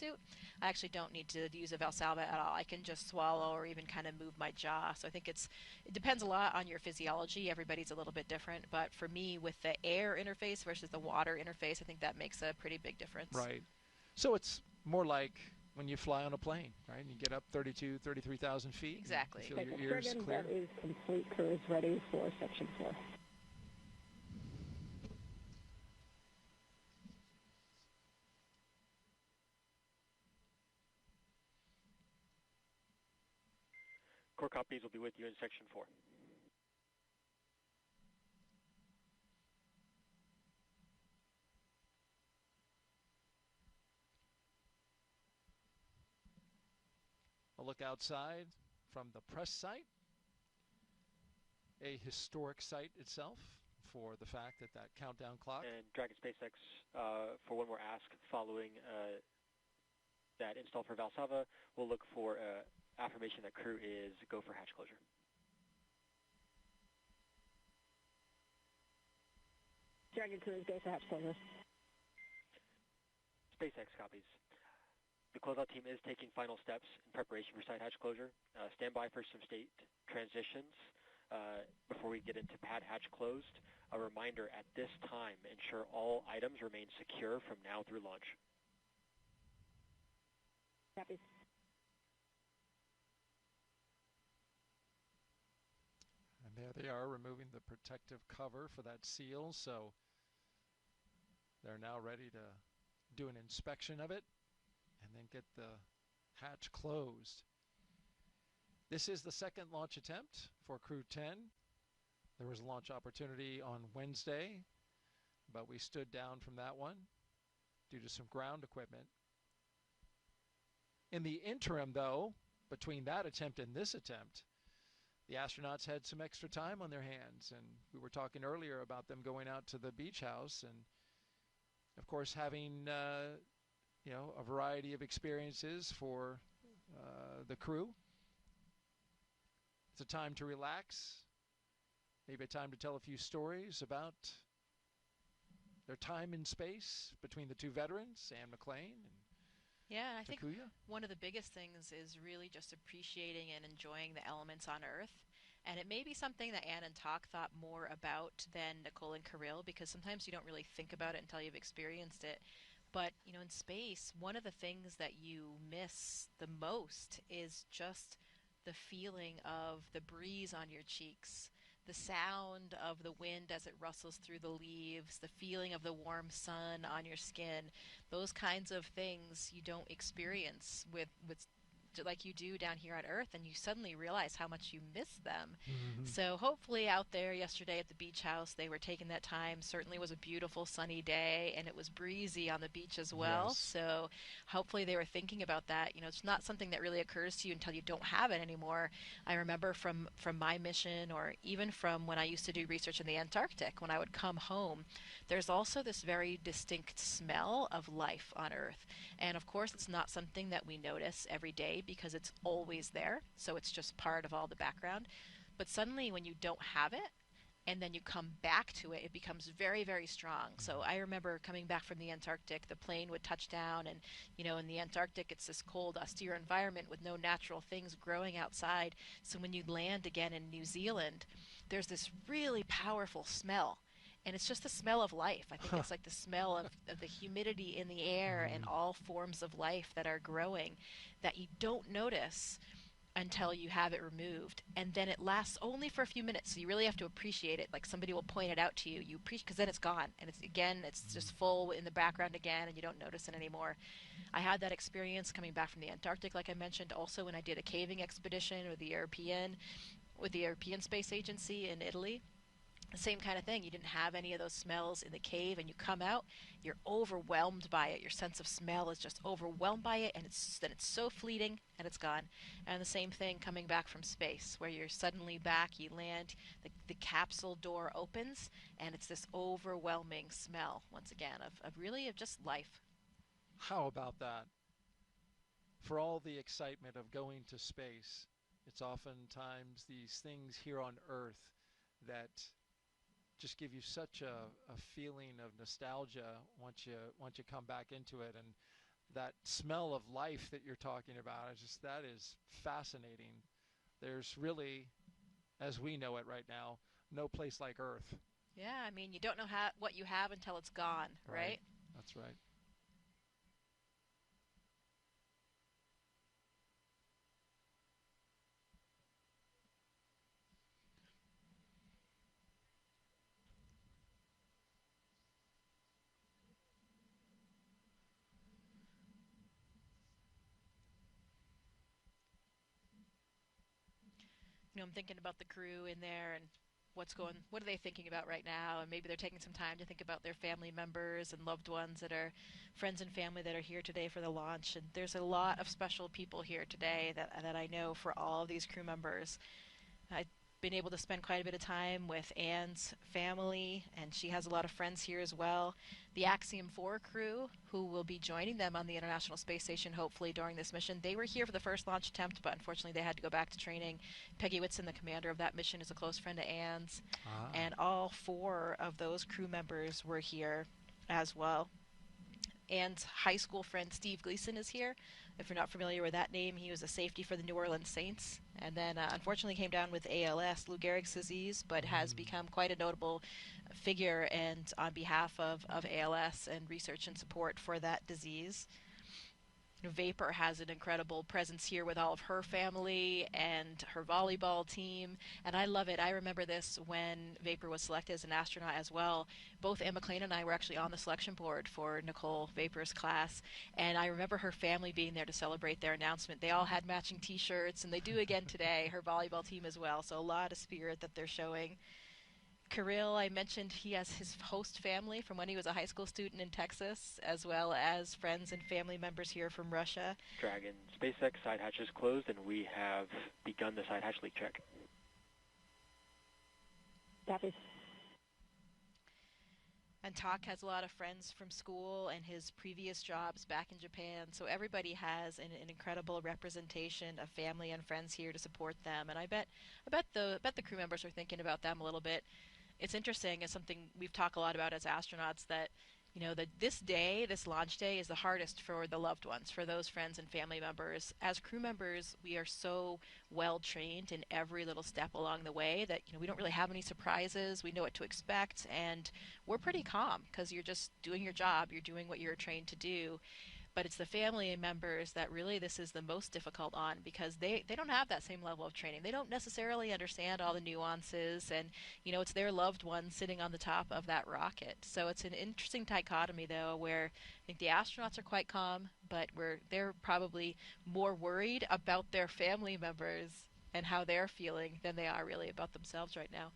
suit, I actually don't need to use a Valsalva at all. I can just swallow or even kind of move my jaw. So I think it depends a lot on your physiology. Everybody's a little bit different, but for me, with the air interface versus the water interface, I think that makes a pretty big difference. Right. So it's more like when you fly on a plane, right? And you get up 32, 33,000 feet. Exactly. You feel your ears clear. That is complete. Crew is ready for section 4. Core copies will be with you in section 4. A look outside from the press site. A historic site itself for the fact that that countdown clock. And Dragon SpaceX, for one more ask following that install for Valsalva, we'll look for affirmation that Crew is go for hatch closure. Dragon Crew is go for hatch closure. SpaceX copies. The closeout team is taking final steps in preparation for site hatch closure. Stand by for some state transitions before we get into pad hatch closed. A reminder at this time, ensure all items remain secure from now through launch. Copy. And there they are removing the protective cover for that seal, so they're now ready to do an inspection of it and then get the hatch closed. This is the second launch attempt for Crew-10. There was a launch opportunity on Wednesday, but we stood down from that one due to some ground equipment. In the interim, though, between that attempt and this attempt, the astronauts had some extra time on their hands, and we were talking earlier about them going out to the beach house and, of course, having a variety of experiences for the crew. It's a time to relax, maybe a time to tell a few stories about their time in space between the two veterans, Sam McLean and Yeah, I think Takuya. one of the biggest things is really just appreciating and enjoying the elements on Earth. And it may be something that Ann and Talk thought more about than Nicole and Kirill, because sometimes you don't really think about it until you've experienced it. But, in space, one of the things that you miss the most is just the feeling of the breeze on your cheeks, the sound of the wind as it rustles through the leaves, the feeling of the warm sun on your skin. Those kinds of things you don't experience with like you do down here on Earth, and you suddenly realize how much you miss them. Mm-hmm. So hopefully out there yesterday at the beach house, they were taking that time. Certainly was a beautiful sunny day, and it was breezy on the beach as well. Yes. So hopefully they were thinking about that. It's not something that really occurs to you until you don't have it anymore. I remember from my mission, or even from when I used to do research in the Antarctic, when I would come home, there's also this very distinct smell of life on Earth. And of course, it's not something that we notice every day because it's always there. So it's just part of all the background. But suddenly, when you don't have it, and then you come back to it, it becomes very, very strong. So I remember coming back from the Antarctic, the plane would touch down, and in the Antarctic, it's this cold, austere environment with no natural things growing outside. So when you land again in New Zealand, there's this really powerful smell. And it's just the smell of life. I think it's like the smell of the humidity in the air and all forms of life that are growing that you don't notice until you have it removed, and then it lasts only for a few minutes, so you really have to appreciate it. Like, somebody will point it out to you, because then it's gone, and it's just full in the background again, and you don't notice it anymore. I had that experience coming back from the Antarctic, like I mentioned, also when I did a caving expedition with the European Space Agency in Italy. The same kind of thing. You didn't have any of those smells in the cave, and you come out, you're overwhelmed by it. Your sense of smell is just overwhelmed by it, and it's so fleeting, and it's gone. And the same thing coming back from space, where you're suddenly back, you land, the capsule door opens, and it's this overwhelming smell, once again, of just life. How about that? For all the excitement of going to space, it's oftentimes these things here on Earth that just give you such a feeling of nostalgia once you come back into it. And that smell of life that you're talking about, that is fascinating. There's really, as we know it right now, no place like Earth. Yeah, I mean, you don't know what you have until it's gone, Right. right? That's right. I'm thinking about the crew in there and what are they thinking about right now? And maybe they're taking some time to think about their family members and loved ones that are friends and family that are here today for the launch. And there's a lot of special people here today that I know for all of these crew members. I've been able to spend quite a bit of time with Anne's family, and she has a lot of friends here as well. The Axiom 4 crew, who will be joining them on the International Space Station hopefully during this mission, they were here for the first launch attempt, but unfortunately they had to go back to training. Peggy Whitson, the commander of that mission, is a close friend of Anne's, and all 4 of those crew members were here as well. Anne's high school friend Steve Gleason is here. If you're not familiar with that name, he was a safety for the New Orleans Saints, and then unfortunately came down with ALS, Lou Gehrig's disease, but has become quite a notable figure and on behalf of ALS and research and support for that disease. Vapor has an incredible presence here with all of her family and her volleyball team, and I love it. I remember this when Vapor was selected as an astronaut as well. Both Anne McLean and I were actually on the selection board for Nicole Vapor's class, and I remember her family being there to celebrate their announcement. They all had matching t-shirts, and they do again today, her volleyball team as well, so a lot of spirit that they're showing. Kirill, I mentioned he has his host family from when he was a high school student in Texas, as well as friends and family members here from Russia. Dragon, SpaceX side hatch is closed, and we have begun the side hatch leak check. Copy. And Tak has a lot of friends from school and his previous jobs back in Japan, so everybody has an incredible representation of family and friends here to support them. And I bet the crew members are thinking about them a little bit. It's interesting. It's something we've talked a lot about as astronauts that that this launch day is the hardest for the loved ones, for those friends and family members. As crew members, we are so well trained in every little step along the way that we don't really have any surprises. We know what to expect, and we're pretty calm because you're just doing your job. You're doing what you're trained to do. But it's the family members that really this is the most difficult on, because they don't have that same level of training. They don't necessarily understand all the nuances, and it's their loved one sitting on the top of that rocket. So it's an interesting dichotomy, though, where I think the astronauts are quite calm, but they're probably more worried about their family members and how they're feeling than they are really about themselves right now.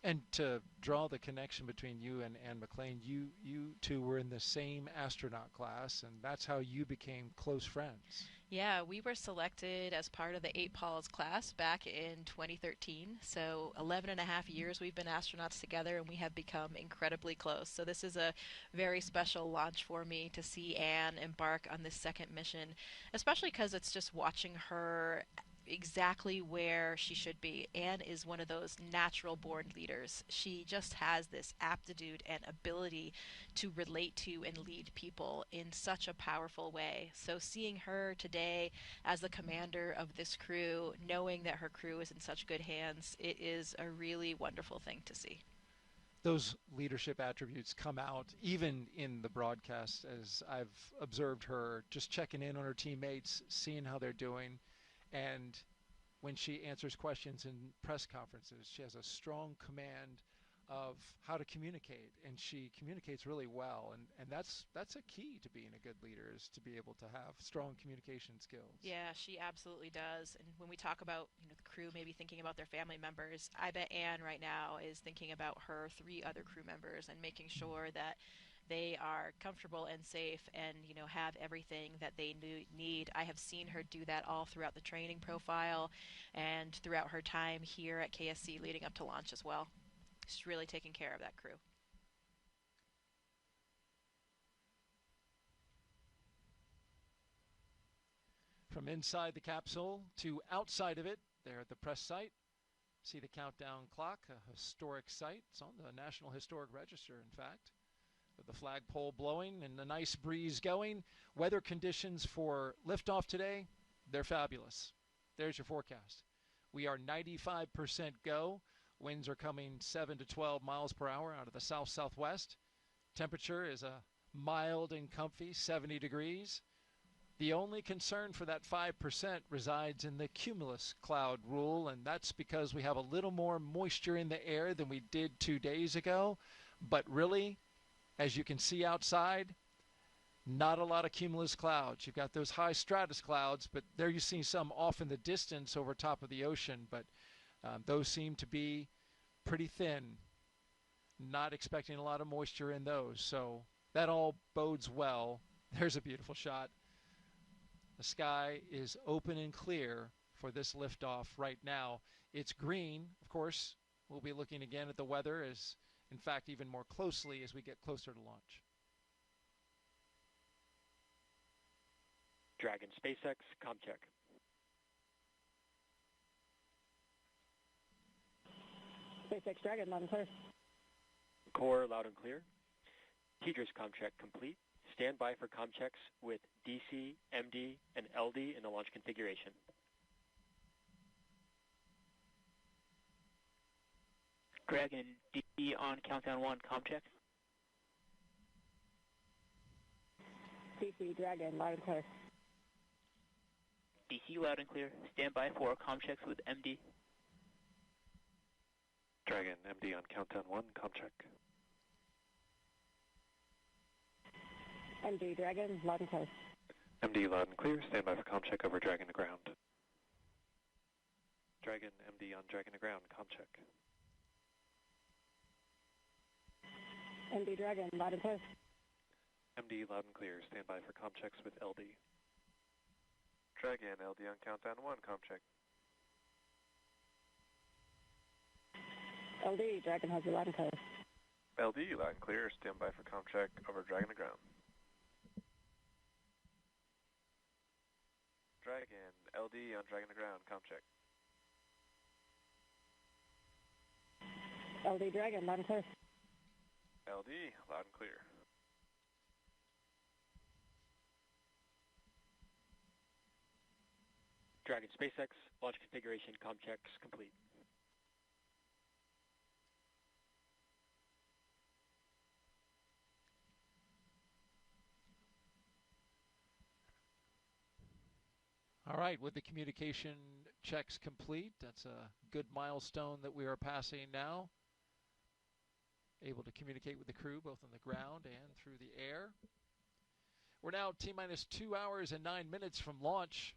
And to draw the connection between you and Anne McLean, you two were in the same astronaut class, and that's how you became close friends. Yeah, we were selected as part of the 8 Pauls class back in 2013. So 11 and a half years we've been astronauts together, and we have become incredibly close. So this is a very special launch for me to see Anne embark on this second mission, especially because it's just watching her exactly where she should be. Anne is one of those natural born leaders. She just has this aptitude and ability to relate to and lead people in such a powerful way. So seeing her today as the commander of this crew, knowing that her crew is in such good hands, it is a really wonderful thing to see. Those leadership attributes come out even in the broadcast, as I've observed her just checking in on her teammates, seeing how they're doing. And when she answers questions in press conferences, she has a strong command of how to communicate, and she communicates really well. And that's a key to being a good leader, is to be able to have strong communication skills. Yeah, she absolutely does. And when we talk about the crew maybe thinking about their family members, I bet Anne right now is thinking about her 3 other crew members and making sure that they are comfortable and safe and have everything that they need. I have seen her do that all throughout the training profile and throughout her time here at KSC leading up to launch as well. She's really taking care of that crew. From inside the capsule to outside of it, there at the press site, see the countdown clock, a historic site. It's on the National Historic Register, in fact. with the flagpole blowing and the nice breeze going. Weather conditions for liftoff today, they're fabulous. There's your forecast. We are 95% go. Winds are coming 7 to 12 miles per hour out of the south-southwest. Temperature is a mild and comfy 70 degrees. The only concern for that 5% resides in the cumulus cloud rule, and that's because we have a little more moisture in the air than we did 2 days ago. But really, as you can see outside, not a lot of cumulus clouds. You've got those high stratus clouds, but there you see some off in the distance over top of the ocean, but those seem to be pretty thin. Not expecting a lot of moisture in those, so that all bodes well. There's a beautiful shot. The sky is open and clear for this liftoff right now. It's green, of course. We'll be looking again at the weather, as, in fact, even more closely as we get closer to launch. Dragon SpaceX, ComCheck. SpaceX Dragon, loud and clear. Core, loud and clear. TDRS ComCheck complete. Stand by for ComChecks with DC, MD, and LD in the launch configuration. Dragon, D on countdown 1, ComCheck. DC Dragon, loud and clear. DC loud and clear. Stand by for ComChecks with MD. Dragon, MD on countdown 1, ComCheck. MD Dragon, loud and clear. MD loud and clear. Stand by for ComCheck over Dragon to ground. Dragon, MD on Dragon to ground, ComCheck. MD Dragon, loud and clear. MD loud and clear. Stand by for ComChecks with LD. Dragon, LD on countdown 1, ComCheck. LD Dragon has you loud and clear. LD loud and clear. Stand by for ComCheck over Dragon to ground. Dragon, LD on Dragon to ground, ComCheck. LD Dragon, loud and clear. LD loud and clear. Dragon SpaceX, launch configuration, ComChecks complete. All right, with the communication checks complete, that's a good milestone that we are passing now. Able to communicate with the crew both on the ground and through the air. We're now T-minus 2 hours and 9 minutes from launch.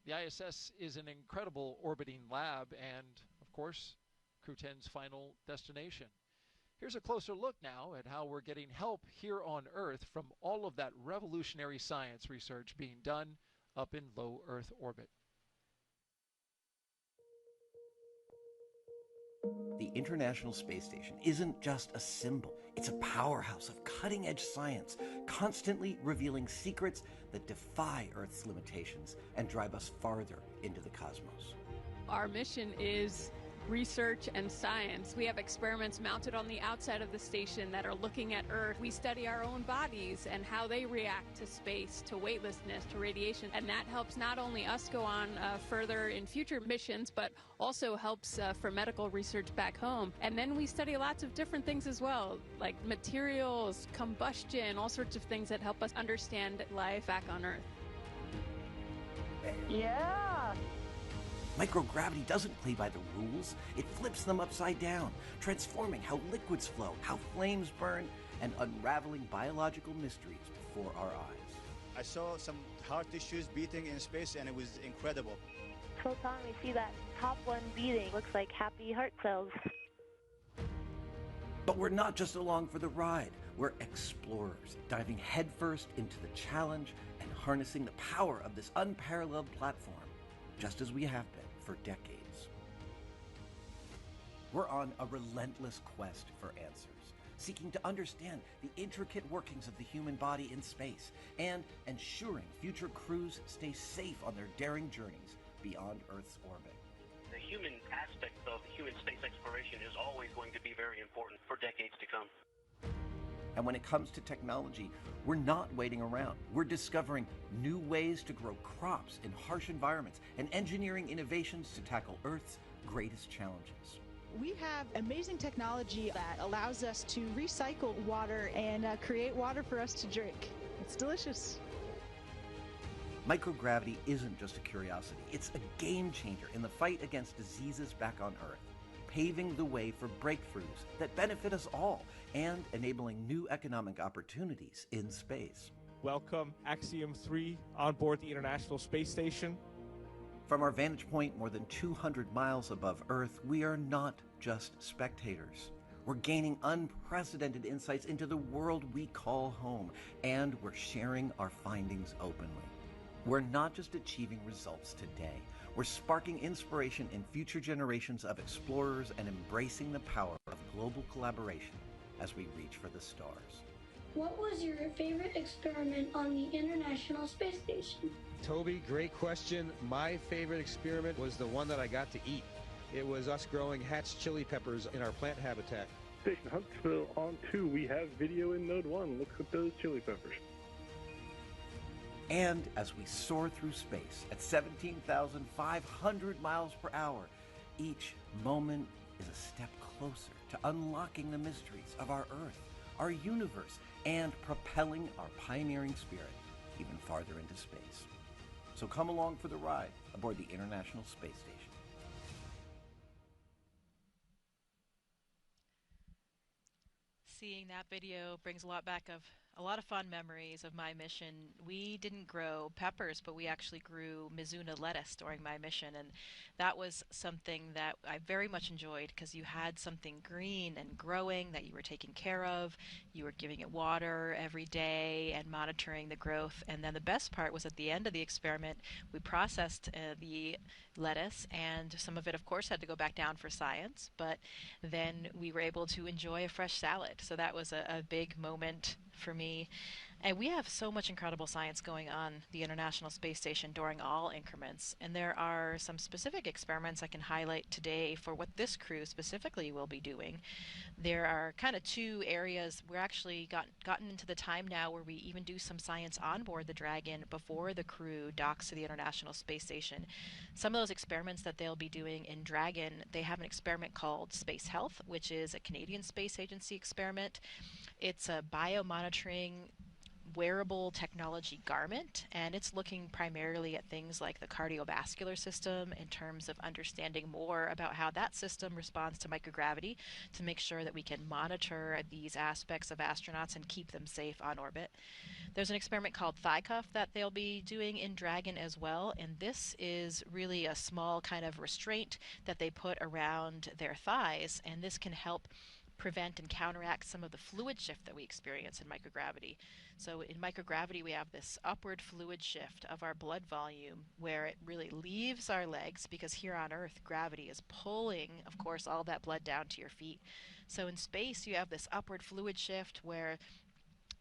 The ISS is an incredible orbiting lab and, of course, Crew-10's final destination. Here's a closer look now at how we're getting help here on Earth from all of that revolutionary science research being done up in low Earth orbit. The International Space Station isn't just a symbol. It's a powerhouse of cutting-edge science, constantly revealing secrets that defy Earth's limitations and drive us farther into the cosmos. Our mission is research and science. We have experiments mounted on the outside of the station that are looking at Earth. We study our own bodies and how they react to space, to weightlessness, to radiation, and that helps not only us go on further in future missions, but also helps for medical research back home. And then we study lots of different things as well, like materials, combustion, all sorts of things that help us understand life back on Earth. Yeah! Microgravity doesn't play by the rules. It flips them upside down, transforming how liquids flow, how flames burn, and unraveling biological mysteries before our eyes. I saw some heart tissues beating in space, and it was incredible. So Tom, we see that top one beating. Looks like happy heart cells. But we're not just along for the ride. We're explorers, diving headfirst into the challenge and harnessing the power of this unparalleled platform, just as we have been for decades. We're on a relentless quest for answers, seeking to understand the intricate workings of the human body in space and ensuring future crews stay safe on their daring journeys beyond Earth's orbit. The human aspect of human space exploration is always going to be very important for decades to come. And when it comes to technology, we're not waiting around. We're discovering new ways to grow crops in harsh environments and engineering innovations to tackle Earth's greatest challenges. We have amazing technology that allows us to recycle water and create water for us to drink. It's delicious. Microgravity isn't just a curiosity, it's a game changer in the fight against diseases back on Earth, paving the way for breakthroughs that benefit us all and enabling new economic opportunities in space. Welcome Axiom 3 on board the International Space Station. From our vantage point more than 200 miles above Earth, we are not just spectators. We're gaining unprecedented insights into the world we call home, and we're sharing our findings openly. We're not just achieving results today. We're sparking inspiration in future generations of explorers and embracing the power of global collaboration as we reach for the stars. What was your favorite experiment on the International Space Station? Toby, great question. My favorite experiment was the one that I got to eat. It was us growing hatch chili peppers in our plant habitat. Station Huntsville on 2, we have video in Node 1. Look at those chili peppers. And as we soar through space at 17,500 miles per hour, each moment is a step closer to unlocking the mysteries of our Earth, our universe, and propelling our pioneering spirit even farther into space. So come along for the ride aboard the International Space Station. Seeing that video brings a lot back of a lot of fond memories of my mission. We didn't grow peppers, but we actually grew Mizuna lettuce during my mission, and that was something that I very much enjoyed because you had something green and growing that you were taking care of. You were giving it water every day and monitoring the growth. And then the best part was at the end of the experiment, we processed the lettuce, and some of it, of course, had to go back down for science, but then we were able to enjoy a fresh salad. So that was a big moment for me. And we have so much incredible science going on the International Space Station during all increments. And there are some specific experiments I can highlight today for what this crew specifically will be doing. There are kind of two areas. We're actually gotten into the time now where we even do some science on board the Dragon before the crew docks to the International Space Station. Some of those experiments that they'll be doing in Dragon, they have an experiment called Space Health, which is a Canadian Space Agency experiment. It's a biomonitoring wearable technology garment, and it's looking primarily at things like the cardiovascular system in terms of understanding more about how that system responds to microgravity to make sure that we can monitor these aspects of astronauts and keep them safe on orbit. There's an experiment called Thigh Cuff that they'll be doing in Dragon as well, and this is really a small kind of restraint that they put around their thighs, and this can help prevent and counteract some of the fluid shift that we experience in microgravity. So in microgravity, we have this upward fluid shift of our blood volume where it really leaves our legs, because here on Earth, gravity is pulling, of course, all that blood down to your feet. So in space, you have this upward fluid shift where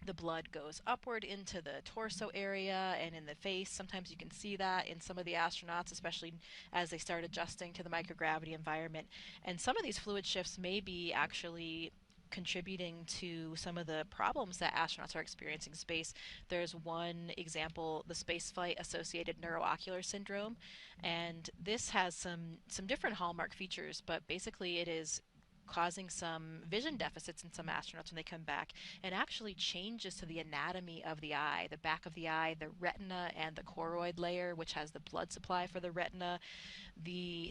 the blood goes upward into the torso area and in the face. Sometimes you can see that in some of the astronauts, especially as they start adjusting to the microgravity environment. And some of these fluid shifts may be actually contributing to some of the problems that astronauts are experiencing in space. There's one example, the spaceflight associated neuroocular syndrome, and this has some different hallmark features, but basically it is causing some vision deficits in some astronauts when they come back, and actually changes to the anatomy of the eye, the back of the eye, the retina, and the choroid layer, which has the blood supply for the retina.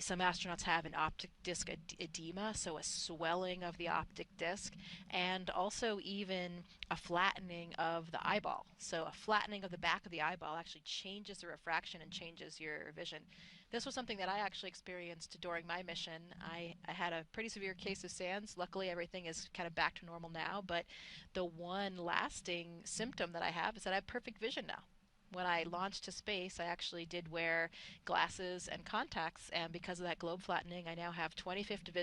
Some astronauts have an optic disc edema, so a swelling of the optic disc, and also even a flattening of the eyeball. So a flattening of the back of the eyeball actually changes the refraction and changes your vision. This was something that I actually experienced during my mission. I had a pretty severe case of SANS. Luckily, everything is kind of back to normal now, but the one lasting symptom that I have is that I have perfect vision now. When I launched to space, I actually did wear glasses and contacts, and because of that globe flattening, I now have 2015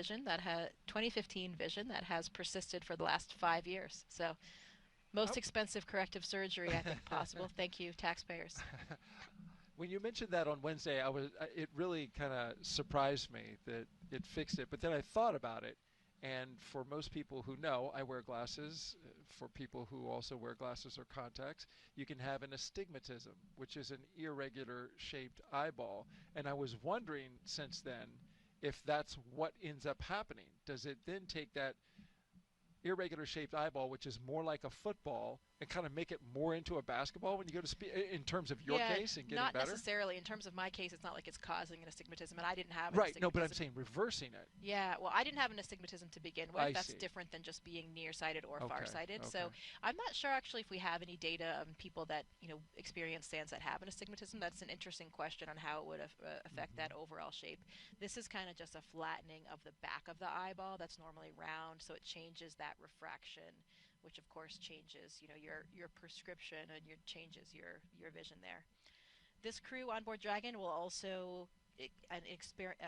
vision that has persisted for the last 5 years. So, most expensive corrective surgery I think possible. Thank you, taxpayers. When you mentioned that on Wednesday, it really kind of surprised me that it fixed it. But then I thought about it, and for most people who know, I wear glasses for people who also wear glasses or contacts, you can have an astigmatism, which is an irregular shaped eyeball. And I was wondering since then if that's what ends up happening. Does it then take that irregular shaped eyeball, which is more like a football, and kind of make it more into a basketball when you go to in terms of your case and getting not better? Necessarily. In terms of my case, it's not like it's causing an astigmatism, and I didn't have an right. astigmatism. No, but I'm saying reversing it. Yeah, well, I didn't have an astigmatism to begin with. I That's see. different than just being nearsighted or farsighted. Okay. So I'm not sure actually if we have any data on people that experience SANS that have an astigmatism. That's an interesting question on how it would affect that overall shape. This is kind of just a flattening of the back of the eyeball that's normally round, so it changes that refraction, which of course changes your prescription and changes your vision there. This crew on board Dragon will also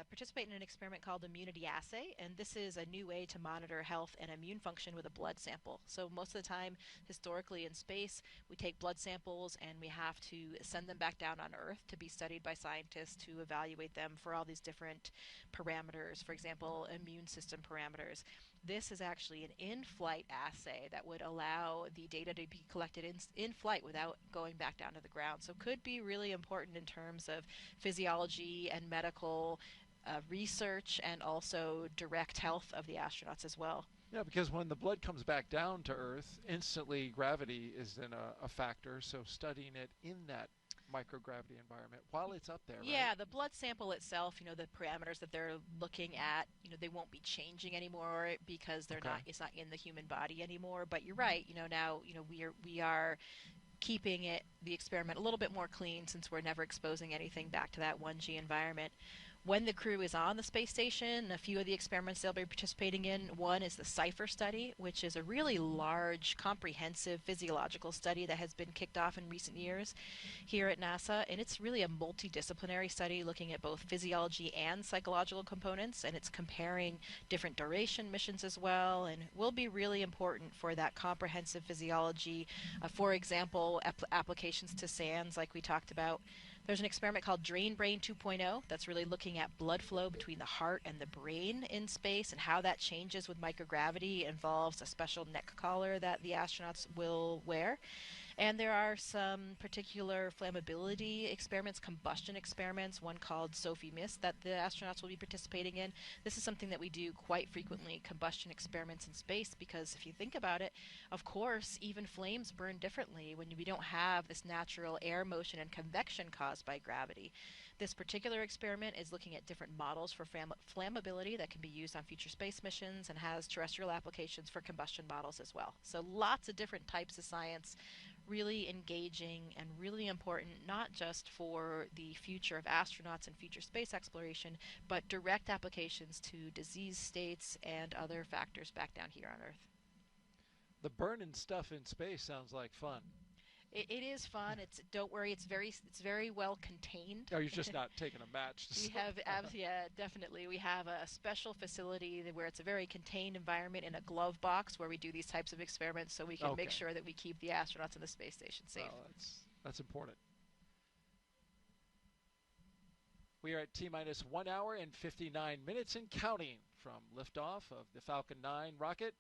participate in an experiment called immunity assay, and this is a new way to monitor health and immune function with a blood sample. So most of the time, historically in space, we take blood samples and we have to send them back down on Earth to be studied by scientists to evaluate them for all these different parameters, for example, immune system parameters. This is actually an in-flight assay that would allow the data to be collected in flight without going back down to the ground. So could be really important in terms of physiology and medical research, and also direct health of the astronauts as well. Yeah, because when the blood comes back down to Earth, instantly gravity is then a factor. So studying it in that microgravity environment while it's up there, yeah, right? The blood sample itself, the parameters that they're looking at, they won't be changing anymore because it's not in the human body anymore. But you're right, now we are keeping the experiment a little bit more clean, since we're never exposing anything back to that 1G environment. When the crew is on the space station, a few of the experiments they'll be participating in, one is the CIPHER study, which is a really large, comprehensive physiological study that has been kicked off in recent years here at NASA, and it's really a multidisciplinary study looking at both physiology and psychological components, and it's comparing different duration missions as well, and will be really important for that comprehensive physiology. For example, applications to SANS, like we talked about. There's an experiment called Drain Brain 2.0 that's really looking at blood flow between the heart and the brain in space, and how that changes with microgravity. It involves a special neck collar that the astronauts will wear. And there are some particular flammability experiments, combustion experiments, one called Sophie Mist that the astronauts will be participating in. This is something that we do quite frequently, combustion experiments in space, because if you think about it, of course, even flames burn differently when we don't have this natural air motion and convection caused by gravity. This particular experiment is looking at different models for flammability that can be used on future space missions, and has terrestrial applications for combustion models as well. So lots of different types of science, really engaging and really important, not just for the future of astronauts and future space exploration, but direct applications to disease states and other factors back down here on Earth. The burning stuff in space sounds like fun. It is fun. Don't worry. It's very well contained. Oh, you're just not taking a match. Yeah, definitely. We have a special facility where it's a very contained environment in a glove box where we do these types of experiments, so we can make sure that we keep the astronauts in the space station safe. Well, that's important. We are at T-minus 1 hour and 59 minutes and counting from liftoff of the Falcon 9 rocket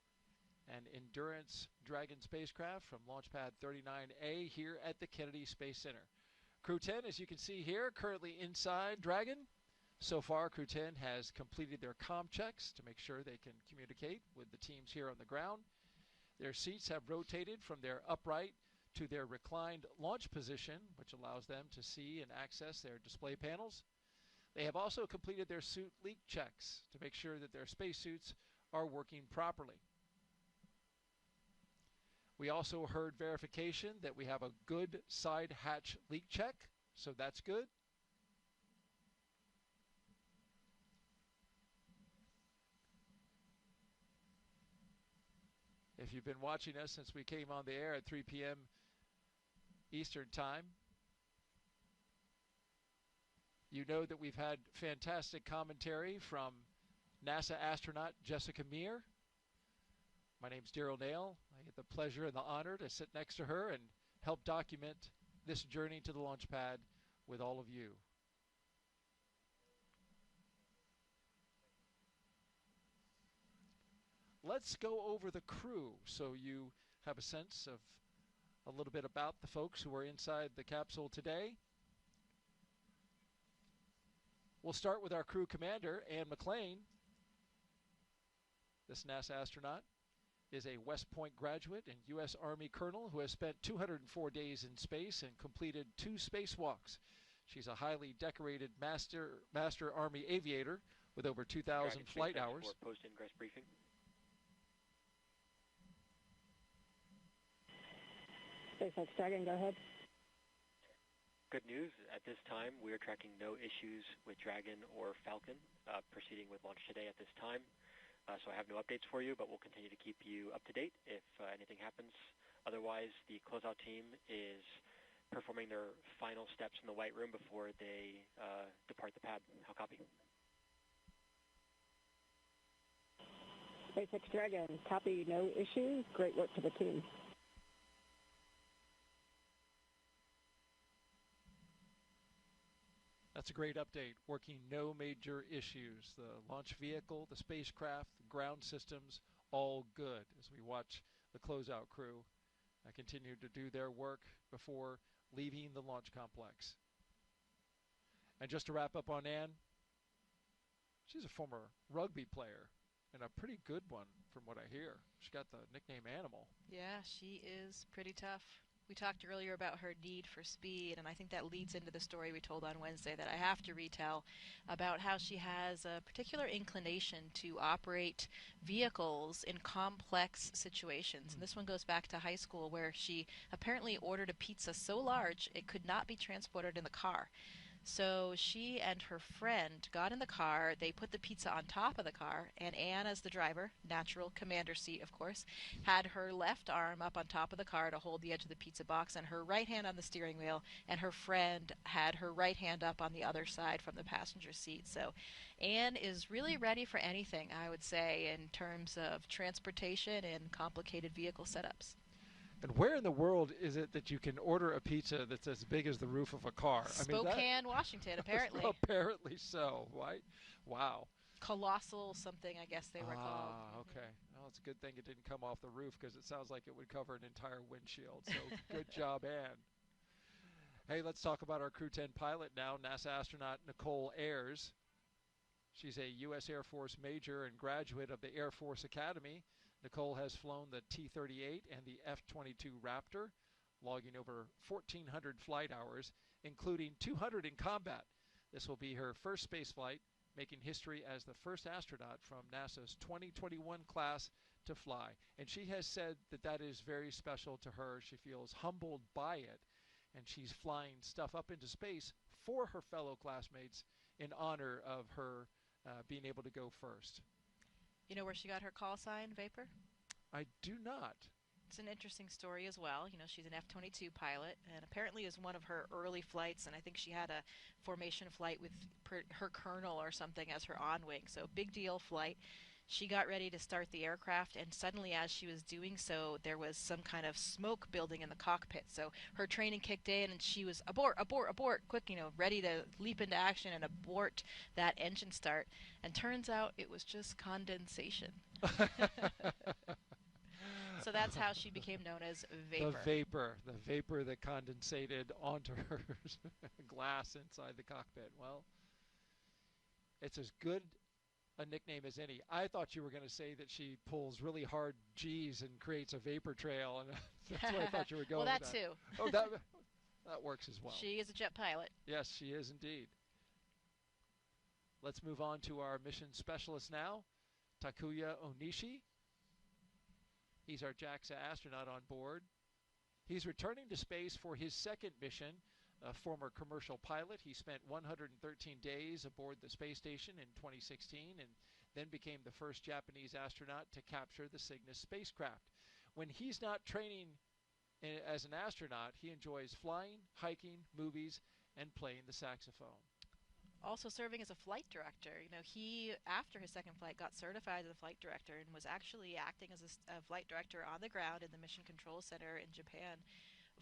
and Endurance Dragon spacecraft from Launchpad 39A here at the Kennedy Space Center. Crew-10, as you can see here, currently inside Dragon. So far, Crew-10 has completed their comm checks to make sure they can communicate with the teams here on the ground. Their seats have rotated from their upright to their reclined launch position, which allows them to see and access their display panels. They have also completed their suit leak checks to make sure that their spacesuits are working properly. We also heard verification that we have a good side hatch leak check, so that's good. If you've been watching us since we came on the air at 3 p.m. Eastern Time, you know that we've had fantastic commentary from NASA astronaut Jessica Meir. My name's Daryl Nail. I get the pleasure and the honor to sit next to her and help document this journey to the launch pad with all of you. Let's go over the crew so you have a sense of a little bit about the folks who are inside the capsule today. We'll start with our crew commander, Ann McLean. This NASA astronaut is a West Point graduate and U.S. Army colonel who has spent 204 days in space and completed 2 spacewalks. She's a highly decorated Master Army aviator with over 2,000 flight hours. Post-ingress briefing. SpaceX Dragon, go ahead. Good news. At this time, we are tracking no issues with Dragon or Falcon proceeding with launch today at this time. So I have no updates for you, but we'll continue to keep you up to date if anything happens. Otherwise, the closeout team is performing their final steps in the White Room before they depart the pad. How copy? SpaceX Dragon, copy, no issues. Great work to the team. That's a great update. Working no major issues. The launch vehicle, the spacecraft, the ground systems, all good as we watch the closeout crew continue to do their work before leaving the launch complex. And just to wrap up on Ann, she's a former rugby player and a pretty good one from what I hear. She got the nickname Animal. Yeah, she is pretty tough. We talked earlier about her need for speed, and I think that leads into the story we told on Wednesday that I have to retell about how she has a particular inclination to operate vehicles in complex situations. And this one goes back to high school where she apparently ordered a pizza so large it could not be transported in the car. So she and her friend got in the car, they put the pizza on top of the car, and Anne, as the driver, natural commander seat of course, had her left arm up on top of the car to hold the edge of the pizza box and her right hand on the steering wheel, and her friend had her right hand up on the other side from the passenger seat. So Anne is really ready for anything, I would say, in terms of transportation and complicated vehicle setups. And where in the world is it that you can order a pizza that's as big as the roof of a car? Spokane, Washington, apparently. Apparently so, right? Wow. Colossal something, I guess they were called. Okay. Well, it's a good thing it didn't come off the roof because it sounds like it would cover an entire windshield. So good job, Ann. Hey, let's talk about our Crew-10 pilot now, NASA astronaut Nicole Ayers. She's a U.S. Air Force major and graduate of the Air Force Academy. Nicole has flown the T-38 and the F-22 Raptor, logging over 1,400 flight hours, including 200 in combat. This will be her first space flight, making history as the first astronaut from NASA's 2021 class to fly. And she has said that that is very special to her. She feels humbled by it, and she's flying stuff up into space for her fellow classmates in honor of her being able to go first. You know where she got her call sign, Vapor? I do not. It's an interesting story as well. You know, she's an F-22 pilot, and apparently is one of her early flights, and I think she had a formation flight with her colonel or something as her on-wing, so big deal flight. She got ready to start the aircraft, and suddenly as she was doing so, there was some kind of smoke building in the cockpit. So her training kicked in, and she was abort, abort, abort, quick, you know, ready to leap into action and abort that engine start. And turns out it was just condensation. So that's how she became known as Vapor. The vapor that condensated onto her glass inside the cockpit. Well, it's as good a nickname as any. I thought you were going to say that she pulls really hard G's and creates a vapor trail, and that's what I thought you were going well, with. That too. Oh, that works as well. She is a jet pilot. Yes, she is indeed. Let's move on to our mission specialist now, Takuya Onishi. He's our JAXA astronaut on board. He's returning to space for his second mission. A former commercial pilot, he spent 113 days aboard the space station in 2016 and then became the first Japanese astronaut to capture the Cygnus spacecraft. When he's not training as an astronaut, he enjoys flying, hiking, movies, and playing the saxophone. Also serving as a flight director. You know, he, after his second flight, got certified as a flight director and was actually acting as a flight director on the ground in the Mission Control Center in Japan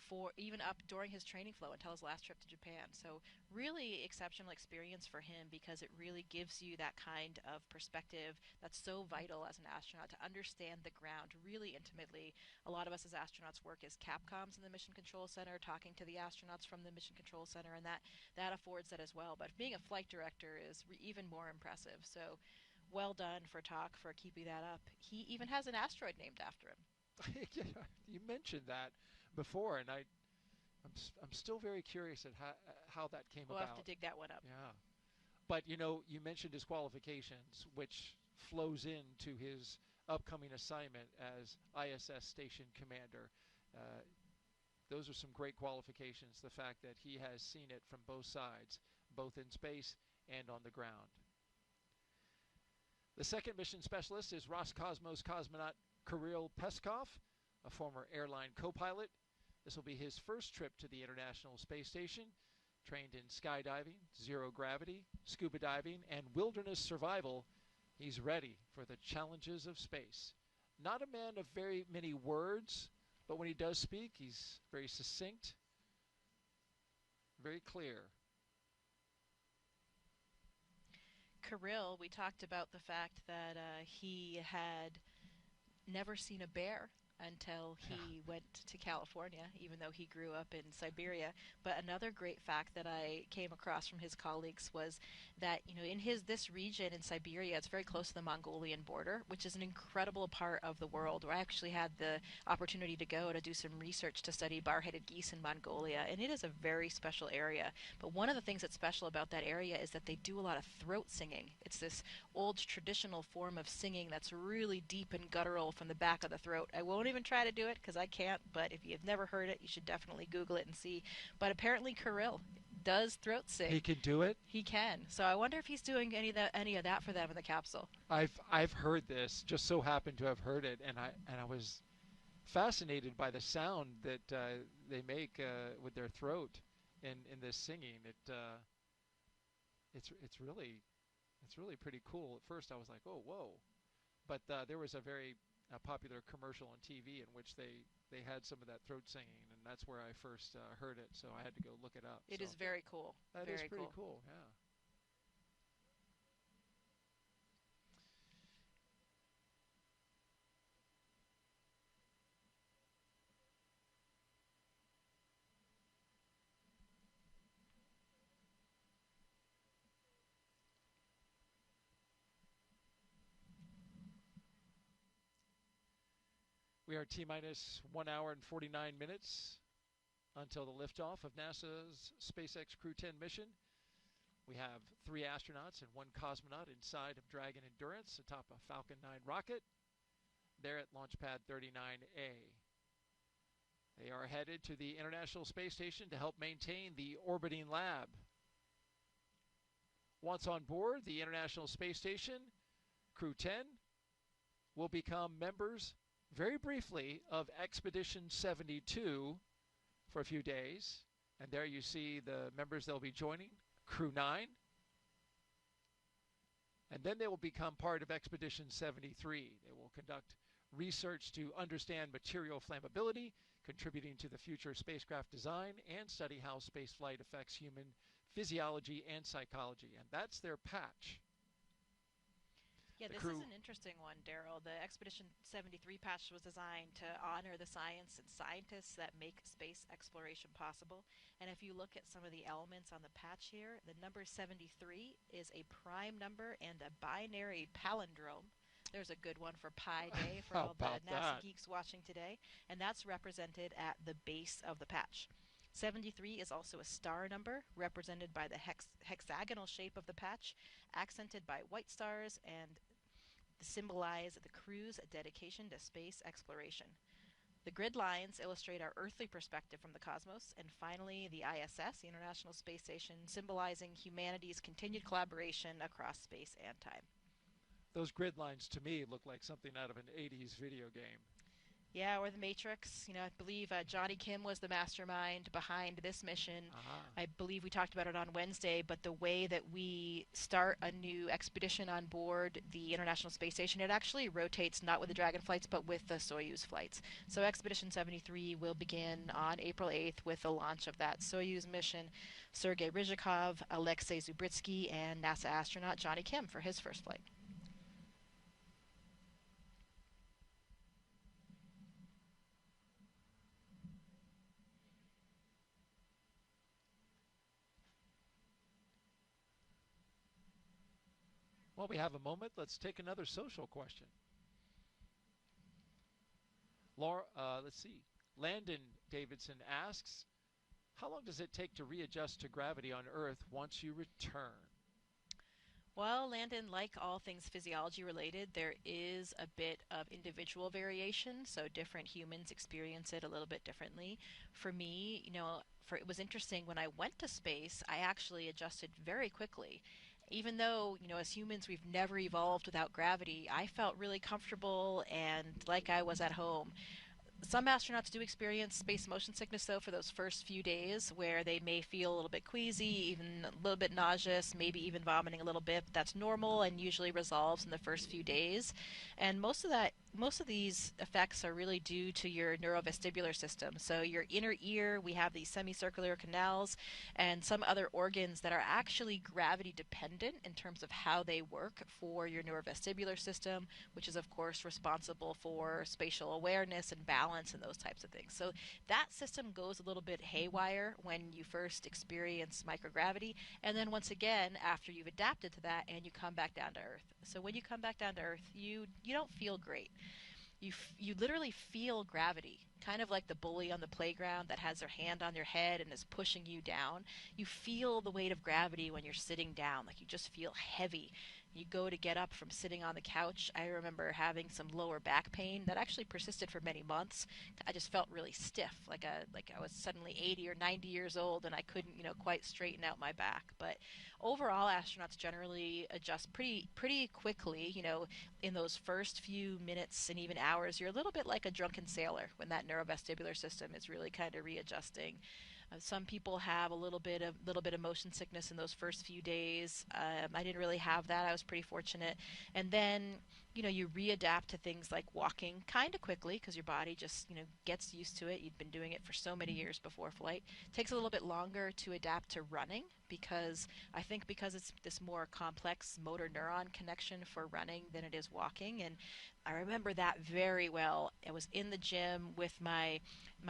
for even up during his training flow until his last trip to Japan. So really exceptional experience for him because it really gives you that kind of perspective that's so vital as an astronaut to understand the ground really intimately. A lot of us as astronauts work as Capcoms in the Mission Control Center, talking to the astronauts from the Mission Control Center, and that affords that as well. But being a flight director is even more impressive. So well done for TOC for keeping that up. He even has an asteroid named after him. Yeah, you mentioned that before, and I'm still very curious at how that came about. We'll have to dig that one up. Yeah, but you mentioned his qualifications, which flows into his upcoming assignment as ISS station commander. Those are some great qualifications. The fact that he has seen it from both sides, both in space and on the ground. The second mission specialist is Roscosmos cosmonaut Kirill Peskov, a former airline co-pilot. This will be his first trip to the International Space Station, trained in skydiving, zero gravity, scuba diving, and wilderness survival. He's ready for the challenges of space. Not a man of very many words, but when he does speak, he's very succinct, very clear. Kirill, we talked about the fact that he had never seen a bear until he went to California, even though he grew up in Siberia. But another great fact that I came across from his colleagues was that, in this region in Siberia, it's very close to the Mongolian border, which is an incredible part of the world, where I actually had the opportunity to go to do some research to study bar-headed geese in Mongolia, and it is a very special area. But one of the things that's special about that area is that they do a lot of throat singing. It's this old traditional form of singing that's really deep and guttural from the back of the throat. I won't even try to do it because I can't, but if you've never heard it, you should definitely Google it and see. But apparently Kirill does throat sing. He can do it? He can. So I wonder if he's doing any of that for them in the capsule. I've heard this, just so happened to have heard it, and I was fascinated by the sound that they make with their throat in this singing. It's really pretty cool. At first I was like, oh, whoa. But there was a very popular commercial on TV in which they had some of that throat singing, and that's where I first heard it, so I had to go look it up. It is very cool. That is pretty cool, yeah. We are T-minus 1 hour and 49 minutes until the liftoff of NASA's SpaceX Crew-10 mission. We have 3 astronauts and 1 cosmonaut inside of Dragon Endurance atop a Falcon 9 rocket. They're at Launch Pad 39A. They are headed to the International Space Station to help maintain the orbiting lab. Once on board the International Space Station, Crew-10 will become members very briefly of Expedition 72 for a few days. And there you see the members they'll be joining, Crew-9. And then they will become part of Expedition 73. They will conduct research to understand material flammability, contributing to the future spacecraft design, and study how spaceflight affects human physiology and psychology. And that's their patch. Yeah, this is an interesting one, Daryl. The Expedition 73 patch was designed to honor the science and scientists that make space exploration possible. And if you look at some of the elements on the patch here, the number 73 is a prime number and a binary palindrome. There's a good one for Pi Day for all the NASA geeks watching today. And that's represented at the base of the patch. 73 is also a star number, represented by the hexagonal shape of the patch, accented by white stars, and symbolize the crew's dedication to space exploration. The grid lines illustrate our earthly perspective from the cosmos, and finally the ISS, the International Space Station, symbolizing humanity's continued collaboration across space and time. Those grid lines to me look like something out of an 80s video game. Yeah, or the Matrix. I believe Johnny Kim was the mastermind behind this mission. I believe we talked about it on Wednesday, but the way that we start a new expedition on board the International Space Station, it actually rotates not with the Dragon flights, but with the Soyuz flights. So Expedition 73 will begin on April 8th with the launch of that Soyuz mission. Sergei Ryzhikov, Alexei Zubritsky, and NASA astronaut Johnny Kim for his first flight. While we have a moment, let's take another social question. Laura, let's see. Landon Davidson asks, how long does it take to readjust to gravity on Earth once you return? Well, Landon, like all things physiology related, there is a bit of individual variation, so different humans experience it a little bit differently. For me, it was interesting when I went to space, I actually adjusted very quickly. Even though, as humans we've never evolved without gravity, I felt really comfortable and like I was at home. Some astronauts do experience space motion sickness, though, for those first few days where they may feel a little bit queasy, even a little bit nauseous, maybe even vomiting a little bit. But that's normal and usually resolves in the first few days. And most of these effects are really due to your neurovestibular system. So your inner ear, we have these semicircular canals and some other organs that are actually gravity dependent in terms of how they work for your neurovestibular system, which is of course responsible for spatial awareness and balance and those types of things. So that system goes a little bit haywire when you first experience microgravity, and then once again after you've adapted to that and you come back down to Earth. So when you come back down to Earth, you don't feel great. You literally feel gravity, kind of like the bully on the playground that has their hand on your head and is pushing you down. You feel the weight of gravity when you're sitting down, like you just feel heavy. You go to get up from sitting on the couch. I remember having some lower back pain that actually persisted for many months. I just felt really stiff, like I was suddenly 80 or 90 years old and I couldn't, quite straighten out my back. But overall, astronauts generally adjust pretty quickly. In those first few minutes and even hours, you're a little bit like a drunken sailor when that neurovestibular system is really kind of readjusting. Some people have a little bit of motion sickness in those first few days. I didn't really have that. I was pretty fortunate. And then you readapt to things like walking kind of quickly because your body just gets used to it. You'd been doing it for so many years before flight. It takes a little bit longer to adapt to running because I think because it's this more complex motor neuron connection for running than it is walking. And I remember that very well. I was in the gym with my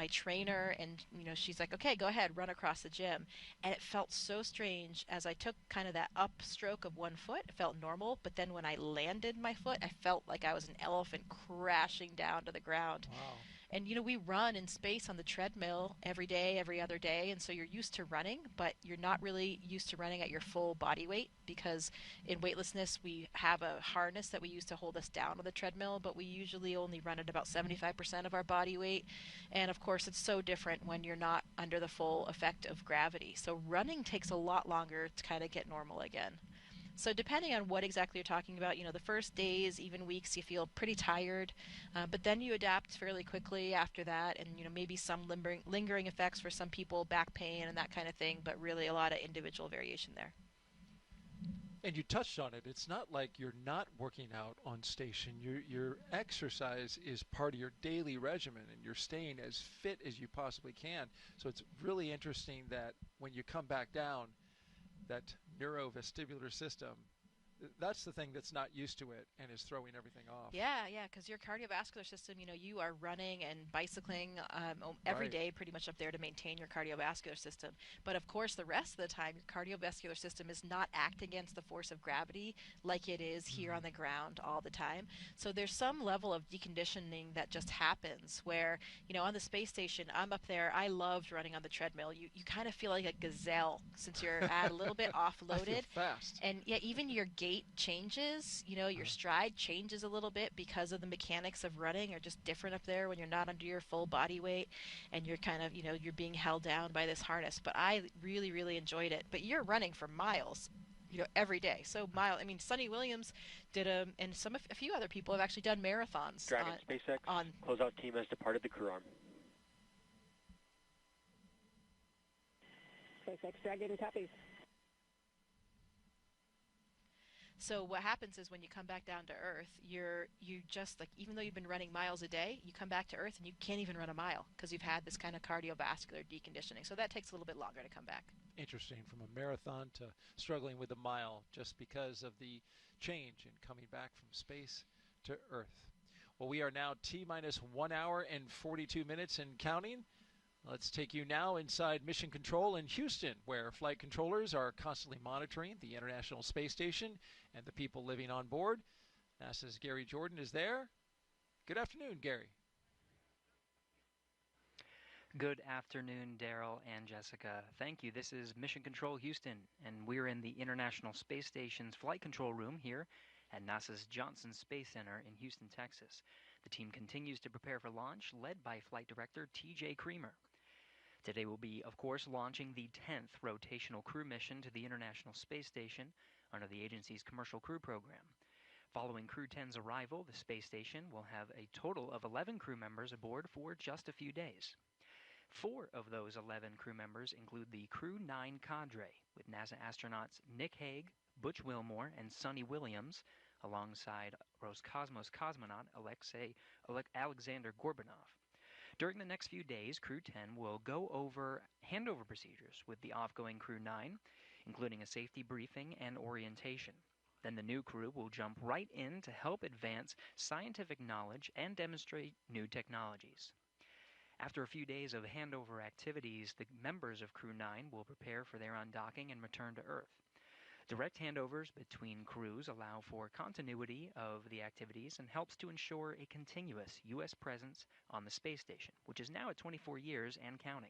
trainer, and she's like, okay, go ahead, run across the gym. And it felt so strange as I took kind of that upstroke of one foot. It felt normal, but then when I landed my foot, I felt like I was an elephant crashing down to the ground. Wow. And we run in space on the treadmill every day, every other day, and so you're used to running, but you're not really used to running at your full body weight because in weightlessness we have a harness that we use to hold us down on the treadmill, but we usually only run at about 75% of our body weight. And of course, it's so different when you're not under the full effect of gravity. So running takes a lot longer to kind of get normal again. So depending on what exactly you're talking about, the first days, even weeks, you feel pretty tired, but then you adapt fairly quickly after that, and maybe some lingering effects for some people, back pain and that kind of thing, but really a lot of individual variation there. And you touched on it. It's not like you're not working out on station. Your exercise is part of your daily regimen, and you're staying as fit as you possibly can. So it's really interesting that when you come back down, that neurovestibular system, that's the thing that's not used to it and is throwing everything off. Yeah, because your cardiovascular system, you are running and bicycling every Right. day pretty much up there to maintain your cardiovascular system. But of course, the rest of the time, your cardiovascular system is not acting against the force of gravity like it is here on the ground all the time. So there's some level of deconditioning that just happens where, on the space station, I'm up there, I loved running on the treadmill. You kind of feel like a gazelle since you're a little bit I offloaded. feel fast. And yeah, even your gait changes, your stride changes a little bit because of the mechanics of running are just different up there when you're not under your full body weight and you're kind of, you're being held down by this harness. But I really, really enjoyed it. But you're running for miles. every day. So I mean, Sonny Williams did and a few other people have actually done marathons. Dragon SpaceX closeout team has departed the crew arm. SpaceX Dragon copies. So what happens is when you come back down to Earth, you just like, even though you've been running miles a day, you come back to Earth and you can't even run a mile because you've had this kind of cardiovascular deconditioning. So that takes a little bit longer to come back. Interesting, from a marathon to struggling with a mile just because of the change in coming back from space to Earth. Well, we are now T-minus 1 hour and 42 minutes and counting. Let's take you now inside Mission Control in Houston, where flight controllers are constantly monitoring the International Space Station and the people living on board. NASA's Gary Jordan is there. Good afternoon, Gary. Good afternoon, Daryl and Jessica. Thank you. This is Mission Control Houston, and we're in the International Space Station's flight control room here at NASA's Johnson Space Center in Houston, Texas. The team continues to prepare for launch, led by Flight Director T.J. Creamer. Today we'll be, of course, launching the 10th rotational crew mission to the International Space Station under the agency's Commercial Crew Program. Following Crew-10's arrival, the space station will have a total of 11 crew members aboard for just a few days. 4 of those 11 crew members include the Crew-9 cadre, with NASA astronauts Nick Hague, Butch Wilmore, and Sonny Williams, alongside Roscosmos cosmonaut Alexander Gorbanov. During the next few days, Crew-10 will go over handover procedures with the off-going Crew-9, including a safety briefing and orientation. Then the new crew will jump right in to help advance scientific knowledge and demonstrate new technologies. After a few days of handover activities, the members of Crew-9 will prepare for their undocking and return to Earth. Direct handovers between crews allow for continuity of the activities and helps to ensure a continuous U.S. presence on the space station, which is now at 24 years and counting.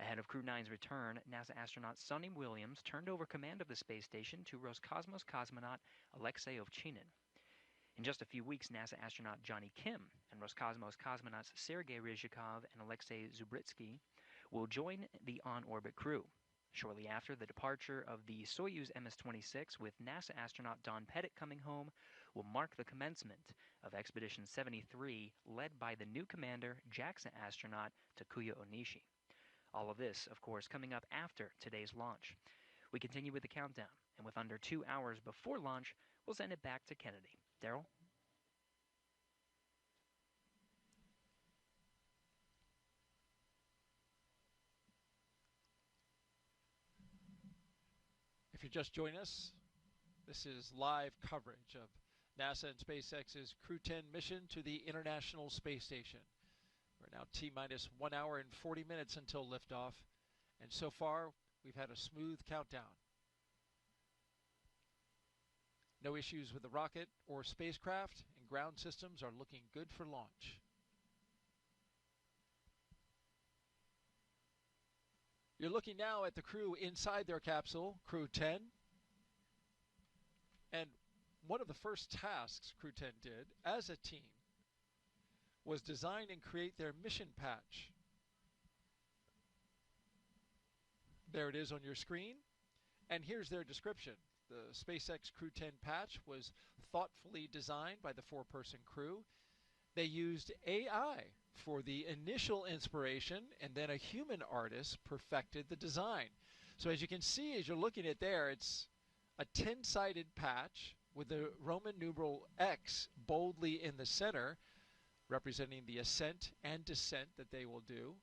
Ahead of Crew-9's return, NASA astronaut Sonny Williams turned over command of the space station to Roscosmos cosmonaut Alexei Ovchinin. In just a few weeks, NASA astronaut Johnny Kim and Roscosmos cosmonauts Sergei Ryzhikov and Alexei Zubritsky will join the on-orbit crew. Shortly after the departure of the Soyuz MS-26, with NASA astronaut Don Pettit coming home, will mark the commencement of Expedition 73, led by the new commander, JAXA astronaut Takuya Onishi. All of this, of course, coming up after today's launch. We continue with the countdown, and with under 2 hours before launch, we'll send it back to Kennedy. Daryl? If you just join us, this is live coverage of NASA and SpaceX's Crew-10 mission to the International Space Station. We're now T-minus 1 hour and 40 minutes until liftoff, and so far we've had a smooth countdown. No issues with the rocket or spacecraft, and ground systems are looking good for launch. You're looking now at the crew inside their capsule, Crew-10. And one of the first tasks Crew-10 did as a team was design and create their mission patch. There it is on your screen. And here's their description. The SpaceX Crew-10 patch was thoughtfully designed by the 4-person crew. They used AI for the initial inspiration, and then a human artist perfected the design. So as you can see, as you're looking at there, it's a 10-sided patch with the Roman numeral X boldly in the center, representing the ascent and descent that they will do.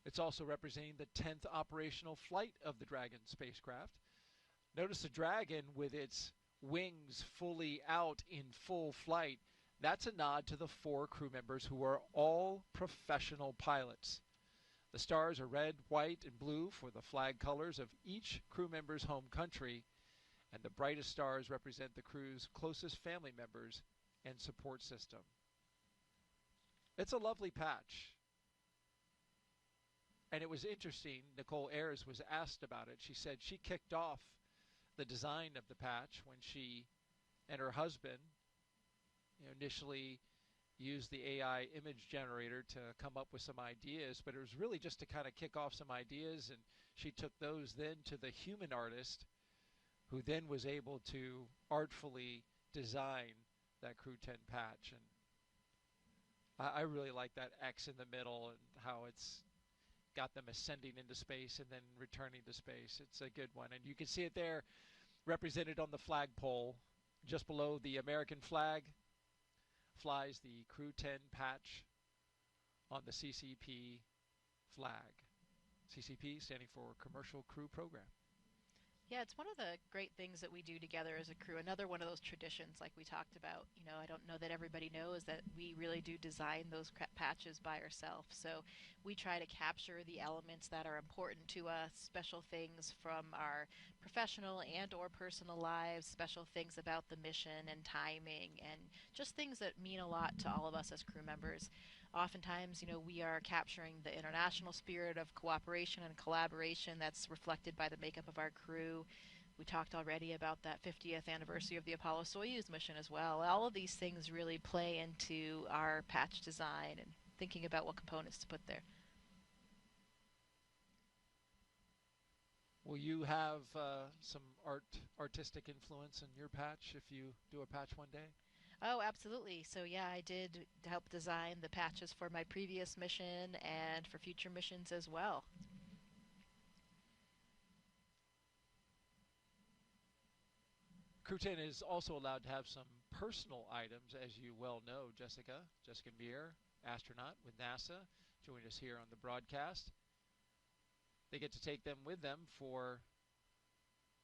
It's also representing the 10th operational flight of the Dragon spacecraft. Notice the Dragon with its wings fully out in full flight. That's a nod to the 4 crew members who are all professional pilots. The stars are red, white, and blue for the flag colors of each crew member's home country, and the brightest stars represent the crew's closest family members and support system. It's a lovely patch. And it was interesting, Nicole Ayers was asked about it. She said she kicked off the design of the patch when she and her husband initially used the AI image generator to come up with some ideas, but it was really just to kind of kick off some ideas, and she took those then to the human artist who then was able to artfully design that Crew-10 patch. And I really like that X in the middle and how it's got them ascending into space and then returning to space. It's a good one. And you can see it there represented on the flagpole. Just below the American flag flies the Crew-10 patch on the CCP flag. CCP standing for Commercial Crew Program. Yeah, it's one of the great things that we do together as a crew. Another one of those traditions like we talked about. You know, I don't know that everybody knows that we really do design those patches by ourselves. So we try to capture the elements that are important to us, special things from our professional and or personal lives, special things about the mission and timing, and just things that mean a lot to all of us as crew members. Oftentimes, you know, we are capturing the international spirit of cooperation and collaboration that's reflected by the makeup of our crew. We talked already about that 50th anniversary of the Apollo-Soyuz mission as well. All of these things really play into our patch design and thinking about what components to put there. Will you have some artistic influence in your patch if you do a patch one day? Oh, absolutely. So yeah, I did help design the patches for my previous mission and for future missions as well. Crew-10 is also allowed to have some personal items, as you well know, Jessica Meir, astronaut with NASA, joined us here on the broadcast. They get to take them with them for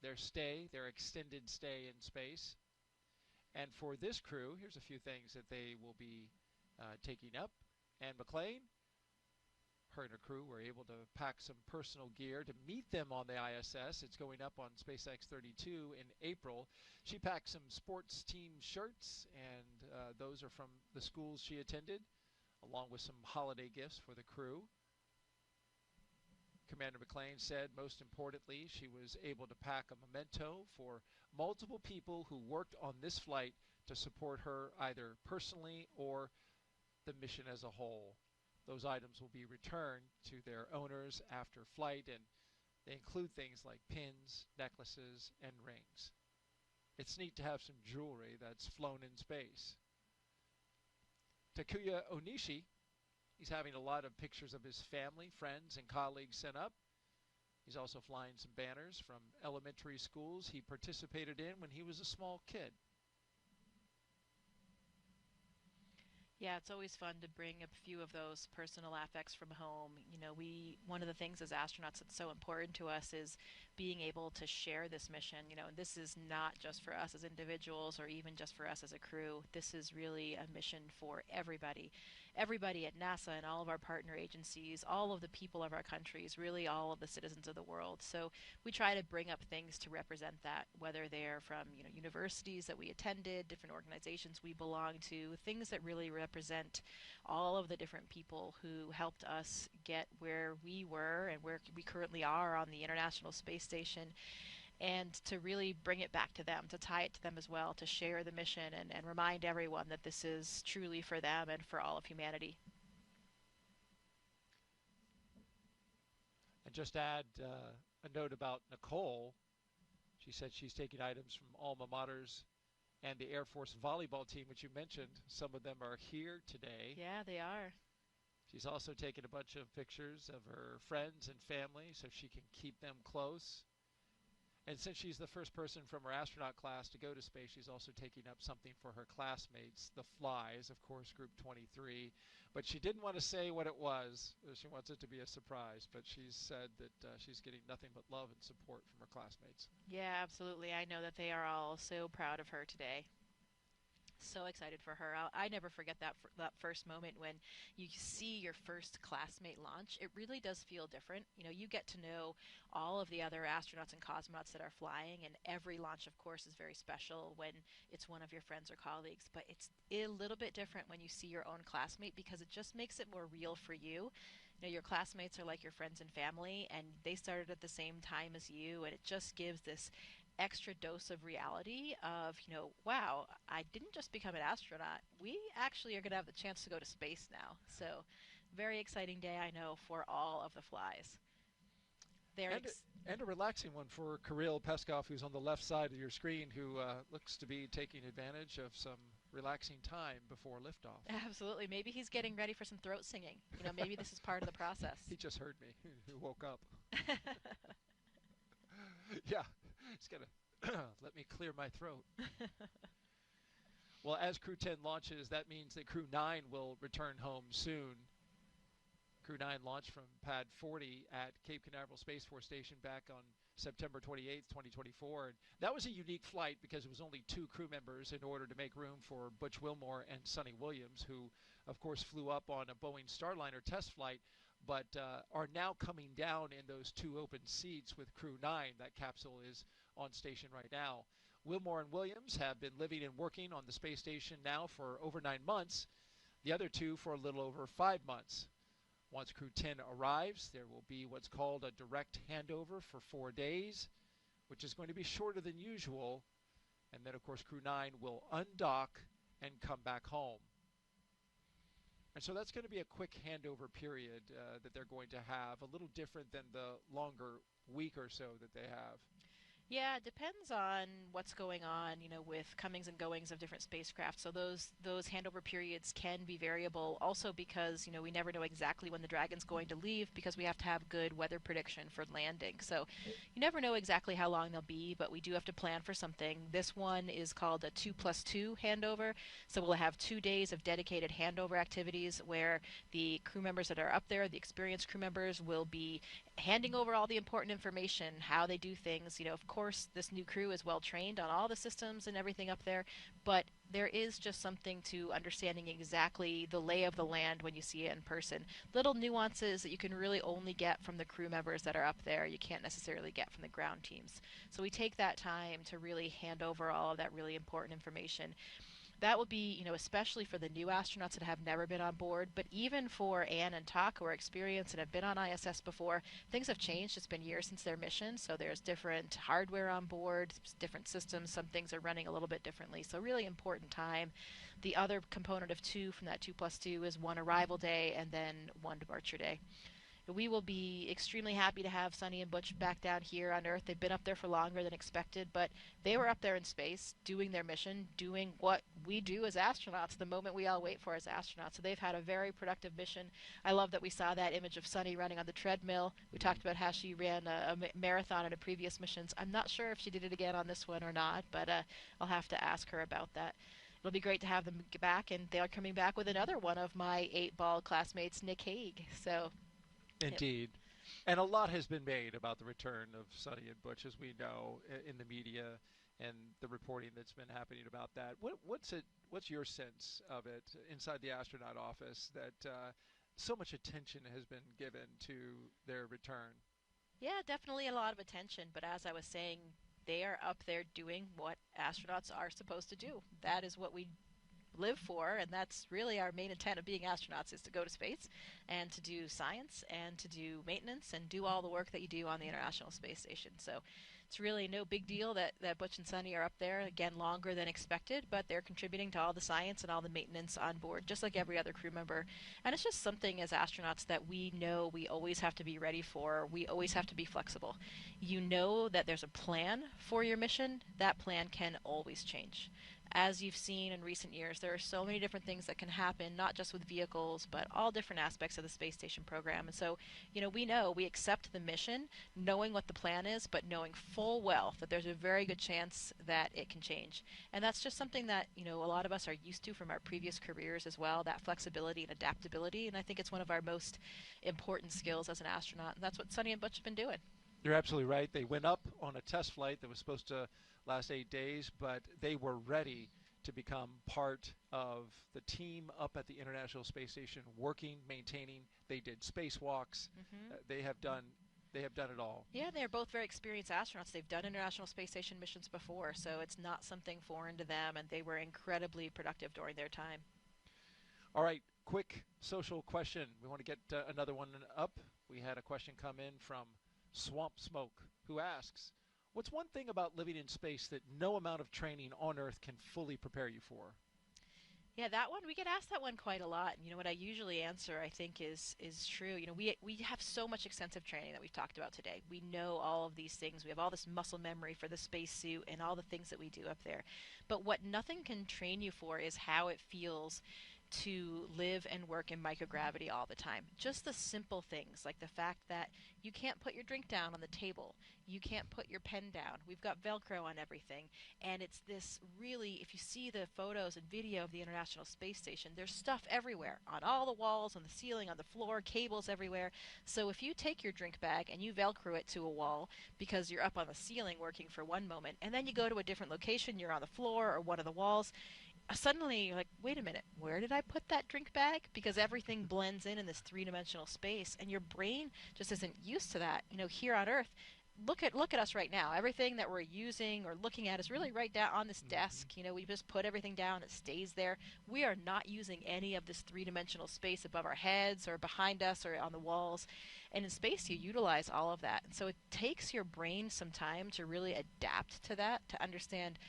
their extended stay in space. And for this crew, here's a few things that they will be taking up. Anne McLean, her and her crew were able to pack some personal gear to meet them on the ISS. It's going up on SpaceX 32 in April. She packed some sports team shirts, and those are from the schools she attended, along with some holiday gifts for the crew. Commander McLean said, most importantly, she was able to pack a memento for multiple people who worked on this flight to support her either personally or the mission as a whole. Those items will be returned to their owners after flight, and they include things like pins, necklaces, and rings. It's neat to have some jewelry that's flown in space. Takuya Onishi, he's having a lot of pictures of his family, friends, and colleagues sent up. He's also flying some banners from elementary schools he participated in when he was a small kid. Yeah, it's always fun to bring a few of those personal affects from home. You know, one of the things as astronauts that's so important to us is being able to share this mission. You know, and this is not just for us as individuals or even just for us as a crew. This is really a mission for everybody. Everybody at NASA and all of our partner agencies, all of the people of our countries, really all of the citizens of the world. So we try to bring up things to represent that, whether they're from, you know, universities that we attended, different organizations we belong to, things that really represent all of the different people who helped us get where we were and where we currently are on the International Space Station, and to really bring it back to them, to tie it to them as well, to share the mission and remind everyone that this is truly for them and for all of humanity. And just add a note about Nicole. She said she's taking items from alma maters and the Air Force volleyball team, which you mentioned. Some of them are here today. Yeah, they are. She's also taken a bunch of pictures of her friends and family so she can keep them close. And since she's the first person from her astronaut class to go to space, she's also taking up something for her classmates, the Flies, of course, Group 23. But she didn't want to say what it was. She wants it to be a surprise. But she's said that she's getting nothing but love and support from her classmates. Yeah, absolutely. I know that they are all so proud of her today. So excited for her. I never forget that first moment when you see your first classmate launch. It really does feel different. You know, you get to know all of the other astronauts and cosmonauts that are flying, and every launch, of course, is very special when it's one of your friends or colleagues. But it's a little bit different when you see your own classmate, because it just makes it more real for you. You know, your classmates are like your friends and family, and they started at the same time as you, and it just gives this extra dose of reality of, you know, wow, I didn't just become an astronaut. We actually are going to have the chance to go to space now. So very exciting day, I know, for all of the Flies. And a relaxing one for Kirill Peskov, who's on the left side of your screen, who looks to be taking advantage of some relaxing time before liftoff. Absolutely. Maybe he's getting ready for some throat singing. Maybe this is part of the process. He just heard me. He woke up. Yeah, he's got to let me clear my throat. Well, as Crew-10 launches, that means that Crew-9 will return home soon. Crew-9 launched from Pad 40 at Cape Canaveral Space Force Station back on September 28th, 2024. And that was a unique flight because it was only 2 crew members in order to make room for Butch Wilmore and Sonny Williams, who, of course, flew up on a Boeing Starliner test flight, but are now coming down in those 2 open seats with Crew-9. That capsule is on station right now. Wilmore and Williams have been living and working on the space station now for over 9 months, the other 2 for a little over 5 months. Once Crew-10 arrives, there will be what's called a direct handover for 4 days, which is going to be shorter than usual. And then, of course, Crew-9 will undock and come back home. And so that's going to be a quick handover period that they're going to have, a little different than the longer week or so that they have. Yeah, it depends on what's going on, with comings and goings of different spacecraft. So those handover periods can be variable also because, we never know exactly when the Dragon's going to leave because we have to have good weather prediction for landing. So you never know exactly how long they'll be, but we do have to plan for something. This one is called a 2+2 handover. So we'll have 2 days of dedicated handover activities where the crew members that are up there, the experienced crew members, will be handing over all the important information, how they do things. Of course, this new crew is well trained on all the systems and everything up there, but there is just something to understanding exactly the lay of the land when you see it in person. Little nuances that you can really only get from the crew members that are up there, you can't necessarily get from the ground teams. So we take that time to really hand over all of that really important information. That will be, especially for the new astronauts that have never been on board, but even for Anne and Tak, who are experienced and have been on ISS before, things have changed. It's been years since their mission, so there's different hardware on board, different systems. Some things are running a little bit differently, so really important time. The other component of 2 from that 2+2 is 1 arrival day and then 1 departure day. We will be extremely happy to have Sonny and Butch back down here on Earth. They've been up there for longer than expected, but they were up there in space doing their mission, doing what we do as astronauts, the moment we all wait for as astronauts. So they've had a very productive mission. I love that we saw that image of Sonny running on the treadmill. We talked about how she ran a marathon in a previous missions. I'm not sure if she did it again on this one or not, but I'll have to ask her about that. It'll be great to have them get back, and they are coming back with another one of my 8-ball classmates, Nick Hague. So. Indeed. And a lot has been made about the return of Sonny and Butch, as we know, in the media and the reporting that's been happening about that. What's your sense of it inside the astronaut office that so much attention has been given to their return? Yeah, definitely a lot of attention. But as I was saying, they are up there doing what astronauts are supposed to do. That is what we live for, and that's really our main intent of being astronauts, is to go to space and to do science and to do maintenance and do all the work that you do on the International Space Station. So it's really no big deal that Butch and Sonny are up there, again, longer than expected, but they're contributing to all the science and all the maintenance on board, just like every other crew member. And it's just something as astronauts that we know we always have to be ready for. We always have to be flexible. You know that there's a plan for your mission. That plan can always change. As you've seen in recent years, there are so many different things that can happen, not just with vehicles, but all different aspects of the space station program. And so, we accept the mission, knowing what the plan is, but knowing full well that there's a very good chance that it can change. And that's just something that, a lot of us are used to from our previous careers as well, that flexibility and adaptability. And I think it's one of our most important skills as an astronaut. And that's what Sonny and Butch have been doing. You're absolutely right. They went up on a test flight that was supposed to last 8 days, but they were ready to become part of the team up at the International Space Station, working, maintaining. They did spacewalks. They have done it all. Yeah, they're both very experienced astronauts. They've done International Space Station missions before, so it's not something foreign to them, and they were incredibly productive during their time. All right, quick social question. We want to get another one up. We had a question come in from Swamp Smoke, who asks, what's one thing about living in space that no amount of training on Earth can fully prepare you for? Yeah, that one we get asked that one quite a lot. And what I usually answer, I think, is true. We have so much extensive training that we've talked about today. We know all of these things. We have all this muscle memory for the spacesuit and all the things that we do up there. But what nothing can train you for is how it feels to live and work in microgravity all the time. Just the simple things, like the fact that you can't put your drink down on the table, you can't put your pen down. We've got Velcro on everything, and it's this really, if you see the photos and video of the International Space Station, there's stuff everywhere, on all the walls, on the ceiling, on the floor, cables everywhere. So if you take your drink bag and you Velcro it to a wall because you're up on the ceiling working for one moment, and then you go to a different location, you're on the floor or one of the walls, suddenly you're like, wait a minute, where did I put that drink bag? Because everything blends in this three-dimensional space, and your brain just isn't used to that. Here on Earth, look at us right now. Everything that we're using or looking at is really right down on this desk. We just put everything down, it stays there. We are not using any of this three-dimensional space above our heads or behind us or on the walls. And in space, you utilize all of that. And so it takes your brain some time to really adapt to that, to understand.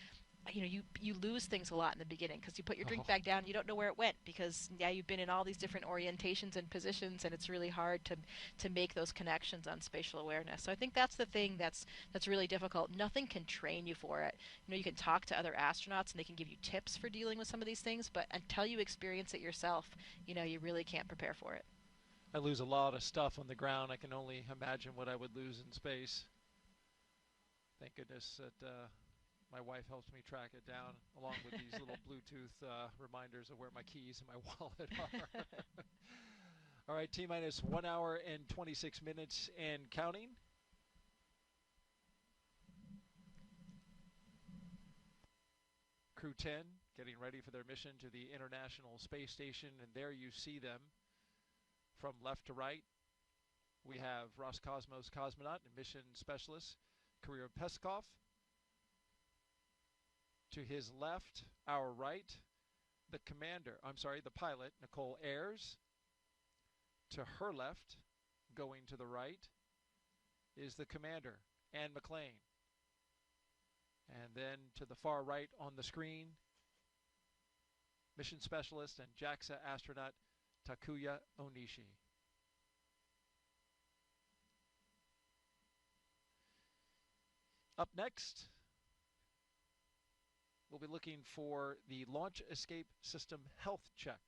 You lose things a lot in the beginning because you put your drink bag down, you don't know where it went because you've been in all these different orientations and positions, and it's really hard to make those connections on spatial awareness. So I think that's the thing that's really difficult. Nothing can train you for it. You can talk to other astronauts and they can give you tips for dealing with some of these things, but until you experience it yourself, you really can't prepare for it. I lose a lot of stuff on the ground. I can only imagine what I would lose in space. Thank goodness that my wife helps me track it down, along with these little Bluetooth reminders of where my keys and my wallet are. All right, T-minus 1 hour and 26 minutes and counting. Crew-10 getting ready for their mission to the International Space Station, and there you see them from left to right. We have Roscosmos cosmonaut and mission specialist Kirill Peskov. To his left, our right, the pilot, Nicole Ayers. To her left, going to the right, is the commander, Anne McLean. And then to the far right on the screen, mission specialist and JAXA astronaut Takuya Onishi. Up next, we'll be looking for the Launch Escape System Health Check.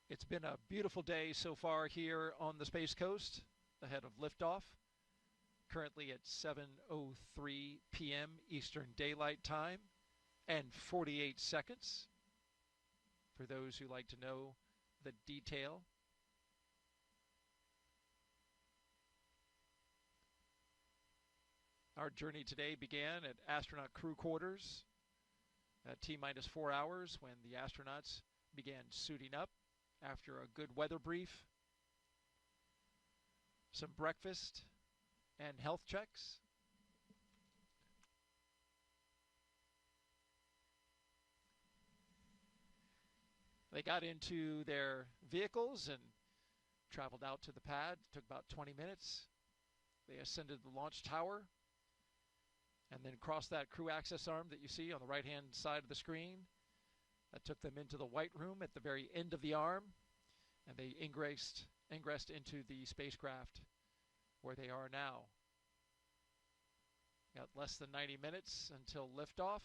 It's been a beautiful day so far here on the Space Coast ahead of liftoff. Currently at 7:03 p.m. Eastern Daylight Time and 48 seconds for those who like to know the detail. Our journey today began at astronaut crew quarters at T-minus 4 hours when the astronauts began suiting up after a good weather brief, some breakfast, and health checks. They got into their vehicles and traveled out to the pad. It took about 20 minutes. They ascended the launch tower and then crossed that crew access arm that you see on the right-hand side of the screen. That took them into the white room at the very end of the arm, and they ingressed into the spacecraft where they are now. Got less than 90 minutes until liftoff.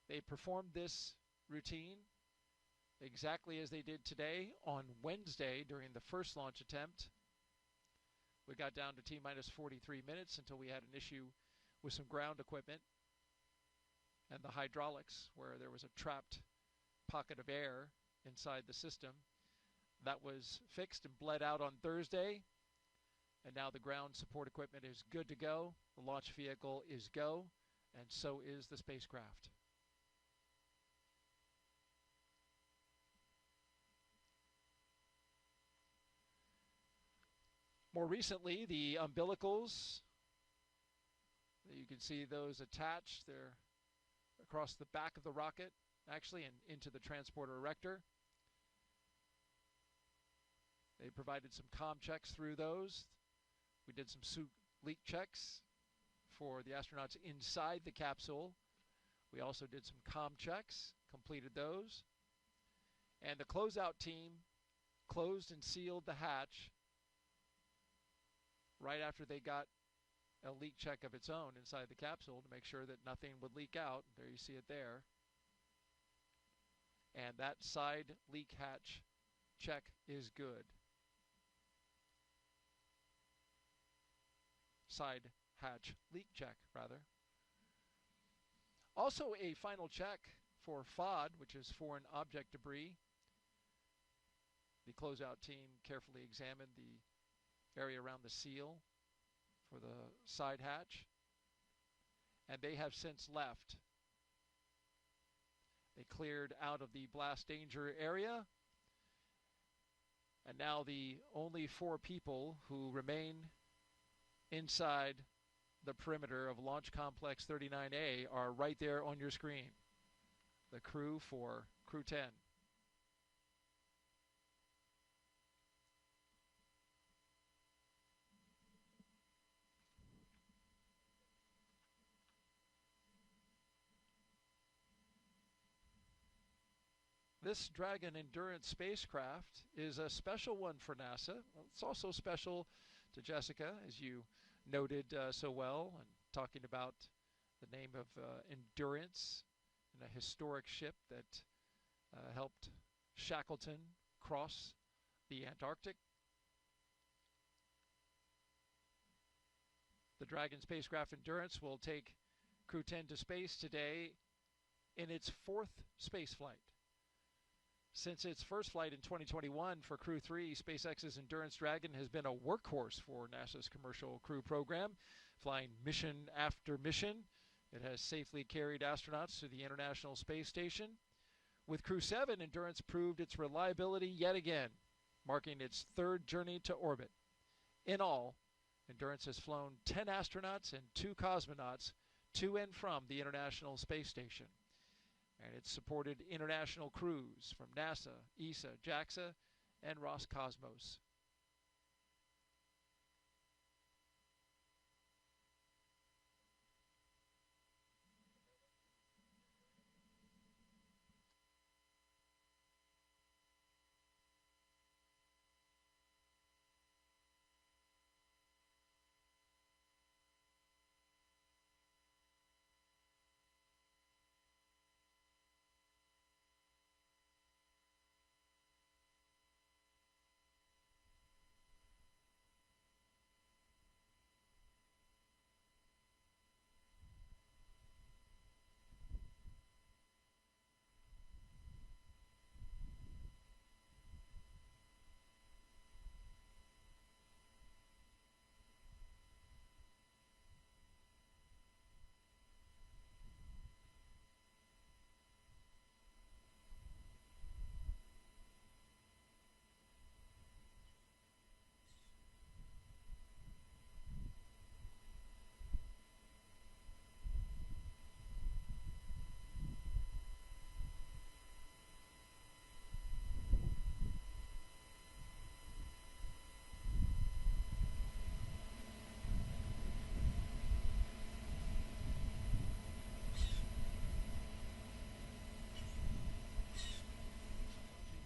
They performed this routine exactly as they did today on Wednesday during the first launch attempt. We got down to T-minus 43 minutes until we had an issue with some ground equipment and the hydraulics, where there was a trapped pocket of air inside the system. That was fixed and bled out on Thursday, and now the ground support equipment is good to go. The launch vehicle is go, and so is the spacecraft. More recently, the umbilicals, you can see those attached. They're across the back of the rocket, actually, and into the transporter erector. They provided some comm checks through those. We did some suit leak checks for the astronauts inside the capsule. We also did some comm checks, completed those. And the closeout team closed and sealed the hatch right after they got a leak check of its own inside the capsule to make sure that nothing would leak out. There you see it there. And that side leak hatch check is good. Side hatch leak check, rather. Also a final check for FOD, which is foreign object debris. The closeout team carefully examined the area around the seal for the side hatch, and they have since left. They cleared out of the blast danger area, and now the only 4 people who remain inside the perimeter of Launch Complex 39A are right there on your screen. The crew for Crew-10. This Dragon Endurance spacecraft is a special one for NASA. It's also special to Jessica, as you noted so well, and talking about the name of Endurance, and a historic ship that helped Shackleton cross the Antarctic. The Dragon spacecraft Endurance will take Crew-10 to space today in its 4th spaceflight. Since its first flight in 2021 for Crew-3, SpaceX's Endurance Dragon has been a workhorse for NASA's Commercial Crew program, flying mission after mission. It has safely carried astronauts to the International Space Station. With Crew-7, Endurance proved its reliability yet again, marking its 3rd journey to orbit. In all, Endurance has flown 10 astronauts and 2 cosmonauts to and from the International Space Station. And it's supported international crews from NASA, ESA, JAXA, and Roscosmos.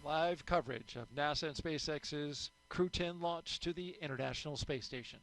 Live coverage of NASA and SpaceX's Crew-10 launch to the International Space Station.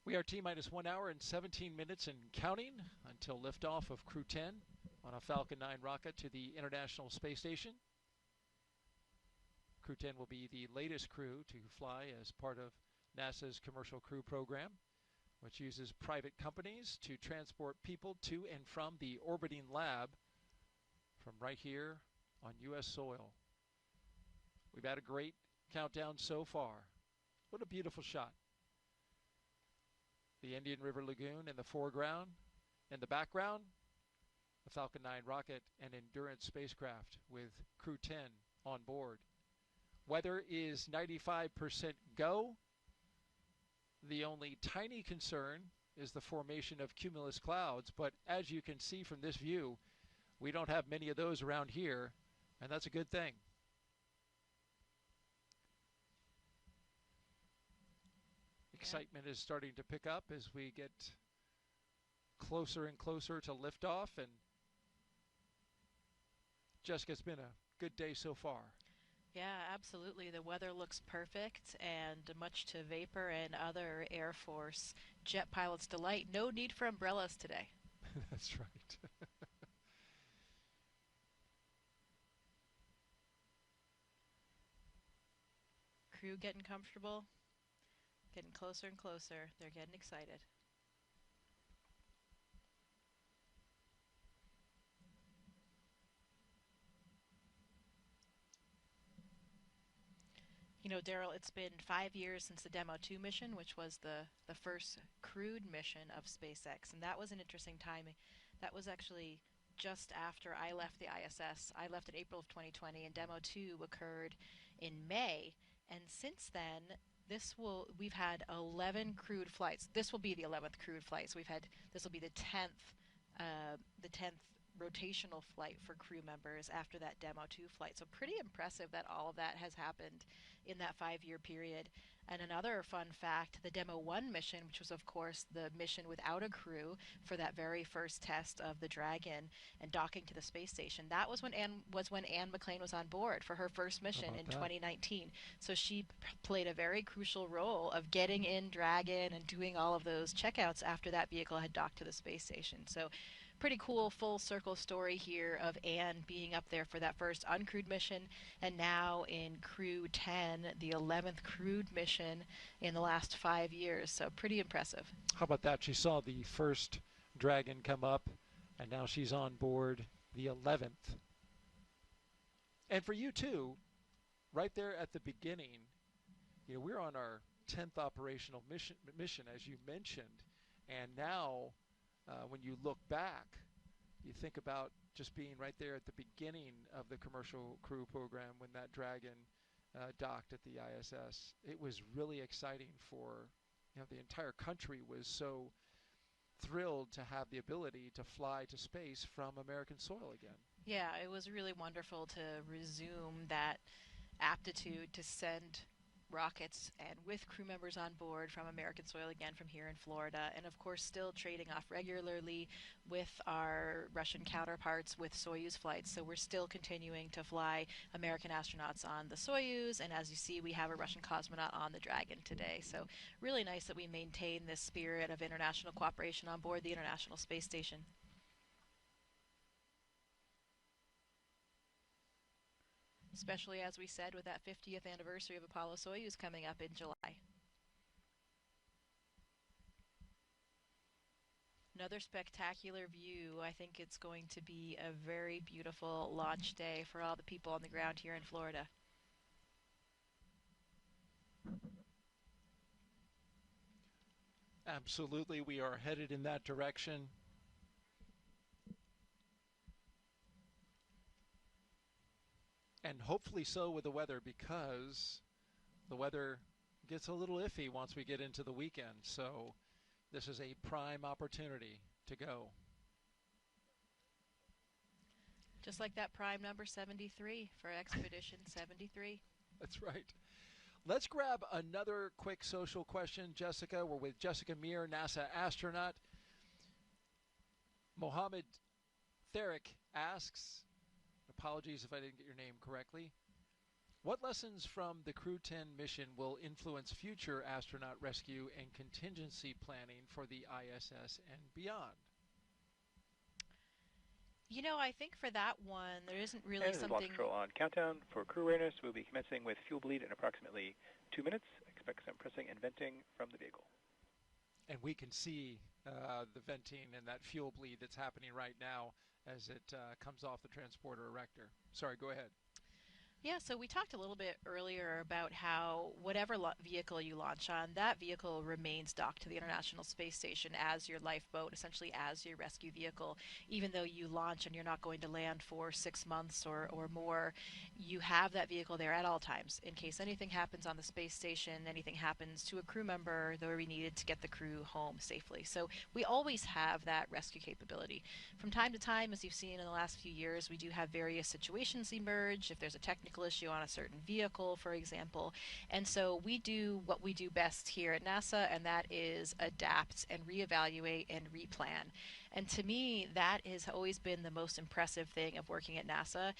We are T-minus 1 hour and 17 minutes and counting until liftoff of Crew-10 on a Falcon 9 rocket to the International Space Station. Crew-10 will be the latest crew to fly as part of NASA's Commercial Crew Program, which uses private companies to transport people to and from the orbiting lab from right here on U.S. soil. We've had a great countdown so far. What a beautiful shot. The Indian River Lagoon in the foreground. In the background, the Falcon 9 rocket and Endurance spacecraft with Crew-10 on board. Weather is 95% go. The only tiny concern is the formation of cumulus clouds, but as you can see from this view, we don't have many of those around here, and that's a good thing. Excitement is starting to pick up as we get closer and closer to liftoff, and Jessica, it's been a good day so far. Yeah, absolutely. The weather looks perfect, and much to Vapor and other Air Force jet pilots' delight, no need for umbrellas today. That's right. Crew getting comfortable, getting closer and closer. They're getting excited. You know, Daryl, it's been 5 years since the Demo 2 mission, which was the first crewed mission of SpaceX, and that was an interesting timing. That was actually just after I left the ISS. I left in April of 2020, and Demo 2 occurred in May, and since then, we've had 11 crewed flights. This will be the 11th crewed flight. So this will be the 10th rotational flight for crew members after that Demo 2 flight. So pretty impressive that all of that has happened in that 5-year period. And another fun fact, the Demo 1 mission, which was of course the mission without a crew for that very first test of the Dragon and docking to the space station, that was when Anne McClain was on board for her first mission in 2019. So she played a very crucial role of getting in Dragon and doing all of those checkouts after that vehicle had docked to the space station. So pretty cool full circle story here of Anne being up there for that first uncrewed mission, and now in Crew-10, the 11th crewed mission in the last 5 years. So pretty impressive. How about that? She saw the first Dragon come up, and now she's on board the 11th. And for you too, right there at the beginning, you know, we're on our 10th operational mission, as you mentioned, and now when you look back, you think about just being right there at the beginning of the commercial crew program when that Dragon docked at the ISS. It was really exciting for, you know, the entire country was so thrilled to have the ability to fly to space from American soil again. Yeah, it was really wonderful to resume that aptitude to send rockets and with crew members on board from American soil again from here in Florida, and of course still trading off regularly with our Russian counterparts with Soyuz flights. So we're still continuing to fly American astronauts on the Soyuz, and as you see, we have a Russian cosmonaut on the Dragon today. So really nice that we maintain this spirit of international cooperation on board the International Space Station. Especially, as we said, with that 50th anniversary of Apollo-Soyuz coming up in July. Another spectacular view. I think it's going to be a very beautiful launch day for all the people on the ground here in Florida. Absolutely, we are headed in that direction. And hopefully so with the weather, because the weather gets a little iffy once we get into the weekend. So this is a prime opportunity to go. Just like that prime number 73 for Expedition 73. That's right. Let's grab another quick social question, Jessica. We're with Jessica Meir, NASA astronaut. Mohammed Therick asks, apologies if I didn't get your name correctly, What lessons from the Crew-10 mission will influence future astronaut rescue and contingency planning for the ISS and beyond? You know, I think for that one, there isn't really And this is Launch something. Control on countdown for crew awareness. We'll be commencing with fuel bleed in approximately 2 minutes. Expect some pressing and venting from the vehicle. And we can see the venting and that fuel bleed that's happening right now as it comes off the transporter erector. Sorry, go ahead. Yeah, so we talked a little bit earlier about how whatever vehicle you launch on, that vehicle remains docked to the International Space Station as your lifeboat, essentially as your rescue vehicle. Even though you launch and you're not going to land for 6 months or more, you have that vehicle there at all times in case anything happens on the space station, anything happens to a crew member, though we needed to get the crew home safely. So we always have that rescue capability. From time to time, as you've seen in the last few years, we do have various situations emerge. If there's a technical issue on a certain vehicle, for example. And so we do what we do best here at NASA, and that is adapt and reevaluate and replan. And to me, that has always been the most impressive thing of working at NASA.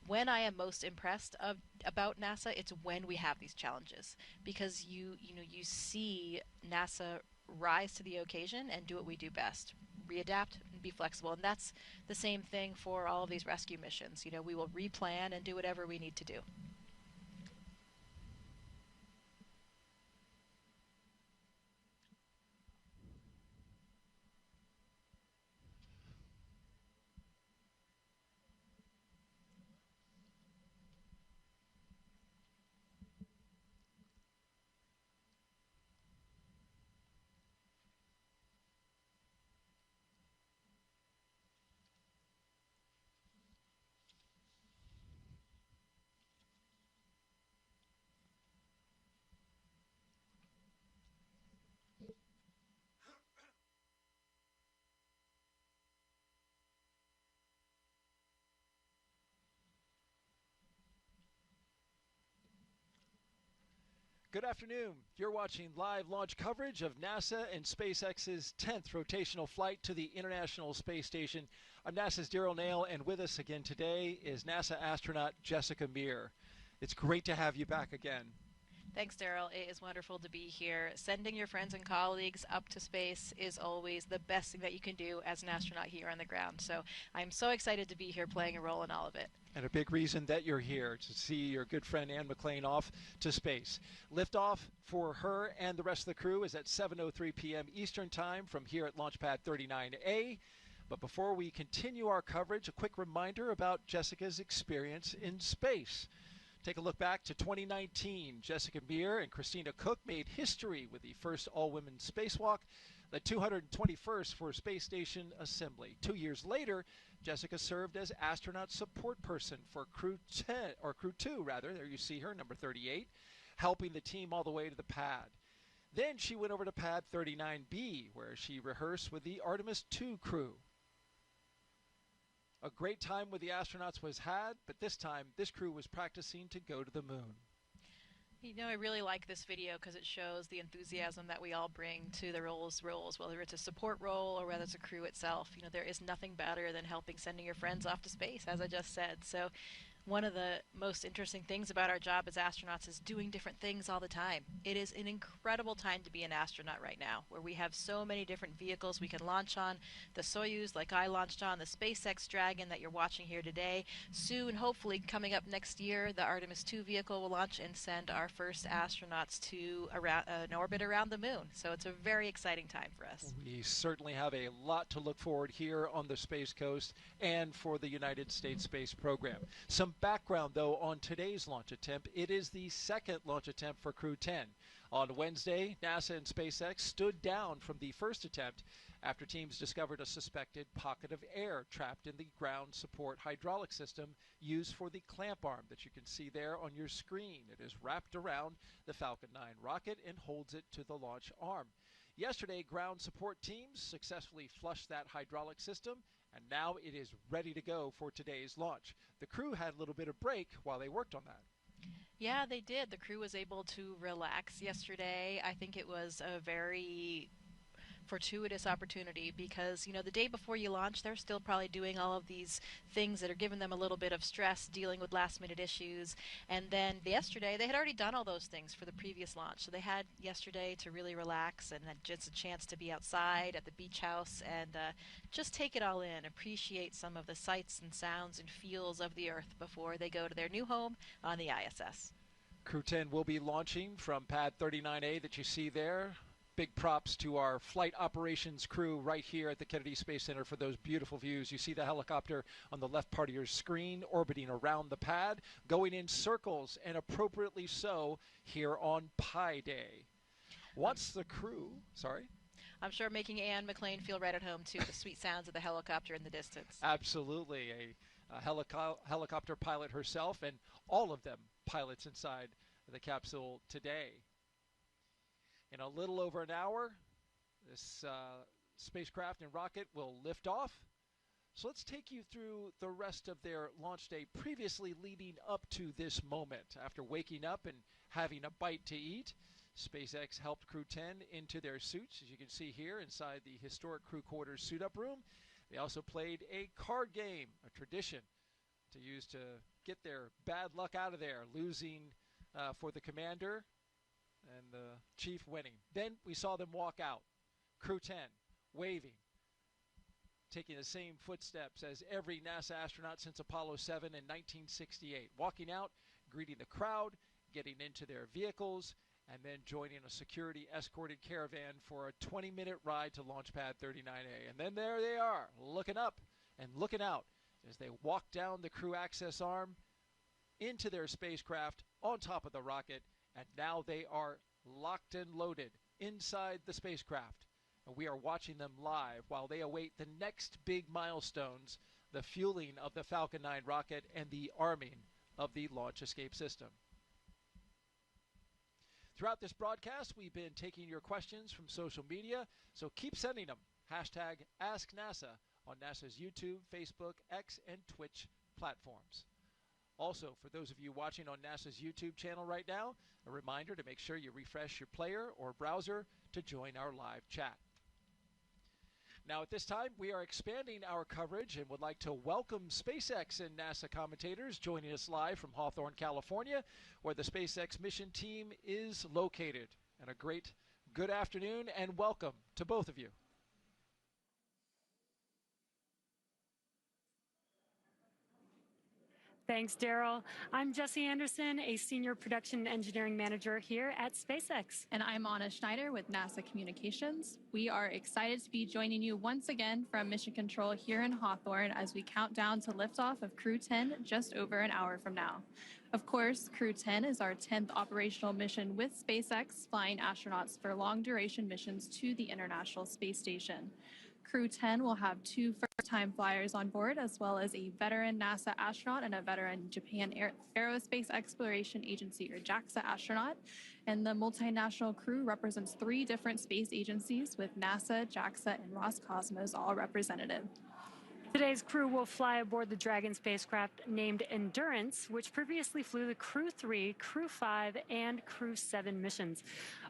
When I am most impressed about NASA, it's when we have these challenges, because you see NASA rise to the occasion and do what we do best. Readapt and be flexible, and that's the same thing for all of these rescue missions. You know, we will replan and do whatever we need to do. Good afternoon. You're watching live launch coverage of NASA and SpaceX's 10th rotational flight to the International Space Station. I'm NASA's Daryl Nail, and with us again today is NASA astronaut Jessica Meir. It's great to have you back again. Thanks, Daryl. It is wonderful to be here. Sending your friends and colleagues up to space is always the best thing that you can do as an astronaut here on the ground. So I'm so excited to be here playing a role in all of it. And a big reason that you're here, to see your good friend Ann McClain off to space. Liftoff for her and the rest of the crew is at 7:03 p.m. Eastern Time from here at Launchpad 39A. But before we continue our coverage, a quick reminder about Jessica's experience in space. Take a look back to 2019. Jessica Meir and Christina Cook made history with the first all-women spacewalk, the 221st for Space Station Assembly. 2 years later, Jessica served as astronaut support person for Crew-10, or Crew-2 rather. There you see her, number 38, helping the team all the way to the pad. Then she went over to pad 39B, where she rehearsed with the Artemis II crew. A great time with the astronauts was had, but this time this crew was practicing to go to the moon. You know, I really like this video because it shows the enthusiasm that we all bring to the roles, whether it's a support role or whether it's a crew itself. You know, there is nothing better than sending your friends off to space, as I just said. So one of the most interesting things about our job as astronauts is doing different things all the time. It is an incredible time to be an astronaut right now, where we have so many different vehicles we can launch on. The Soyuz, like I launched on, the SpaceX Dragon that you're watching here today. Soon, hopefully, coming up next year, the Artemis II vehicle will launch and send our first astronauts to an orbit around the moon. So it's a very exciting time for us. We certainly have a lot to look forward here on the Space Coast and for the United States space program. Some background, though, on today's launch attempt. It is the second launch attempt for Crew-10. On Wednesday, NASA and SpaceX stood down from the first attempt after teams discovered a suspected pocket of air trapped in the ground support hydraulic system used for the clamp arm that you can see there on your screen. It is wrapped around the Falcon 9 rocket and holds it to the launch arm. Yesterday, ground support teams successfully flushed that hydraulic system, and now it is ready to go for today's launch. The crew had a little bit of break while they worked on that. Yeah, they did. The crew was able to relax yesterday. I think it was a very fortuitous opportunity because, you know, the day before you launch, they're still probably doing all of these things that are giving them a little bit of stress, dealing with last minute issues. And then yesterday, they had already done all those things for the previous launch. So they had yesterday to really relax and had just a chance to be outside at the beach house and just take it all in, appreciate some of the sights and sounds and feels of the Earth before they go to their new home on the ISS. Crew-10 will be launching from pad 39A that you see there. Big props to our flight operations crew right here at the Kennedy Space Center for those beautiful views. You see the helicopter on the left part of your screen orbiting around the pad, going in circles, and appropriately so, here on Pi Day. Once the crew, sorry? I'm sure making Anne McLean feel right at home, too, the sweet sounds of the helicopter in the distance. Absolutely. A helicopter pilot herself, and all of them pilots inside the capsule today. In a little over an hour, this spacecraft and rocket will lift off. So let's take you through the rest of their launch day previously leading up to this moment. After waking up and having a bite to eat, SpaceX helped Crew-10 into their suits, as you can see here inside the historic crew quarters suit-up room. They also played a card game, a tradition to use to get their bad luck out of there, losing for the commander and the chief winning. Then we saw them walk out, Crew-10 waving, taking the same footsteps as every NASA astronaut since Apollo 7 in 1968, walking out, greeting the crowd, getting into their vehicles, and then joining a security escorted caravan for a 20-minute ride to launch pad 39A. And then there they are, looking up and looking out as they walk down the crew access arm into their spacecraft on top of the rocket, and now they are locked and loaded inside the spacecraft. And we are watching them live while they await the next big milestones, the fueling of the Falcon 9 rocket and the arming of the launch escape system. Throughout this broadcast, we've been taking your questions from social media, so keep sending them. Hashtag AskNASA on NASA's YouTube, Facebook, X, and Twitch platforms. Also, for those of you watching on NASA's YouTube channel right now, a reminder to make sure you refresh your player or browser to join our live chat. Now, at this time, we are expanding our coverage and would like to welcome SpaceX and NASA commentators joining us live from Hawthorne, California, where the SpaceX mission team is located. And a great good afternoon and welcome to both of you. Thanks, Daryl. I'm Jessie Anderson, a Senior Production Engineering Manager here at SpaceX. And I'm Anna Schneider with NASA Communications. We are excited to be joining you once again from Mission Control here in Hawthorne as we count down to liftoff of Crew-10 just over an hour from now. Of course, Crew-10 is our 10th operational mission with SpaceX, flying astronauts for long-duration missions to the International Space Station. Crew-10 will have 2 first-time flyers on board, as well as a veteran NASA astronaut and a veteran Japan Aerospace Exploration Agency, or JAXA astronaut. And the multinational crew represents 3 different space agencies, with NASA, JAXA, and Roscosmos all represented. Today's crew will fly aboard the Dragon spacecraft named Endurance, which previously flew the Crew-3, Crew-5, and Crew-7 missions.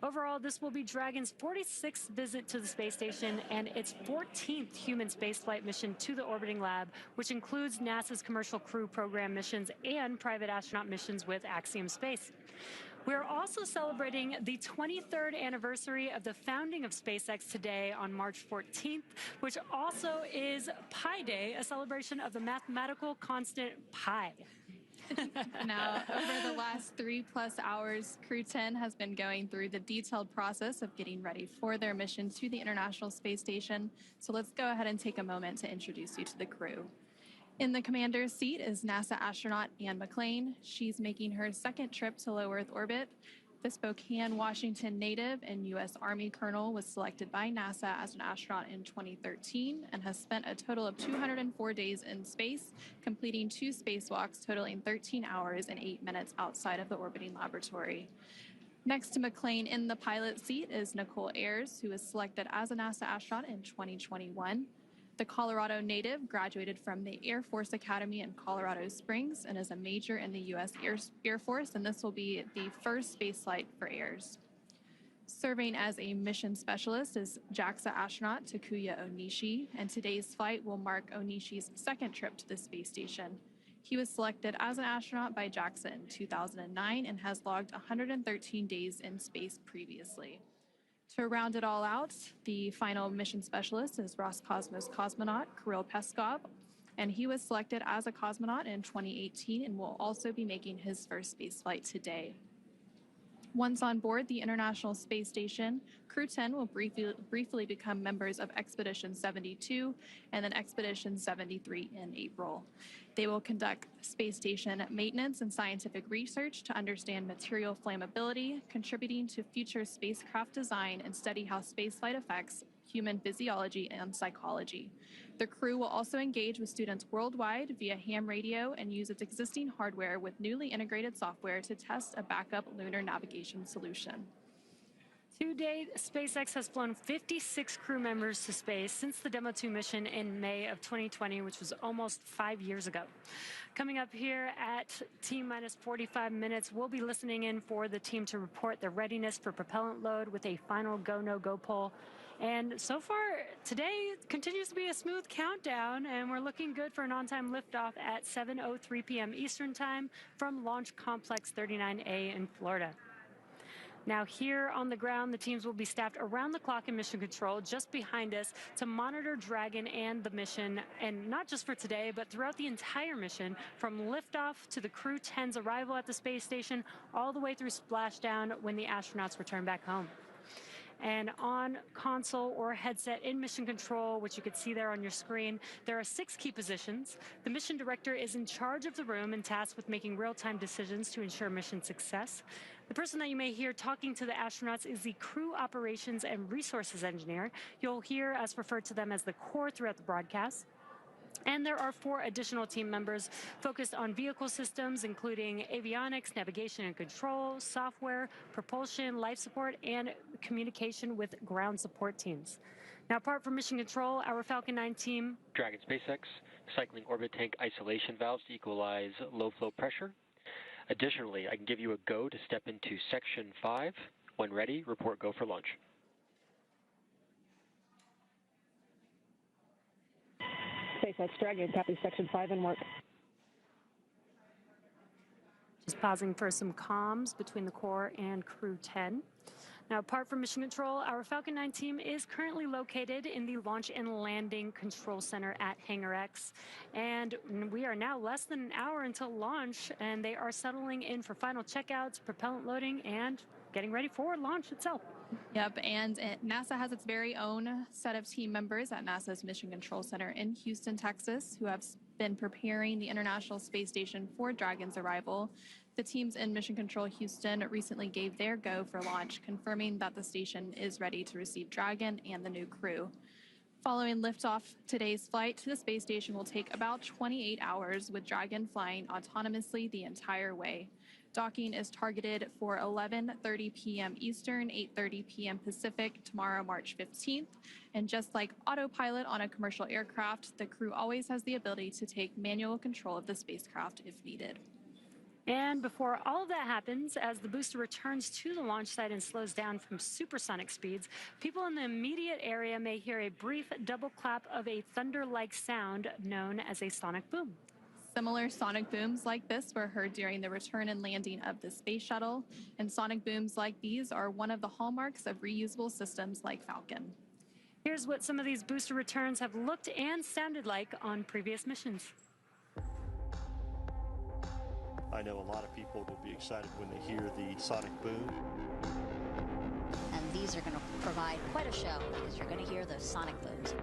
Overall, this will be Dragon's 46th visit to the space station and its 14th human spaceflight mission to the orbiting lab, which includes NASA's Commercial Crew Program missions and private astronaut missions with Axiom Space. We're also celebrating the 23rd anniversary of the founding of SpaceX today on March 14th, which also is Pi Day, a celebration of the mathematical constant pi. Now, over the last 3+ hours, Crew-10 has been going through the detailed process of getting ready for their mission to the International Space Station. So let's go ahead and take a moment to introduce you to the crew. In the commander's seat is NASA astronaut Anne McLean. She's making her 2nd trip to low Earth orbit. The Spokane, Washington native and U.S. Army colonel was selected by NASA as an astronaut in 2013 and has spent a total of 204 days in space, completing 2 spacewalks totaling 13 hours and 8 minutes outside of the orbiting laboratory. Next to McLean in the pilot seat is Nicole Ayers, who was selected as a NASA astronaut in 2021. The Colorado native graduated from the Air Force Academy in Colorado Springs and is a major in the U.S. Air Force, and this will be the first spaceflight for Ayers. Serving as a mission specialist is JAXA astronaut Takuya Onishi, and today's flight will mark Onishi's second trip to the space station. He was selected as an astronaut by JAXA in 2009 and has logged 113 days in space previously. To round it all out, the final mission specialist is Roscosmos cosmonaut Kirill Peskov, and he was selected as a cosmonaut in 2018 and will also be making his first spaceflight today. Once on board the International Space Station, Crew-10 will briefly become members of Expedition 72 and then Expedition 73 in April. They will conduct space station maintenance and scientific research to understand material flammability, contributing to future spacecraft design and study how spaceflight affects human physiology and psychology. The crew will also engage with students worldwide via ham radio and use its existing hardware with newly integrated software to test a backup lunar navigation solution. To date, SpaceX has flown 56 crew members to space since the Demo 2 mission in May of 2020, which was almost 5 years ago. Coming up here at T-minus 45 minutes, we'll be listening in for the team to report their readiness for propellant load with a final go, no-go poll. And so far, today continues to be a smooth countdown, and we're looking good for an on-time liftoff at 7:03 p.m. Eastern Time from Launch Complex 39A in Florida. Now here on the ground, the teams will be staffed around the clock in mission control just behind us to monitor Dragon and the mission, and not just for today, but throughout the entire mission, from liftoff to the Crew-10's arrival at the space station, all the way through splashdown when the astronauts return back home. And on console or headset in mission control, which you can see there on your screen, there are 6 key positions. The mission director is in charge of the room and tasked with making real-time decisions to ensure mission success. The person that you may hear talking to the astronauts is the crew operations and resources engineer. You'll hear us refer to them as the core throughout the broadcast. And there are 4 additional team members focused on vehicle systems, including avionics, navigation and control, software, propulsion, life support, and communication with ground support teams. Now, apart from mission control, our Falcon 9 team... Dragon SpaceX, cycling orbit tank isolation valves to equalize low flow pressure. Additionally, I can give you a go to step into Section 5. When ready, report go for launch. SpaceX Dragon, copy Section 5 and work. Just pausing for some comms between the core and Crew-10. Now, apart from mission control, our Falcon 9 team is currently located in the Launch and Landing Control Center at Hangar X. And we are now less than an hour until launch, and they are settling in for final checkouts, propellant loading, and getting ready for launch itself. Yep, and NASA has its very own set of team members at NASA's Mission Control Center in Houston, Texas, who have been preparing the International Space Station for Dragon's arrival. The teams in Mission Control Houston recently gave their go for launch, confirming that the station is ready to receive Dragon and the new crew. Following liftoff, today's flight to the space station will take about 28 hours, with Dragon flying autonomously the entire way. Docking is targeted for 11:30 p.m. Eastern, 8:30 p.m. Pacific, tomorrow, March 15th. And just like autopilot on a commercial aircraft, the crew always has the ability to take manual control of the spacecraft if needed. And before all of that happens, as the booster returns to the launch site and slows down from supersonic speeds, people in the immediate area may hear a brief double clap of a thunder-like sound known as a sonic boom. Similar sonic booms like this were heard during the return and landing of the space shuttle, and sonic booms like these are one of the hallmarks of reusable systems like Falcon. Here's what some of these booster returns have looked and sounded like on previous missions. I know a lot of people will be excited when they hear the sonic boom. And these are going to provide quite a show because you're going to hear the sonic booms.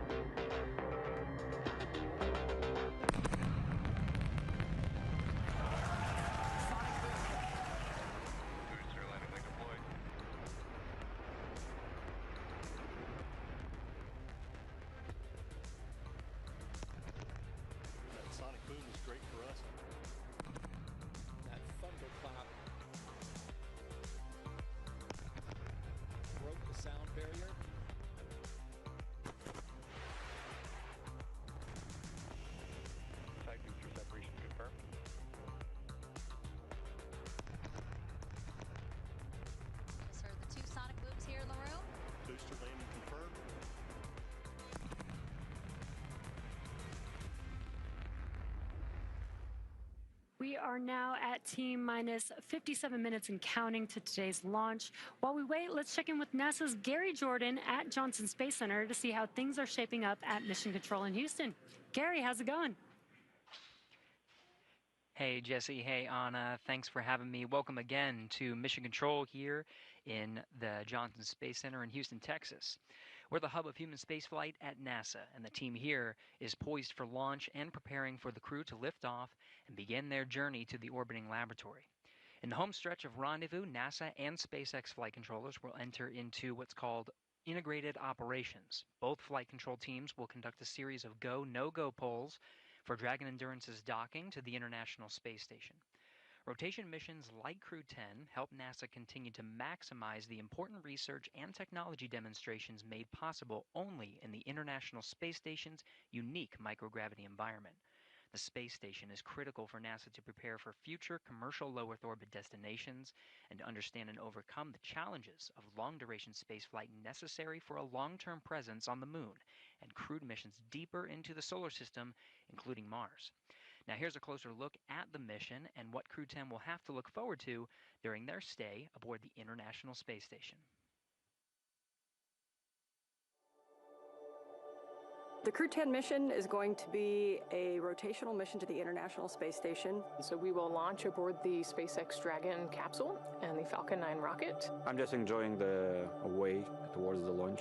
We are now at T-minus 57 minutes and counting to today's launch. While we wait, let's check in with NASA's Gary Jordan at Johnson Space Center to see how things are shaping up at Mission Control in Houston. Gary, how's it going? Hey, Jesse. Hey, Anna. Thanks for having me. Welcome again to Mission Control here in the Johnson Space Center in Houston, Texas. We're the hub of human spaceflight at NASA, and the team here is poised for launch and preparing for the crew to lift off and begin their journey to the orbiting laboratory. In the home stretch of rendezvous, NASA and SpaceX flight controllers will enter into what's called integrated operations. Both flight control teams will conduct a series of go, no-go polls for Dragon Endurance's docking to the International Space Station. Rotation missions like Crew-10 help NASA continue to maximize the important research and technology demonstrations made possible only in the International Space Station's unique microgravity environment. The space station is critical for NASA to prepare for future commercial low Earth orbit destinations and to understand and overcome the challenges of long-duration spaceflight necessary for a long-term presence on the Moon and crewed missions deeper into the solar system, including Mars. Now here's a closer look at the mission and what Crew-10 will have to look forward to during their stay aboard the International Space Station. The Crew-10 mission is going to be a rotational mission to the International Space Station. So we will launch aboard the SpaceX Dragon capsule and the Falcon 9 rocket. I'm just enjoying the way towards the launch.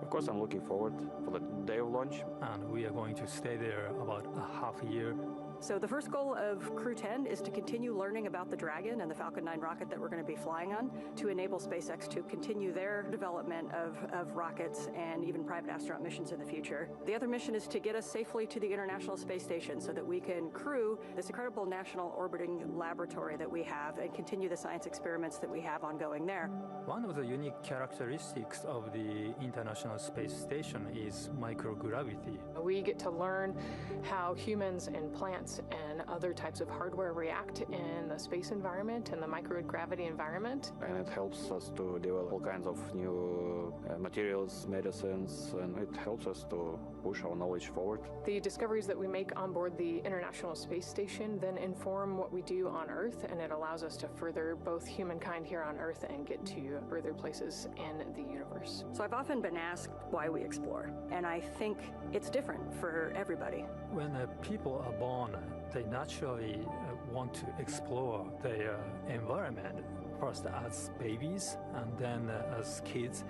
Of course, I'm looking forward for the day of launch. And we are going to stay there about a half a year. So the first goal of Crew-10 is to continue learning about the Dragon and the Falcon 9 rocket that we're going to be flying on to enable SpaceX to continue their development of rockets and even private astronaut missions in the future. The other mission is to get us safely to the International Space Station so that we can crew this incredible national orbiting laboratory that we have and continue the science experiments that we have ongoing there. One of the unique characteristics of the International Space Station is microgravity. We get to learn how humans and plants and other types of hardware react in the space environment and the microgravity environment. And it helps us to develop all kinds of new materials, medicines, and it helps us to push our knowledge forward. The discoveries that we make on board the International Space Station then inform what we do on Earth, and it allows us to further both humankind here on Earth and get to further places in the universe. So I've often been asked why we explore, and I think it's different for everybody. When people are born, they naturally want to explore their environment, first as babies, and then as kids,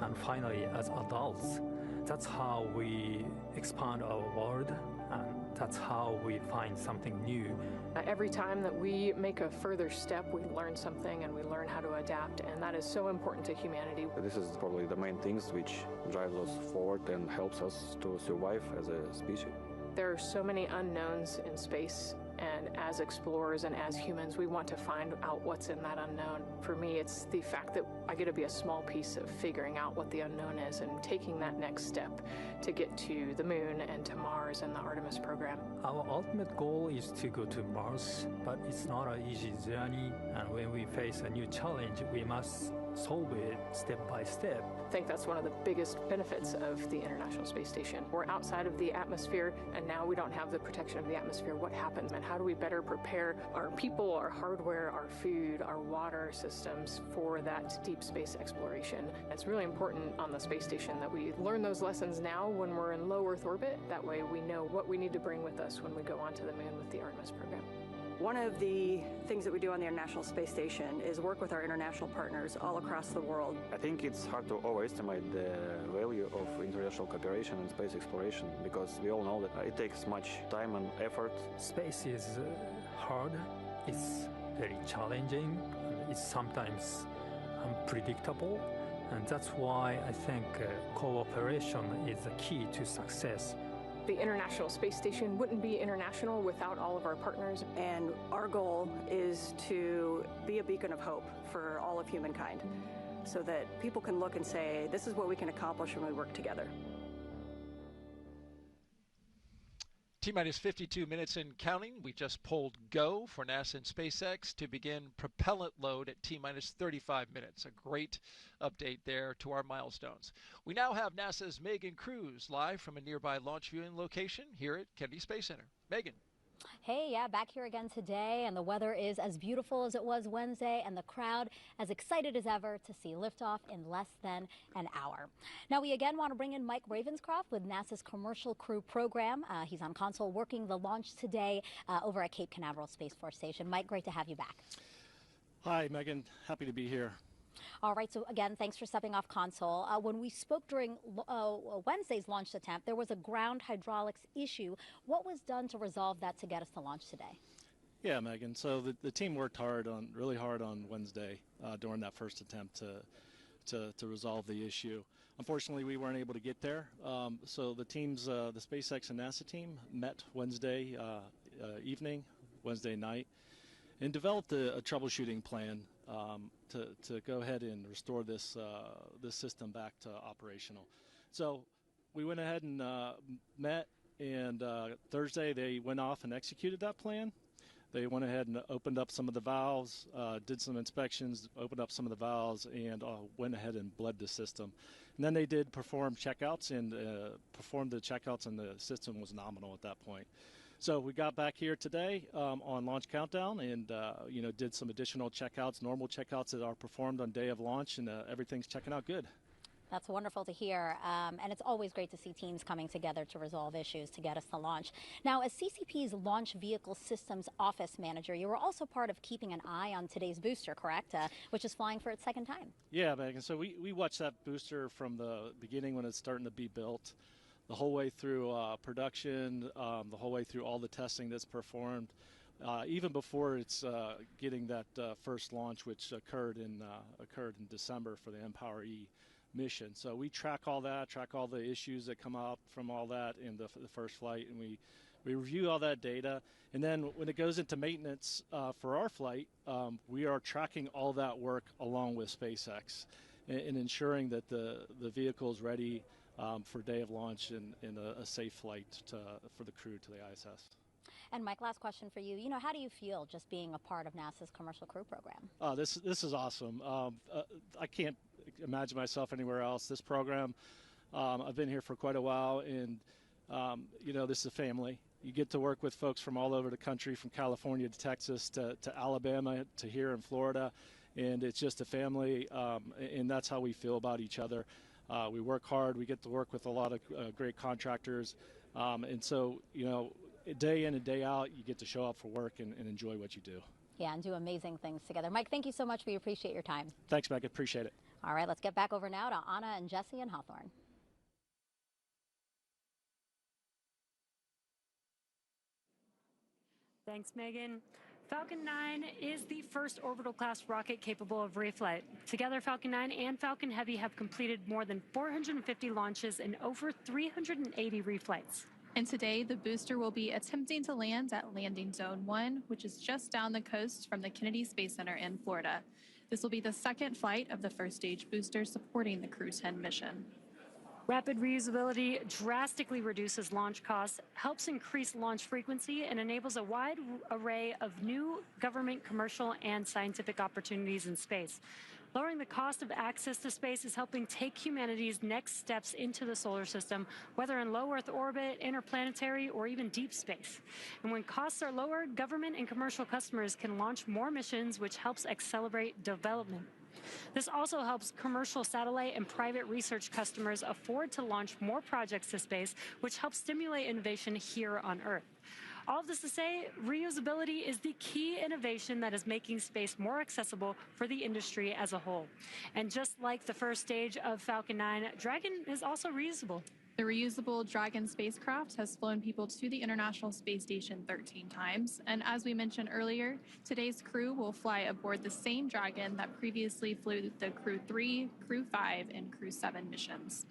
and finally as adults. That's how we expand our world, and that's how we find something new. Every time that we make a further step, we learn something and we learn how to adapt, and that is so important to humanity. This is probably the main things which drives us forward and helps us to survive as a species. There are so many unknowns in space, and as explorers and as humans, we want to find out what's in that unknown. For me, it's the fact that I get to be a small piece of figuring out what the unknown is and taking that next step to get to the Moon and to Mars and the Artemis program. Our ultimate goal is to go to Mars, but it's not an easy journey, and when we face a new challenge, we must solve it step by step. I think that's one of the biggest benefits of the International Space Station. We're outside of the atmosphere, and now we don't have the protection of the atmosphere. What happens, and how do we better prepare our people, our hardware, our food, our water systems for that deep space exploration? It's really important on the space station that we learn those lessons now when we're in low Earth orbit. That way we know what we need to bring with us when we go onto the Moon with the Artemis program. One of the things that we do on the International Space Station is work with our international partners all across the world. I think it's hard to overestimate the value of international cooperation and space exploration, because we all know that it takes much time and effort. Space is hard, it's very challenging, it's sometimes unpredictable, and that's why I think cooperation is the key to success. The International Space Station wouldn't be international without all of our partners. And our goal is to be a beacon of hope for all of humankind so that people can look and say, this is what we can accomplish when we work together. T-minus 52 minutes and counting. We just pulled go for NASA and SpaceX to begin propellant load at T-minus 35 minutes. A great update there to our milestones. We now have NASA's Megan Cruz live from a nearby launch viewing location here at Kennedy Space Center. Megan. Hey, yeah, back here again today, and the weather is as beautiful as it was Wednesday, and the crowd as excited as ever to see liftoff in less than an hour. Now, we again want to bring in Mike Ravenscroft with NASA's Commercial Crew program. He's on console working the launch today over at Cape Canaveral Space Force Station. Mike, great to have you back. Hi, Megan. Happy to be here. All right, so again, thanks for stepping off console. When we spoke during Wednesday's launch attempt, there was a ground hydraulics issue. What was done to resolve that to get us to launch today? Yeah, Megan. So the team worked really hard on Wednesday during that first attempt to resolve the issue. Unfortunately, we weren't able to get there. So the teams, the SpaceX and NASA team, met Wednesday evening, Wednesday night, and developed a troubleshooting plan to go ahead and restore this system back to operational. So we went ahead and met, and Thursday they went off and executed that plan. They went ahead and opened up some of the valves, did some inspections, opened up some of the valves, and went ahead and bled the system. And then they did perform checkouts and performed the checkouts, and the system was nominal at that point. So we got back here today on launch countdown, and did some additional checkouts, normal checkouts that are performed on day of launch, and everything's checking out good. That's wonderful to hear, and it's always great to see teams coming together to resolve issues to get us to launch. Now, as CCP's Launch Vehicle Systems Office Manager, you were also part of keeping an eye on today's booster, correct? Which is flying for its second time. Yeah, Megan. So we watched that booster from the beginning when it's starting to be built, the whole way through production, the whole way through all the testing that's performed, even before it's getting that first launch, which occurred in December for the Empower-E mission. So we track all that, track all the issues that come out from all that in the first flight, and we review all that data. And then when it goes into maintenance for our flight, we are tracking all that work along with SpaceX and ensuring that the vehicle is ready for day of launch and a safe flight for the crew to the ISS. And Mike, last question for you. How do you feel just being a part of NASA's Commercial Crew program? This is awesome. I can't imagine myself anywhere else. This program, I've been here for quite a while, and this is a family. You get to work with folks from all over the country, from California to Texas to Alabama to here in Florida, and it's just a family, and that's how we feel about each other. We work hard. We get to work with a lot of great contractors. And so, day in and day out, you get to show up for work and enjoy what you do. Yeah, and do amazing things together. Mike, thank you so much. We appreciate your time. Thanks, Megan. Appreciate it. All right, let's get back over now to Anna and Jesse in Hawthorne. Thanks, Megan. Falcon 9 is the first orbital-class rocket capable of reflight. Together, Falcon 9 and Falcon Heavy have completed more than 450 launches and over 380 reflights. And today, the booster will be attempting to land at Landing Zone 1, which is just down the coast from the Kennedy Space Center in Florida. This will be the second flight of the first stage booster supporting the Crew-10 mission. Rapid reusability drastically reduces launch costs, helps increase launch frequency, and enables a wide array of new government, commercial, and scientific opportunities in space. Lowering the cost of access to space is helping take humanity's next steps into the solar system, whether in low Earth orbit, interplanetary, or even deep space. And when costs are lowered, government and commercial customers can launch more missions, which helps accelerate development. This also helps commercial satellite and private research customers afford to launch more projects to space, which helps stimulate innovation here on Earth. All of this to say, reusability is the key innovation that is making space more accessible for the industry as a whole. And just like the first stage of Falcon 9, Dragon is also reusable. The reusable Dragon spacecraft has flown people to the International Space Station 13 times. And as we mentioned earlier, today's crew will fly aboard the same Dragon that previously flew the Crew-3, Crew-5, and Crew-7 missions.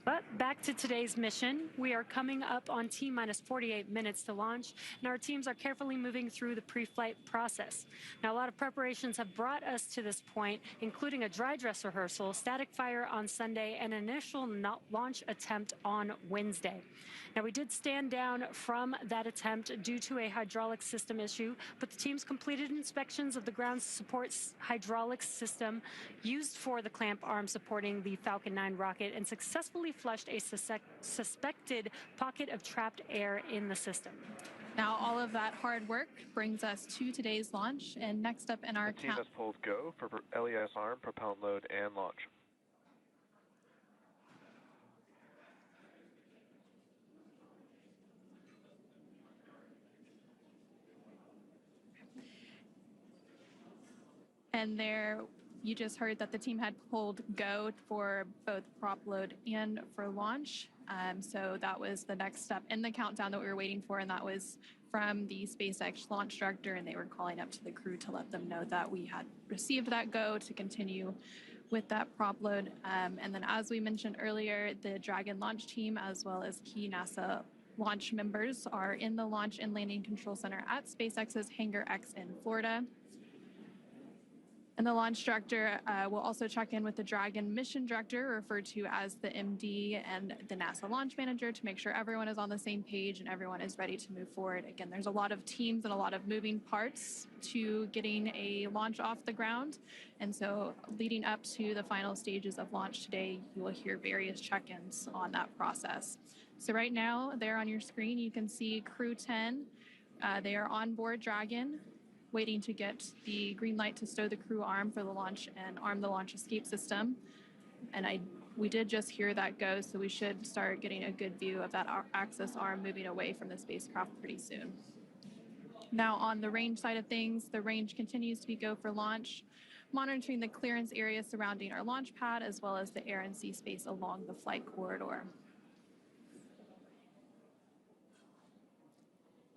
But back to today's mission. We are coming up on T-minus 48 minutes to launch, and our teams are carefully moving through the pre-flight process. Now, a lot of preparations have brought us to this point, including a dry dress rehearsal, static fire on Sunday, and an initial launch attempt on Wednesday. Now, we did stand down from that attempt due to a hydraulic system issue, but the teams completed inspections of the ground support hydraulic system used for the clamp arm supporting the Falcon 9 rocket and successfully flushed a suspected pocket of trapped air in the system. Now, all of that hard work brings us to today's launch, and next up in our The team has pulled go for LES arm, propellant load, and launch. And there, you just heard that the team had pulled go for both prop load and for launch. So that was the next step in the countdown that we were waiting for, and that was from the SpaceX launch director, and they were calling up to the crew to let them know that we had received that go to continue with that prop load. And then, as we mentioned earlier, the Dragon launch team, as well as key NASA launch members, are in the Launch and Landing Control Center at SpaceX's Hangar X in Florida. And the launch director will also check in with the Dragon mission director, referred to as the MD, and the NASA launch manager to make sure everyone is on the same page and everyone is ready to move forward. Again, there's a lot of teams and a lot of moving parts to getting a launch off the ground. And so leading up to the final stages of launch today, you will hear various check-ins on that process. So right now, there on your screen, you can see Crew-10. They are on board Dragon, waiting to get the green light to stow the crew arm for the launch and arm the launch escape system. And we did just hear that go, so we should start getting a good view of that access arm moving away from the spacecraft pretty soon. Now, on the range side of things, the range continues to be go for launch, monitoring the clearance area surrounding our launch pad, as well as the air and sea space along the flight corridor.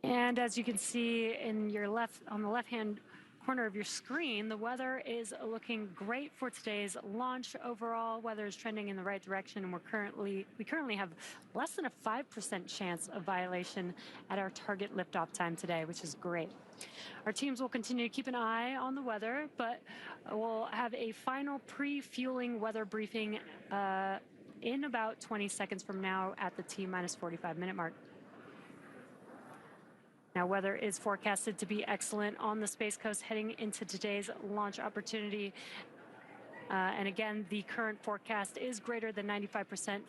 And as you can see in your on the left-hand corner of your screen, the weather is looking great for today's launch. Overall, weather is trending in the right direction, and we currently have less than a 5% chance of violation at our target liftoff time today, which is great. Our teams will continue to keep an eye on the weather, but we'll have a final pre-fueling weather briefing in about 20 seconds from now at the T-minus 45-minute mark. Now, weather is forecasted to be excellent on the Space Coast heading into today's launch opportunity. And again, the current forecast is greater than 95%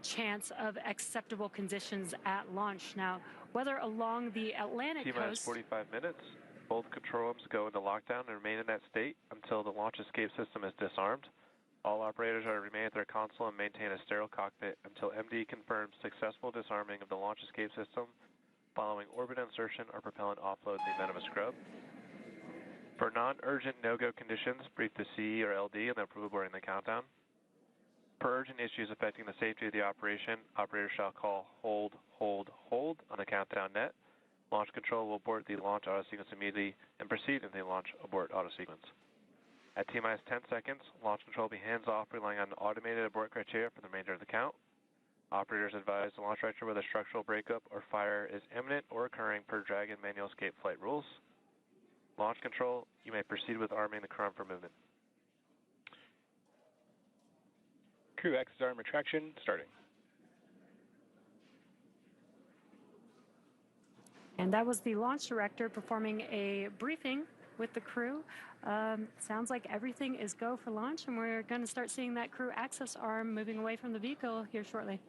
chance of acceptable conditions at launch. Now, weather along the Atlantic T-minus coast. 45 minutes. Both control rooms go into lockdown and remain in that state until the launch escape system is disarmed. All operators are to remain at their console and maintain a sterile cockpit until MD confirms successful disarming of the launch escape system following orbit insertion or propellant offload in the event of a scrub. For non-urgent no-go conditions, brief the CE or LD and they'll approve boarding the countdown. For urgent issues affecting the safety of the operation, operators shall call hold, hold, hold on the countdown net. Launch control will abort the launch auto sequence immediately and proceed in the launch abort auto sequence. At T-minus 10 seconds, launch control will be hands-off, relying on automated abort criteria for the remainder of the count. Operators advise the launch director whether structural breakup or fire is imminent or occurring per Dragon manual escape flight rules. Launch control, you may proceed with arming the crew for movement. Crew X arm retraction starting. And that was the launch director performing a briefing with the crew. Sounds like everything is go for launch, and we're going to start seeing that crew access arm moving away from the vehicle here shortly.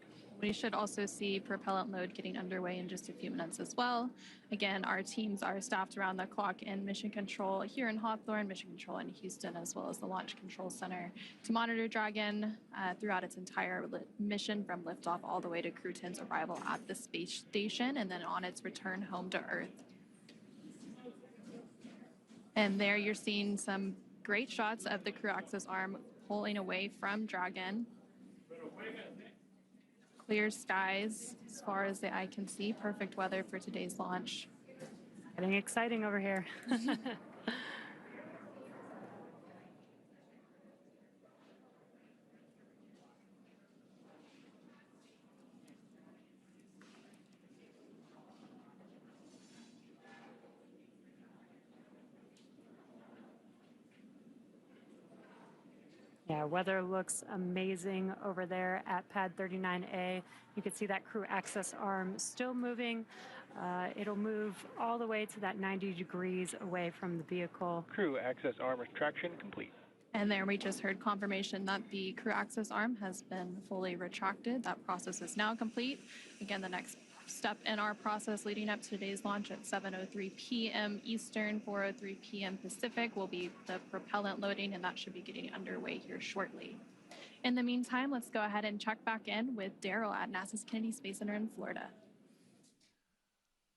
We should also see propellant load getting underway in just a few minutes as well. Again, our teams are staffed around the clock in Mission Control here in Hawthorne, Mission Control in Houston, as well as the Launch Control Center to monitor Dragon throughout its entire mission from liftoff all the way to Crew-10's arrival at the space station and then on its return home to Earth. And there you're seeing some great shots of the crew access arm pulling away from Dragon. Clear skies as far as the eye can see. Perfect weather for today's launch. Getting exciting over here. Yeah, weather looks amazing over there at pad 39A. You can see that crew access arm still moving. It'll move all the way to that 90 degrees away from the vehicle. Crew access arm retraction complete. And there we just heard confirmation that the crew access arm has been fully retracted. That process is now complete. Again, the next step in our process leading up to today's launch at 7:03 p.m. Eastern, 4:03 p.m. Pacific will be the propellant loading, and that should be getting underway here shortly. In the meantime, let's go ahead and check back in with Daryl at NASA's Kennedy Space Center in Florida.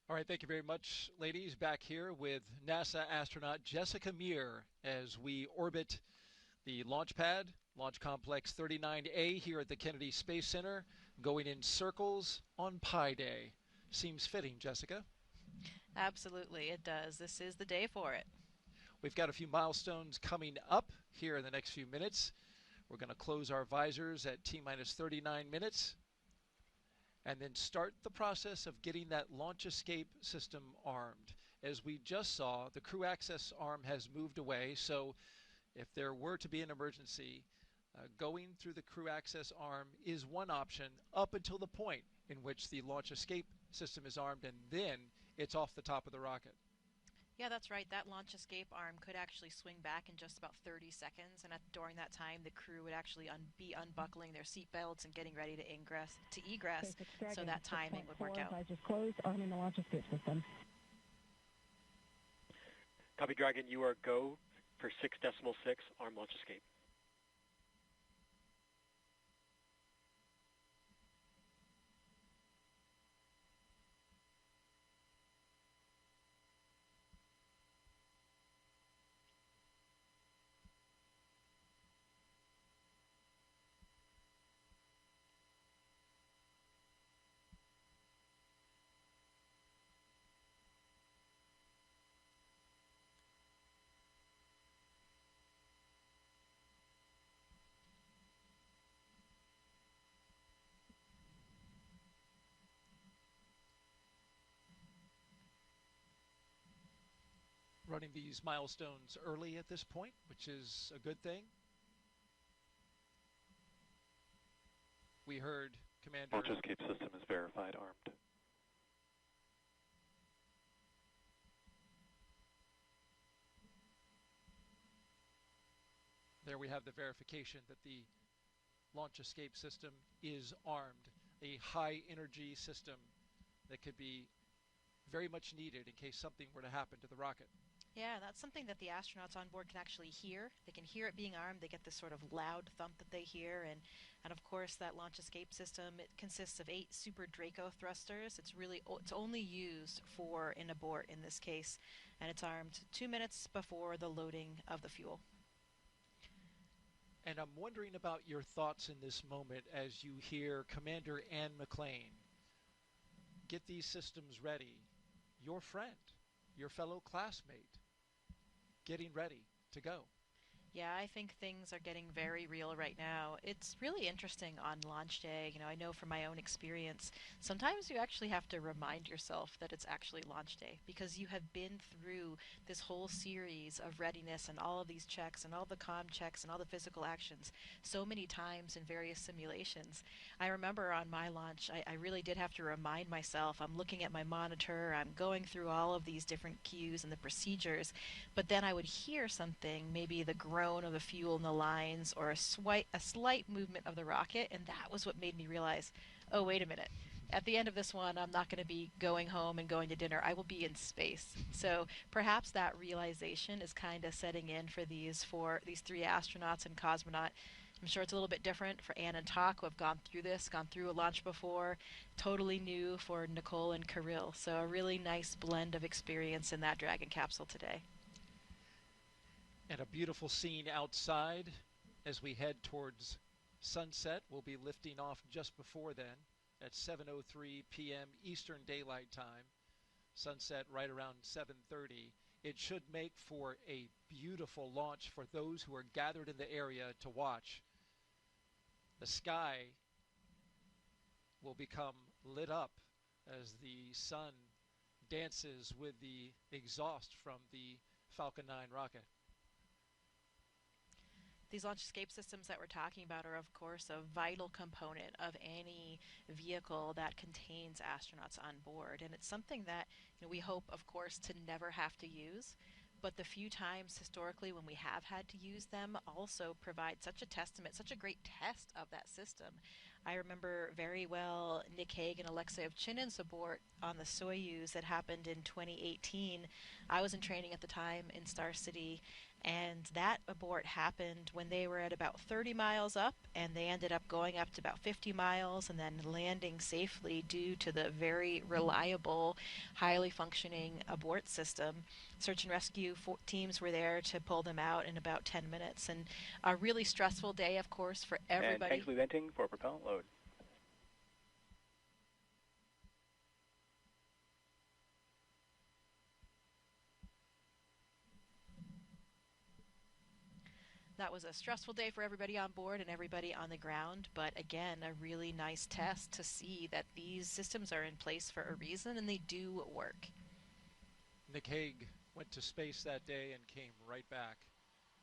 All right, thank you very much, ladies. Back here with NASA astronaut Jessica Meir as we orbit the launch pad, Launch Complex 39A here at the Kennedy Space Center, going in circles on Pi Day. Seems fitting, Jessica. Absolutely, it does. This is the day for it. We've got a few milestones coming up here in the next few minutes. We're going to close our visors at T-minus 39 minutes and then start the process of getting that launch escape system armed. As we just saw, the crew access arm has moved away, so if there were to be an emergency, going through the crew access arm is one option up until the point in which the launch escape system is armed, and then it's off the top of the rocket. Yeah, that's right. That launch escape arm could actually swing back in just about 30 seconds, and during that time, the crew would actually be unbuckling their seatbelts and getting ready to egress, so that timing would work out. Visors closed, arming the launch escape system. Copy, Dragon. You are go for 6.6 arm launch escape. Running these milestones early at this point, which is a good thing. We heard Commander... Launch escape system is verified armed. There we have the verification that the launch escape system is armed. A high energy system that could be very much needed in case something were to happen to the rocket. Yeah, that's something that the astronauts on board can actually hear. They can hear it being armed. They get this sort of loud thump that they hear. And of course, that launch escape system, it consists of 8 Super Draco thrusters. It's only used for an abort in this case. And it's armed 2 minutes before the loading of the fuel. And I'm wondering about your thoughts in this moment as you hear Commander Ann McLean get these systems ready. Your friend, your fellow classmate, getting ready to go. Yeah, I think things are getting very real right now. It's really interesting on launch day. You know, I know from my own experience, sometimes you actually have to remind yourself that it's actually launch day because you have been through this whole series of readiness and all of these checks and all the comm checks and all the physical actions so many times in various simulations. I remember on my launch, I really did have to remind myself, I'm looking at my monitor, I'm going through all of these different cues and the procedures, but then I would hear something, maybe the groan of the fuel in the lines or a slight movement of the rocket, and that was what made me realize, oh, wait a minute. At the end of this one, I'm not going to be going home and going to dinner. I will be in space. So perhaps that realization is kind of setting in for these 3 astronauts and cosmonaut. I'm sure it's a little bit different for Ann and Tak, who have gone through a launch before. Totally new for Nicole and Kirill. So a really nice blend of experience in that Dragon capsule today. And a beautiful scene outside as we head towards sunset. We'll be lifting off just before then at 7:03 p.m. Eastern Daylight Time. Sunset right around 7:30. It should make for a beautiful launch for those who are gathered in the area to watch. The sky will become lit up as the sun dances with the exhaust from the Falcon 9 rocket. These launch escape systems that we're talking about are, of course, a vital component of any vehicle that contains astronauts on board. And it's something that we hope, of course, to never have to use. but the few times historically when we have had to use them also provide such a testament, such a great test of that system. I remember very well Nick Hague and Alexei Ovchinin's abort on the Soyuz that happened in 2018. I was in training at the time in Star City, and that abort happened when they were at about 30 miles up, and they ended up going up to about 50 miles and then landing safely due to the very reliable, highly functioning abort system. Search and rescue teams were there to pull them out in about 10 minutes, and a really stressful day, of course, for everybody. And tanks venting for propellant load. That was a stressful day for everybody on board and everybody on the ground, but again, a really nice test to see that these systems are in place for a reason and they do work. Nick Hague went to space that day and came right back.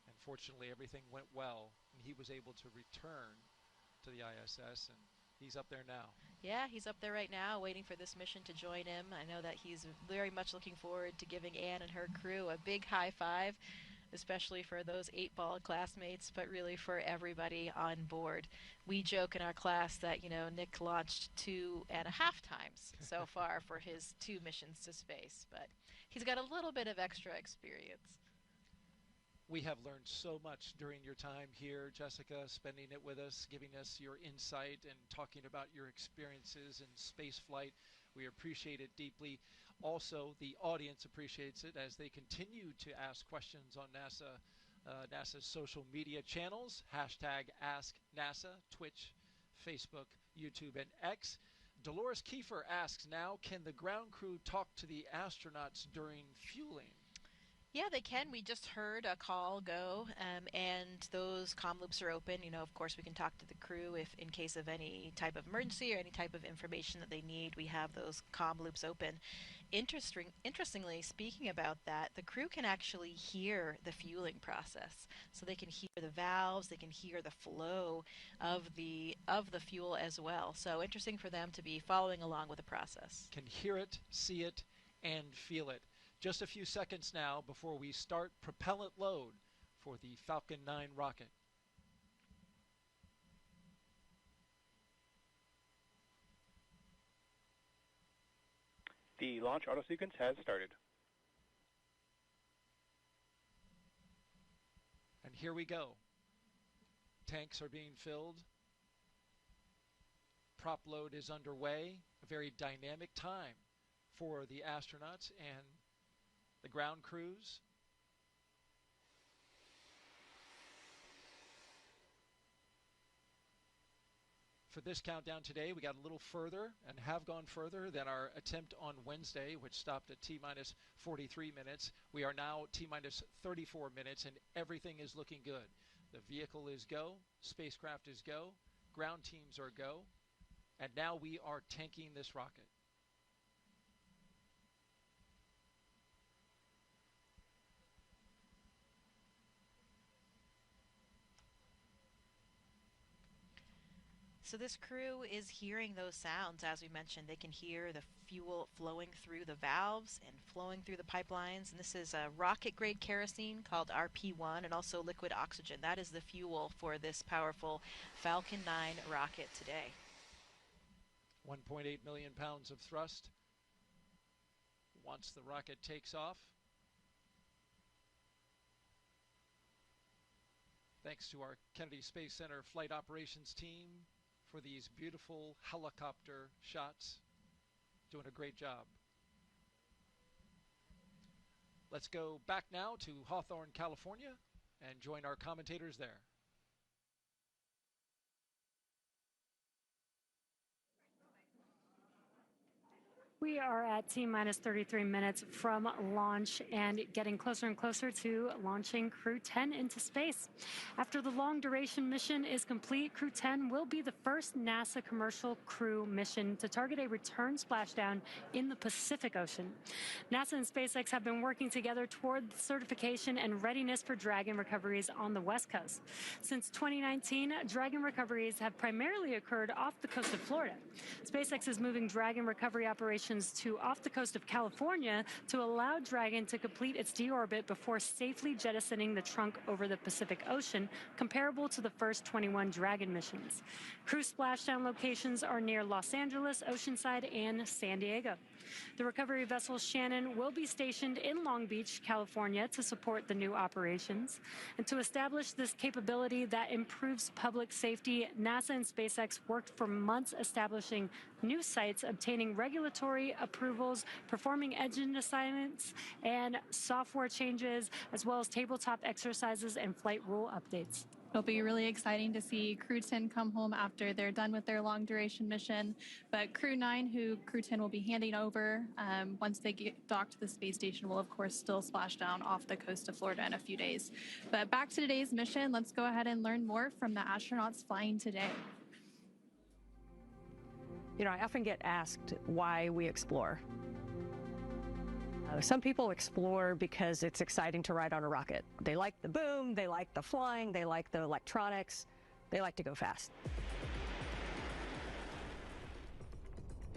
And fortunately, everything went well, and he was able to return to the ISS, and he's up there now. Yeah, he's up there right now waiting for this mission to join him. I know that he's very much looking forward to giving Anne and her crew a big high five, especially for those 8-ball classmates, but really for everybody on board. We joke in our class that, Nick launched 2.5 times so far for his 2 missions to space, but he's got a little bit of extra experience. We have learned so much during your time here, Jessica, spending it with us, giving us your insight and talking about your experiences in space flight. We appreciate it deeply. Also, the audience appreciates it as they continue to ask questions on NASA's social media channels, #AskNASA, Twitch, Facebook, YouTube, and X. Dolores Kiefer asks now, can the ground crew talk to the astronauts during fueling? Yeah, they can. We just heard a call go, and those comm loops are open. Of course, we can talk to the crew if in case of any type of emergency or any type of information that they need. We have those comm loops open. Interestingly, speaking about that, the crew can actually hear the fueling process. So they can hear the valves, they can hear the flow of the fuel as well. So interesting for them to be following along with the process. Can hear it, see it, and feel it. Just a few seconds now before we start propellant load for the Falcon 9 rocket. The launch auto sequence has started. And here we go. Tanks are being filled. Prop load is underway. A very dynamic time for the astronauts and the ground crews. For this countdown today, we got a little further and have gone further than our attempt on Wednesday, which stopped at T-minus 43 minutes. We are now T-minus 34 minutes, and everything is looking good. The vehicle is go, spacecraft is go, ground teams are go, and now we are tanking this rocket. So this crew is hearing those sounds. As we mentioned, they can hear the fuel flowing through the valves and flowing through the pipelines. And this is a rocket-grade kerosene called RP1 and also liquid oxygen. That is the fuel for this powerful Falcon 9 rocket today. 1.8 million pounds of thrust once the rocket takes off. Thanks to our Kennedy Space Center flight operations team for these beautiful helicopter shots. Doing a great job. Let's go back now to Hawthorne, California, and join our commentators there. We are at T-minus 33 minutes from launch and getting closer and closer to launching Crew-10 into space. After the long-duration mission is complete, Crew-10 will be the first NASA commercial crew mission to target a return splashdown in the Pacific Ocean. NASA and SpaceX have been working together toward certification and readiness for Dragon recoveries on the West Coast. Since 2019, Dragon recoveries have primarily occurred off the coast of Florida. SpaceX is moving Dragon recovery operations missions to off the coast of California to allow Dragon to complete its deorbit before safely jettisoning the trunk over the Pacific Ocean, comparable to the first 21 Dragon missions. Crew splashdown locations are near Los Angeles, Oceanside, and San Diego. The recovery vessel Shannon will be stationed in Long Beach, California to support the new operations. And to establish this capability that improves public safety, NASA and SpaceX worked for months establishing new sites, obtaining regulatory approvals, performing engine assignments and software changes, as well as tabletop exercises and flight rule updates. It'll be really exciting to see Crew-10 come home after they're done with their long-duration mission. But Crew-9, who Crew-10 will be handing over once they get docked to the space station, will, of course, still splash down off the coast of Florida in a few days. But back to today's mission, let's go ahead and learn more from the astronauts flying today. You know, I often get asked why we explore. Some people explore because it's exciting to ride on a rocket. They like the boom, they like the flying, they like the electronics, they like to go fast.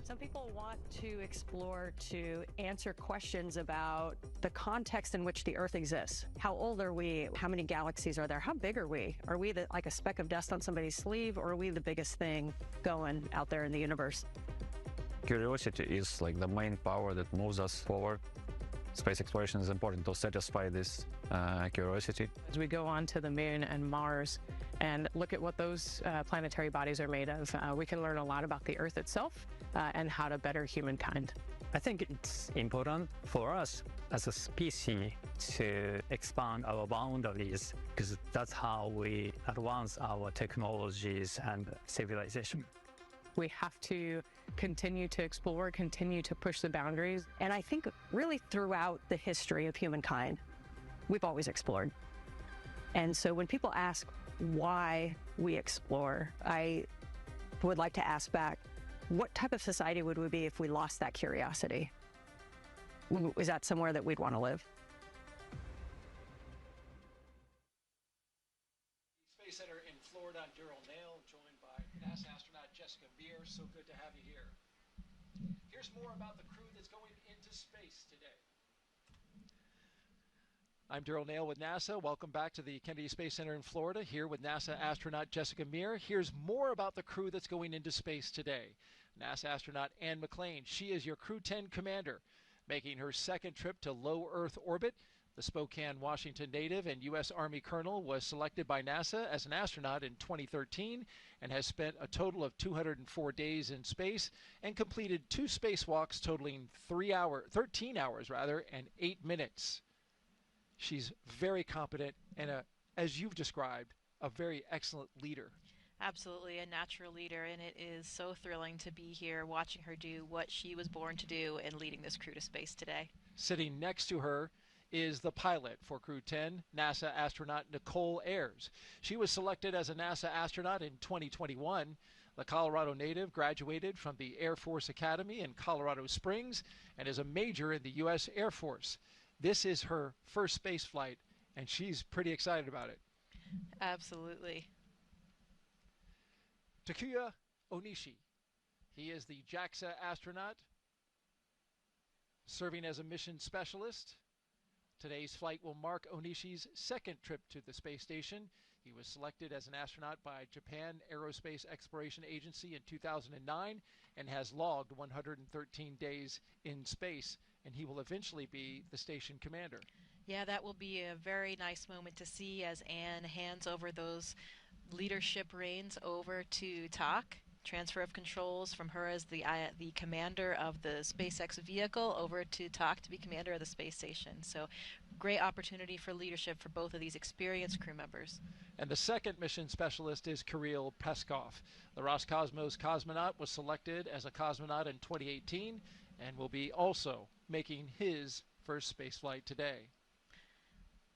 Some people want to explore to answer questions about the context in which the Earth exists. How old are we? How many galaxies are there? How big are we? Are we like a speck of dust on somebody's sleeve, or are we the biggest thing going out there in the universe? Curiosity is like the main power that moves us forward. Space exploration is important to satisfy this curiosity. As we go on to the moon and Mars and look at what those planetary bodies are made of, we can learn a lot about the Earth itself and how to better humankind. I think it's important for us as a species to expand our boundaries, because that's how we advance our technologies and civilization. We have to continue to explore, continue to push the boundaries. And I think really throughout the history of humankind, we've always explored. And so when people ask why we explore, I would like to ask back, what type of society would we be if we lost that curiosity? Is that somewhere that we'd want to live? Space Center in Florida, I'm Daryl Nail, joined by NASA astronaut Jessica Meir. So good to have you here. Here's more about the crew that's going into space today. I'm Daryl Nail with NASA. Welcome back to the Kennedy Space Center in Florida, here with NASA astronaut Jessica Meir. Here's more about the crew that's going into space today. NASA astronaut Anne McClain, she is your Crew-10 commander, making her second trip to low Earth orbit. The Spokane, Washington native and U.S. Army colonel was selected by NASA as an astronaut in 2013 and has spent a total of 204 days in space and completed 2 spacewalks totaling 13 hours and 8 minutes. She's very competent and, as you've described, a very excellent leader. Absolutely, a natural leader, and it is so thrilling to be here watching her do what she was born to do and leading this crew to space today. Sitting next to her is the pilot for Crew-10, NASA astronaut Nicole Ayers. She was selected as a NASA astronaut in 2021. The Colorado native graduated from the Air Force Academy in Colorado Springs and is a major in the U.S. Air Force. This is her first space flight, and she's pretty excited about it. Absolutely. Takuya Onishi. He is the JAXA astronaut, serving as a mission specialist. Today's flight will mark Onishi's second trip to the space station. He was selected as an astronaut by Japan Aerospace Exploration Agency in 2009 and has logged 113 days in space, and he will eventually be the station commander. Yeah, that will be a very nice moment to see as Anne hands over those leadership reins over to Tak. Transfer of controls from her as the commander of the SpaceX vehicle over to Tak to be commander of the space station. So great opportunity for leadership for both of these experienced crew members. And the second mission specialist is Kirill Peskov. The Roscosmos cosmonaut was selected as a cosmonaut in 2018 and will be also making his first spaceflight today.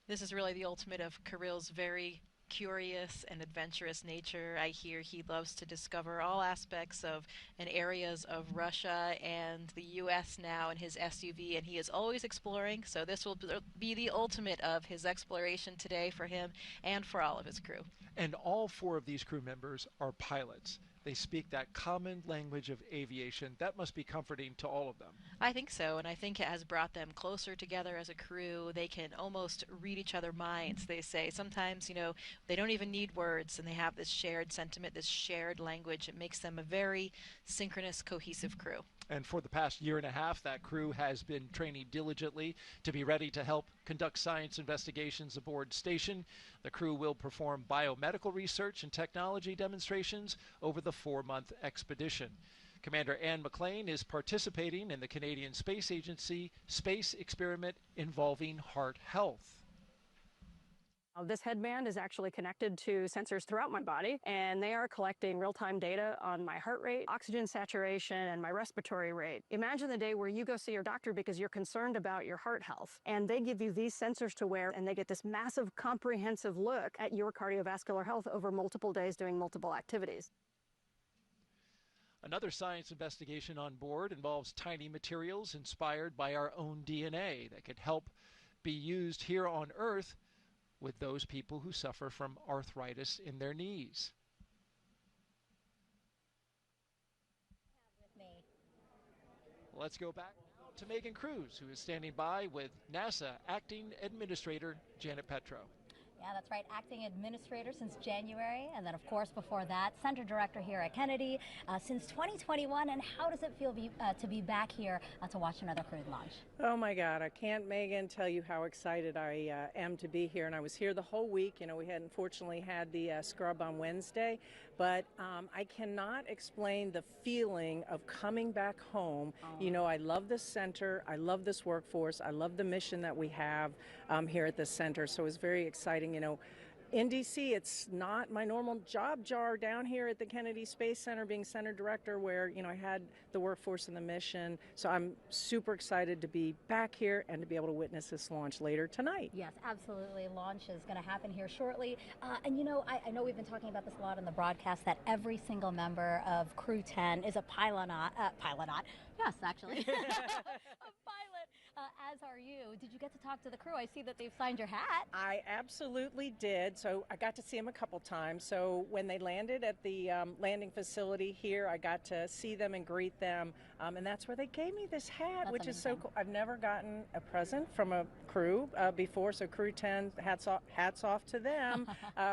This is really the ultimate of Kirill's very curious and adventurous nature. I hear he loves to discover all aspects of and areas of Russia and the U.S. now in his SUV, and he is always exploring, so this will be the ultimate of his exploration today for him and for all of his crew. And all 4 of these crew members are pilots. they speak that common language of aviation. That must be comforting to all of them. I think so, and I think it has brought them closer together as a crew. They can almost read each other's minds, they say. Sometimes, they don't even need words, and they have this shared sentiment, this shared language. It makes them a very synchronous, cohesive crew. And for the past year and a half, that crew has been training diligently to be ready to help conduct science investigations aboard station. The crew will perform biomedical research and technology demonstrations over the 4-month expedition. Commander Anne McLean is participating in the Canadian Space Agency space experiment involving heart health. This headband is actually connected to sensors throughout my body, and they are collecting real-time data on my heart rate, oxygen saturation, and my respiratory rate. Imagine the day where you go see your doctor because you're concerned about your heart health, and they give you these sensors to wear, and they get this massive, comprehensive look at your cardiovascular health over multiple days doing multiple activities. Another science investigation on board involves tiny materials inspired by our own DNA that could help be used here on Earth with those people who suffer from arthritis in their knees. Let's go back now to Megan Cruz, who is standing by with NASA Acting Administrator Janet Petro. Yeah, that's right. Acting administrator since January, and then, of course, before that, center director here at Kennedy since 2021. And how does it feel to be back here to watch another cruise launch? Oh, my God. I can't, Megan, tell you how excited I am to be here. And I was here the whole week. We had unfortunately had the scrub on Wednesday, but I cannot explain the feeling of coming back home. Oh. I love this center. I love this workforce. I love the mission that we have here at the center. So it was very exciting. In D.C., it's not my normal job jar down here at the Kennedy Space Center being center director where, I had the workforce and the mission. So I'm super excited to be back here and to be able to witness this launch later tonight. Yes, absolutely. Launch is going to happen here shortly. And, I know we've been talking about this a lot in the broadcast that every single member of Crew-10 is a pilonaut. Yes, actually. A pilot, as are you. Did you get to talk to the crew? I see that they've signed your hat. I absolutely did. So I got to see them a couple times. So when they landed at the landing facility here, I got to see them and greet them. And that's where they gave me this hat, which is so cool. I've never gotten a present from a crew before. So Crew-10, hats off to them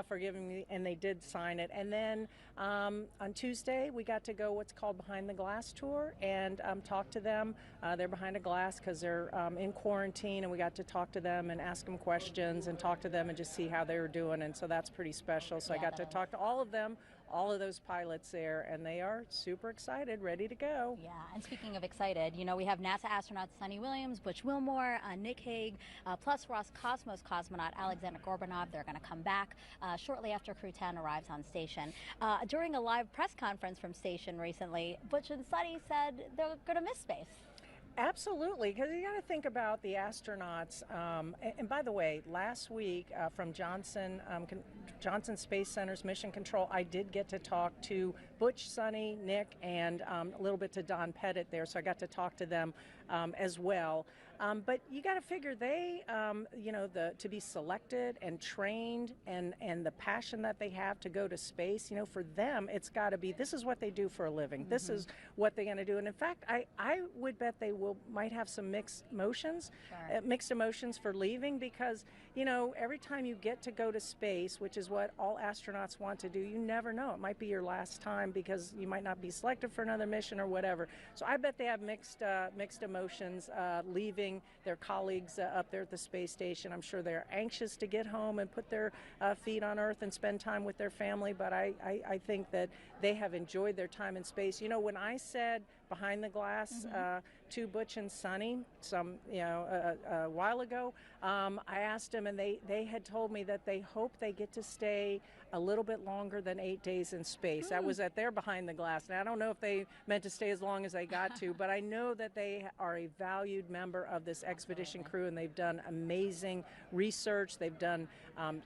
for giving me, and they did sign it. And then on Tuesday, we got to go what's called Behind the Glass tour and talk to them. They're behind a glass because they're in quarantine, and we got to talk to them and ask them questions and talk to them and just see how they were doing. And so that's pretty special. So I got to talk to all of them, all of those pilots there, and they are super excited, ready to go. Yeah, and speaking of excited, we have NASA astronauts Sunny Williams, Butch Wilmore, Nick Hague, plus Roscosmos cosmonaut Alexander Gorbanov. They're going to come back shortly after Crew-10 arrives on station. During a live press conference from station recently, Butch and Sunny said they're going to miss space. Absolutely, because you got to think about the astronauts. And by the way, last week from Johnson Space Center's Mission Control, I did get to talk to Butch, Sunny, Nick, and a little bit to Don Pettit there, so I got to talk to them as well. But you got to figure they, to be selected and trained and the passion that they have to go to space, for them, it's got to be, this is what they do for a living. Mm-hmm. This is what they're going to do. And in fact, I would bet they might have some mixed emotions for leaving because, every time you get to go to space, which is what all astronauts want to do, you never know. It might be your last time because you might not be selected for another mission or whatever. So I bet they have mixed emotions leaving their colleagues up there at the space station. I'm sure they're anxious to get home and put their feet on Earth and spend time with their family, but I think that they have enjoyed their time in space. When I said behind the glass to Butch and Sunny a while ago, I asked them, and they had told me that they hope they get to stay a little bit longer than 8 days in space. That was at their behind the glass. Now, I don't know if they meant to stay as long as they got to, but I know that they are a valued member of this expedition crew, and they've done amazing research. They've done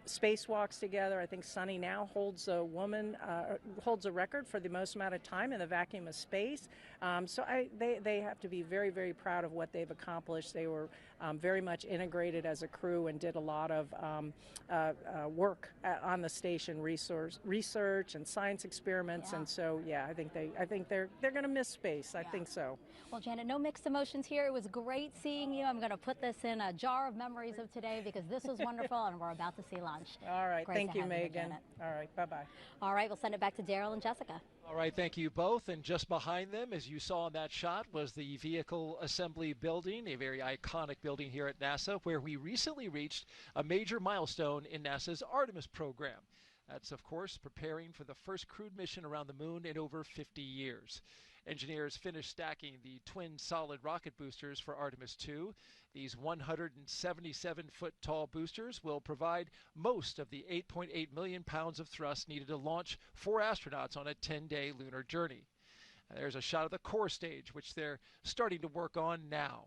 spacewalks together. I think Sunny now holds a record for the most amount of time in the vacuum of space. They have to be very, very proud of what they've accomplished. They were very much integrated as a crew and did a lot of work on the station, research and science experiments. Yeah. And so, yeah, I think they're going to miss space. I think so. Well, Janet, no mixed emotions here. It was great seeing you. I'm going to put this in a jar of memories of today because this was wonderful, and we're about to see lunch. All right. Great Thank to you, have you, Megan. Janet. All right. Bye-bye. All right. We'll send it back to Daryl and Jessica. All right, thank you both. And just behind them, as you saw in that shot, was the Vehicle Assembly Building, a very iconic building here at NASA, where we recently reached a major milestone in NASA's Artemis program. That's, of course, preparing for the first crewed mission around the moon in over 50 years. Engineers finished stacking the twin solid rocket boosters for Artemis 2. These 177-foot tall boosters will provide most of the 8.8 million pounds of thrust needed to launch 4 astronauts on a 10-day lunar journey. There's a shot of the core stage, which they're starting to work on now.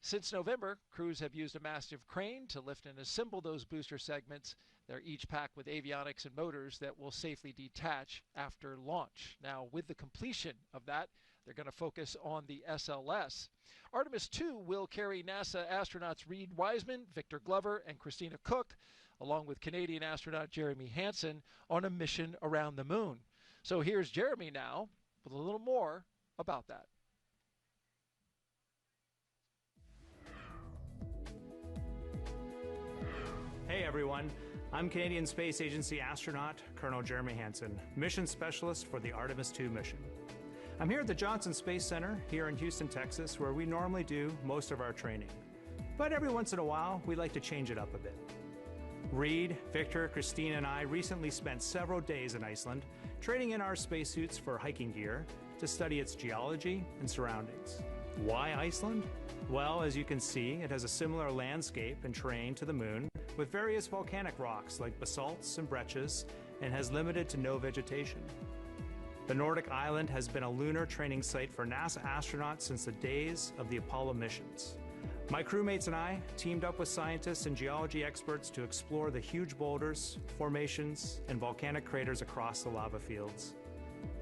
Since November, crews have used a massive crane to lift and assemble those booster segments. They're each packed with avionics and motors that will safely detach after launch. Now, with the completion of that, they're going to focus on the SLS. Artemis 2 will carry NASA astronauts Reed Wiseman, Victor Glover, and Christina Cook, along with Canadian astronaut Jeremy Hansen, on a mission around the moon. So here's Jeremy now with a little more about that. Hey everyone, I'm Canadian Space Agency astronaut Colonel Jeremy Hansen, mission specialist for the Artemis 2 mission. I'm here at the Johnson Space Center here in Houston, Texas, where we normally do most of our training. But every once in a while, we like to change it up a bit. Reed, Victor, Christina, and I recently spent several days in Iceland trading in our spacesuits for hiking gear to study its geology and surroundings. Why Iceland? Well, as you can see, it has a similar landscape and terrain to the moon, with various volcanic rocks like basalts and breccias, and has limited to no vegetation. The Nordic island has been a lunar training site for NASA astronauts since the days of the Apollo missions. My crewmates and I teamed up with scientists and geology experts to explore the huge boulders, formations, and volcanic craters across the lava fields.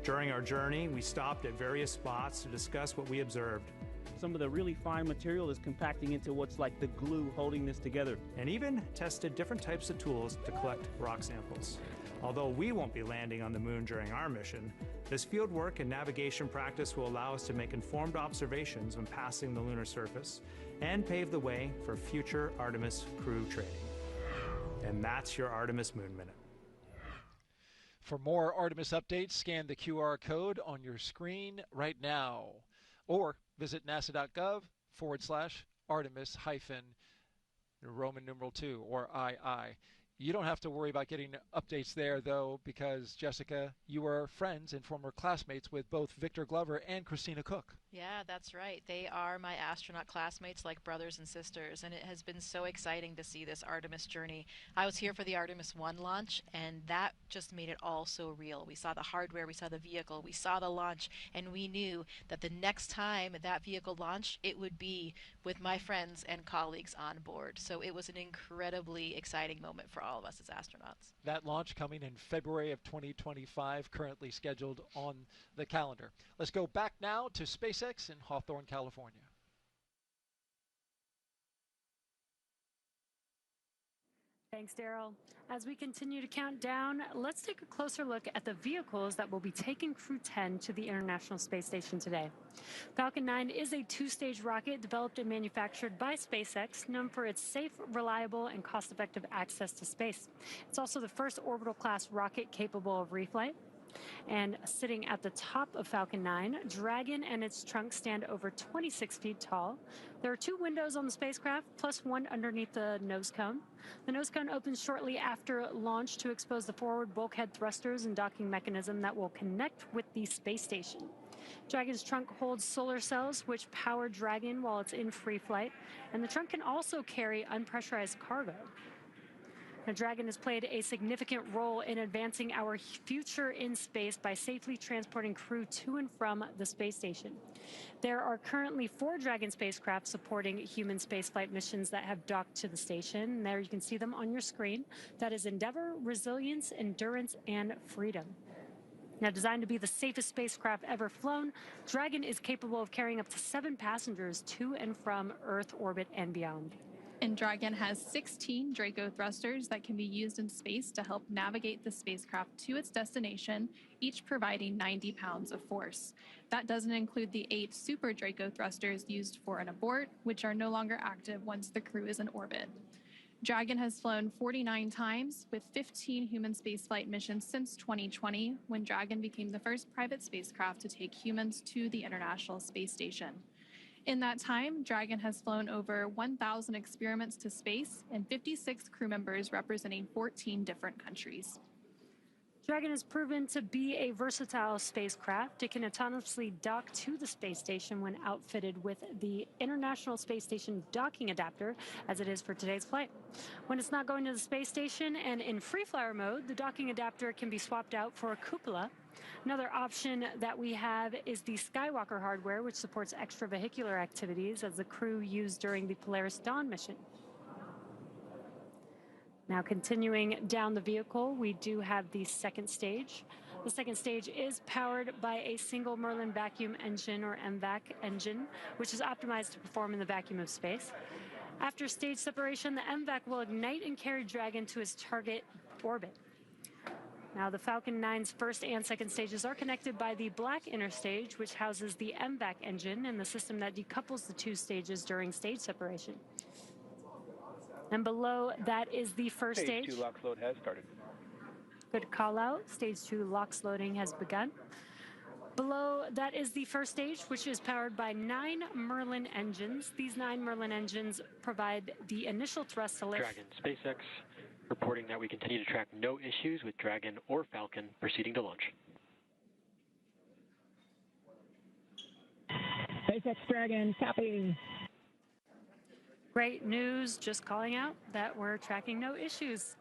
During our journey, we stopped at various spots to discuss what we observed. Some of the really fine material is compacting into what's like the glue holding this together. And even tested different types of tools to collect rock samples. Although we won't be landing on the moon during our mission, this field work and navigation practice will allow us to make informed observations when passing the lunar surface and pave the way for future Artemis crew training. And that's your Artemis Moon Minute. For more Artemis updates, scan the QR code on your screen right now, or visit nasa.gov/Artemis-Roman numeral 2 or II. You don't have to worry about getting updates there, though, because, Jessica, you are friends and former classmates with both Victor Glover and Christina Cook. Yeah, that's right. They are my astronaut classmates, like brothers and sisters, and it has been so exciting to see this Artemis journey. I was here for the Artemis 1 launch, and that just made it all so real. We saw the hardware, we saw the vehicle, we saw the launch, and we knew that the next time that vehicle launched, it would be with my friends and colleagues on board. So it was an incredibly exciting moment for all of us as astronauts. That launch coming in February of 2025, currently scheduled on the calendar. Let's go back now to SpaceX in Hawthorne, California. Thanks, Daryl. As we continue to count down, let's take a closer look at the vehicles that will be taking Crew-10 to the International Space Station today. Falcon 9 is a two-stage rocket developed and manufactured by SpaceX, known for its safe, reliable, and cost-effective access to space. It's also the first orbital-class rocket capable of reflight. And sitting at the top of Falcon 9, Dragon and its trunk stand over 26 feet tall. There are 2 windows on the spacecraft, plus one underneath the nose cone. The nose cone opens shortly after launch to expose the forward bulkhead thrusters and docking mechanism that will connect with the space station. Dragon's trunk holds solar cells, which power Dragon while it's in free flight, and the trunk can also carry unpressurized cargo. The Dragon has played a significant role in advancing our future in space by safely transporting crew to and from the space station. There are currently 4 Dragon spacecraft supporting human spaceflight missions that have docked to the station. There you can see them on your screen. That is Endeavour, Resilience, Endurance, and Freedom. Now, designed to be the safest spacecraft ever flown, Dragon is capable of carrying up to 7 passengers to and from Earth orbit and beyond. And Dragon has 16 Draco thrusters that can be used in space to help navigate the spacecraft to its destination, each providing 90 pounds of force. That doesn't include the 8 Super Draco thrusters used for an abort, which are no longer active once the crew is in orbit. Dragon has flown 49 times with 15 human spaceflight missions since 2020, when Dragon became the first private spacecraft to take humans to the International Space Station. In that time, Dragon has flown over 1,000 experiments to space and 56 crew members representing 14 different countries. Dragon has proven to be a versatile spacecraft. It can autonomously dock to the space station when outfitted with the International Space Station docking adapter, as it is for today's flight. When it's not going to the space station and in free flyer mode, the docking adapter can be swapped out for a cupola. Another option that we have is the Skywalker hardware, which supports extravehicular activities as the crew used during the Polaris Dawn mission. Now, continuing down the vehicle, we do have the second stage. The second stage is powered by a single Merlin vacuum engine, or MVAC engine, which is optimized to perform in the vacuum of space. After stage separation, the MVAC will ignite and carry Dragon to its target orbit. Now, the Falcon 9's first and second stages are connected by the black inner stage, which houses the MVAC engine and the system that decouples the two stages during stage separation. And below that is the first stage. Stage 2 LOX load has started. Good call out. Stage 2 LOX loading has begun. Below that is the first stage, which is powered by 9 Merlin engines. These 9 Merlin engines provide the initial thrust to lift. Dragon SpaceX reporting that we continue to track no issues with Dragon or Falcon proceeding to launch. SpaceX Dragon, copy. Great news, just calling out that we're tracking no issues.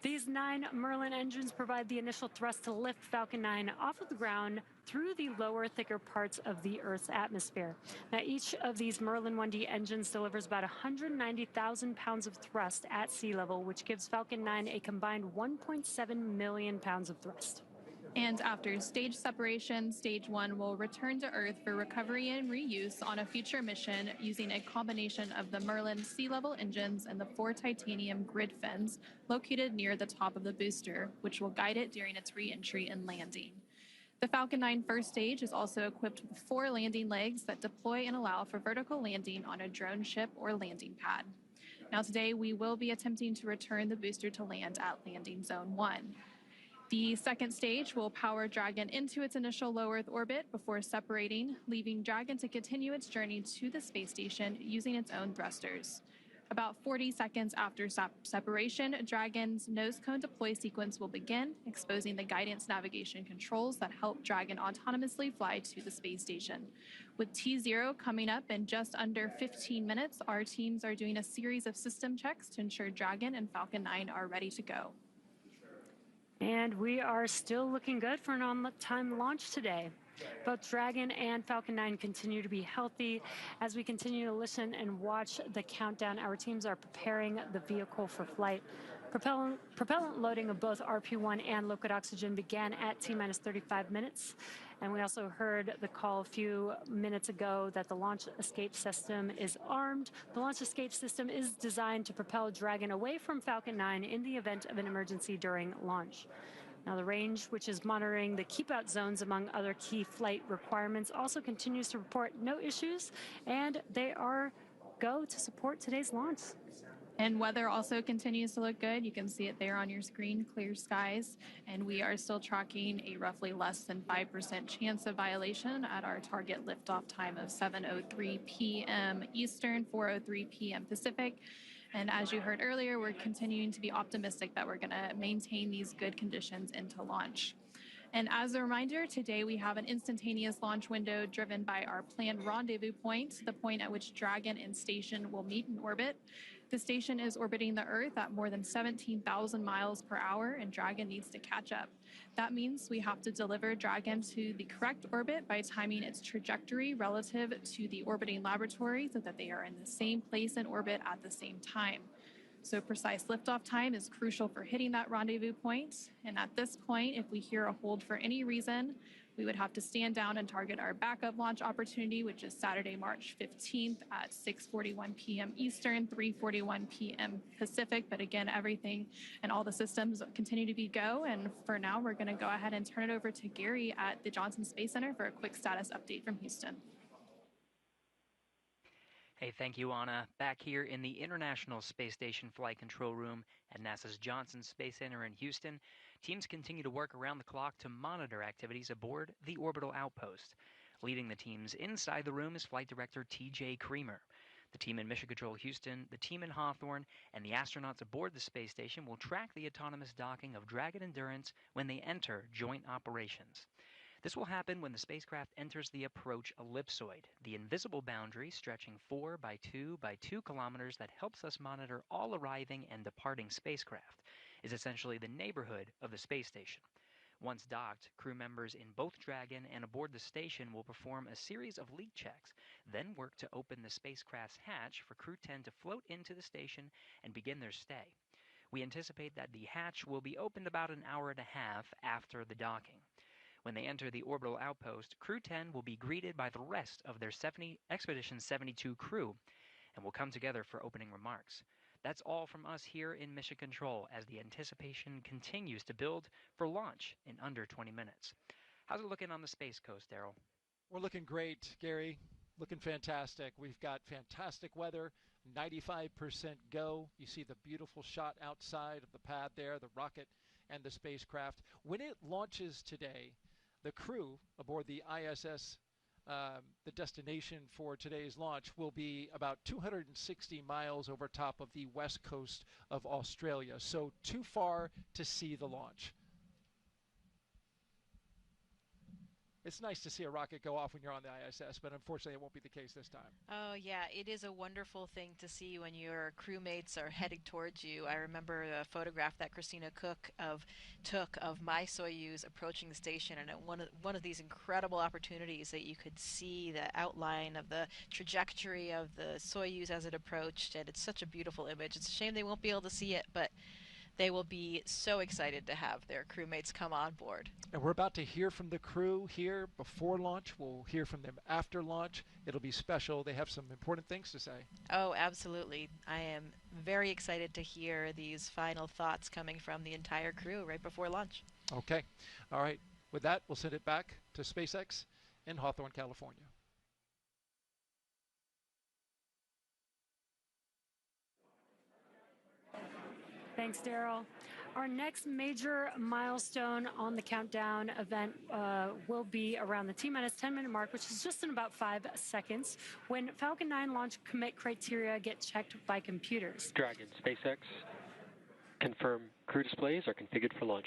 These 9 Merlin engines provide the initial thrust to lift Falcon 9 off of the ground through the lower, thicker parts of the Earth's atmosphere. Now, each of these Merlin 1D engines delivers about 190,000 pounds of thrust at sea level, which gives Falcon 9 a combined 1.7 million pounds of thrust. And after stage separation, stage 1 will return to Earth for recovery and reuse on a future mission using a combination of the Merlin sea level engines and the 4 titanium grid fins located near the top of the booster, which will guide it during its re-entry and landing. The Falcon 9 first stage is also equipped with 4 landing legs that deploy and allow for vertical landing on a drone ship or landing pad. Now, today we will be attempting to return the booster to land at landing zone 1. The second stage will power Dragon into its initial low Earth orbit before separating, leaving Dragon to continue its journey to the space station using its own thrusters. About 40 seconds after separation, Dragon's nose cone deploy sequence will begin, exposing the guidance navigation controls that help Dragon autonomously fly to the space station. With T0 coming up in just under 15 minutes, our teams are doing a series of system checks to ensure Dragon and Falcon 9 are ready to go. And we are still looking good for an on-time launch today. Both Dragon and Falcon 9 continue to be healthy. As we continue to listen and watch the countdown, our teams are preparing the vehicle for flight. Propellant loading of both RP1 and liquid oxygen began at T-minus 35 minutes. And we also heard the call a few minutes ago that the launch escape system is armed. The launch escape system is designed to propel Dragon away from Falcon 9 in the event of an emergency during launch. Now, the range, which is monitoring the keep-out zones among other key flight requirements, also continues to report no issues, and they are go to support today's launch. And weather also continues to look good. You can see it there on your screen, clear skies. And we are still tracking a roughly less than 5% chance of violation at our target liftoff time of 7:03 p.m. Eastern, 4:03 p.m. Pacific. And as you heard earlier, we're continuing to be optimistic that we're going to maintain these good conditions into launch. And as a reminder, today we have an instantaneous launch window driven by our planned rendezvous point, the point at which Dragon and station will meet in orbit. The station is orbiting the Earth at more than 17,000 miles per hour, and Dragon needs to catch up. That means we have to deliver Dragon to the correct orbit by timing its trajectory relative to the orbiting laboratory so that they are in the same place in orbit at the same time. So precise liftoff time is crucial for hitting that rendezvous point. And at this point, if we hear a hold for any reason, we would have to stand down and target our backup launch opportunity, which is Saturday, March 15th at 6:41 p.m. Eastern, 3:41 p.m. Pacific. But again, everything and all the systems continue to be go. And for now, we're going to go ahead and turn it over to Gary at the Johnson Space Center for a quick status update from Houston. Hey, thank you, Anna. Back here in the International Space Station Flight Control Room at NASA's Johnson Space Center in Houston, teams continue to work around the clock to monitor activities aboard the orbital outpost. Leading the teams inside the room is Flight Director T.J. Creamer. The team in Mission Control Houston, the team in Hawthorne, and the astronauts aboard the space station will track the autonomous docking of Dragon Endurance when they enter joint operations. This will happen when the spacecraft enters the approach ellipsoid, the invisible boundary stretching 4 by 2 by 2 kilometers that helps us monitor all arriving and departing spacecraft, is essentially the neighborhood of the space station. Once docked, crew members in both Dragon and aboard the station will perform a series of leak checks, then work to open the spacecraft's hatch for Crew-10 to float into the station and begin their stay. We anticipate that the hatch will be opened about an hour and a half after the docking. When they enter the orbital outpost, Crew-10 will be greeted by the rest of their Expedition 72 crew and will come together for opening remarks. That's all from us here in Mission Control as the anticipation continues to build for launch in under 20 minutes. How's it looking on the Space Coast, Daryl? We're looking great, Gary. Looking fantastic. We've got fantastic weather, 95% go. You see the beautiful shot outside of the pad there, the rocket and the spacecraft. When it launches today, the crew aboard the ISS, the destination for today's launch, will be about 260 miles over top of the west coast of Australia, so too far to see the launch. It's nice to see a rocket go off when you're on the ISS, but unfortunately it won't be the case this time. Oh, yeah, it is a wonderful thing to see when your crewmates are heading towards you. I remember a photograph that Christina Cook took of my Soyuz approaching the station, and one of these incredible opportunities that you could see the outline of the trajectory of the Soyuz as it approached, and it's such a beautiful image. It's a shame they won't be able to see it, but they will be so excited to have their crewmates come on board. And we're about to hear from the crew here before launch. We'll hear from them after launch. It'll be special. They have some important things to say. Oh, absolutely. I am very excited to hear these final thoughts coming from the entire crew right before launch. Okay. All right. With that, we'll send it back to SpaceX in Hawthorne, California. Thanks, Daryl. Our next major milestone on the countdown event will be around the T-minus 10-minute mark, which is just in about 5 seconds, when Falcon 9 launch commit criteria get checked by computers. Dragon, SpaceX, confirm crew displays are configured for launch.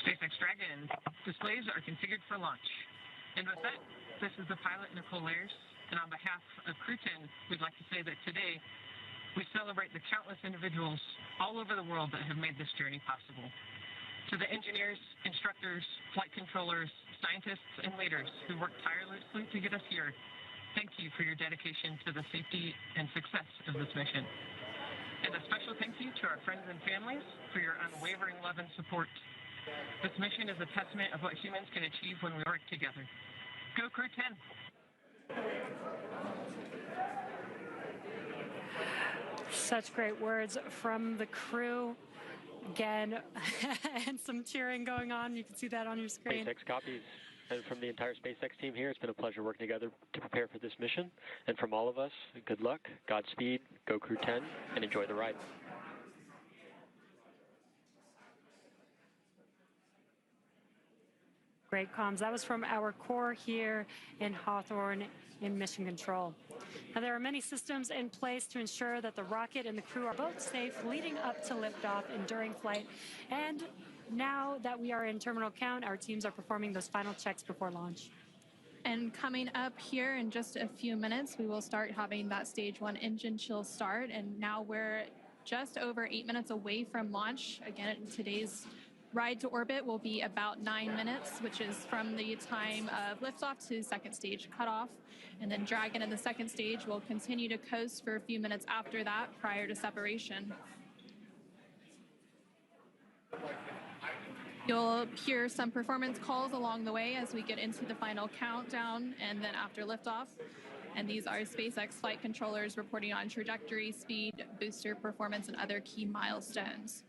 SpaceX Dragon, displays are configured for launch. And with that, this is the pilot, Nicole Ayers. And on behalf of Crew-10, we'd like to say that today we celebrate the countless individuals all over the world that have made this journey possible. To the engineers, instructors, flight controllers, scientists, and leaders who worked tirelessly to get us here, thank you for your dedication to the safety and success of this mission. And a special thank you to our friends and families for your unwavering love and support. This mission is a testament of what humans can achieve when we work together. Go Crew-10! Such great words from the crew. Again, and some cheering going on. You can see that on your screen. SpaceX copies. And from the entire SpaceX team here, it's been a pleasure working together to prepare for this mission. And from all of us, good luck, Godspeed, go Crew-10, and enjoy the ride. Great comms. That was from our core here in Hawthorne in Mission Control. Now, there are many systems in place to ensure that the rocket and the crew are both safe leading up to liftoff and during flight. And now that we are in terminal count, our teams are performing those final checks before launch. And coming up here in just a few minutes, we will start having that stage 1 engine chill start. And now we're just over 8 minutes away from launch. Again, today's ride to orbit will be about 9 minutes, which is from the time of liftoff to second stage cutoff. And then Dragon in the second stage will continue to coast for a few minutes after that prior to separation. You'll hear some performance calls along the way as we get into the final countdown and then after liftoff. And these are SpaceX flight controllers reporting on trajectory, speed, booster performance, and other key milestones.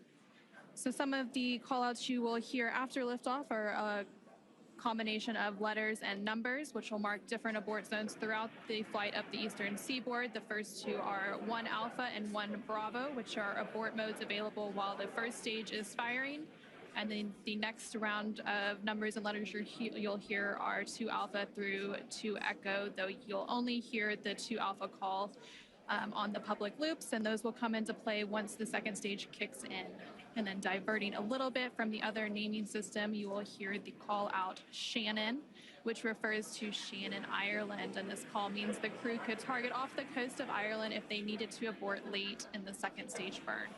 So some of the callouts you will hear after liftoff are a combination of letters and numbers, which will mark different abort zones throughout the flight up the eastern seaboard. The first two are 1 Alpha and 1 Bravo, which are abort modes available while the first stage is firing. And then the next round of numbers and letters you'll hear are 2 Alpha through 2 Echo, though you'll only hear the 2 Alpha call on the public loops, and those will come into play once the second stage kicks in. And then diverting a little bit from the other naming system, you will hear the call out Shannon, which refers to Shannon, Ireland. And this call means the crew could target off the coast of Ireland if they needed to abort late in the second stage burn.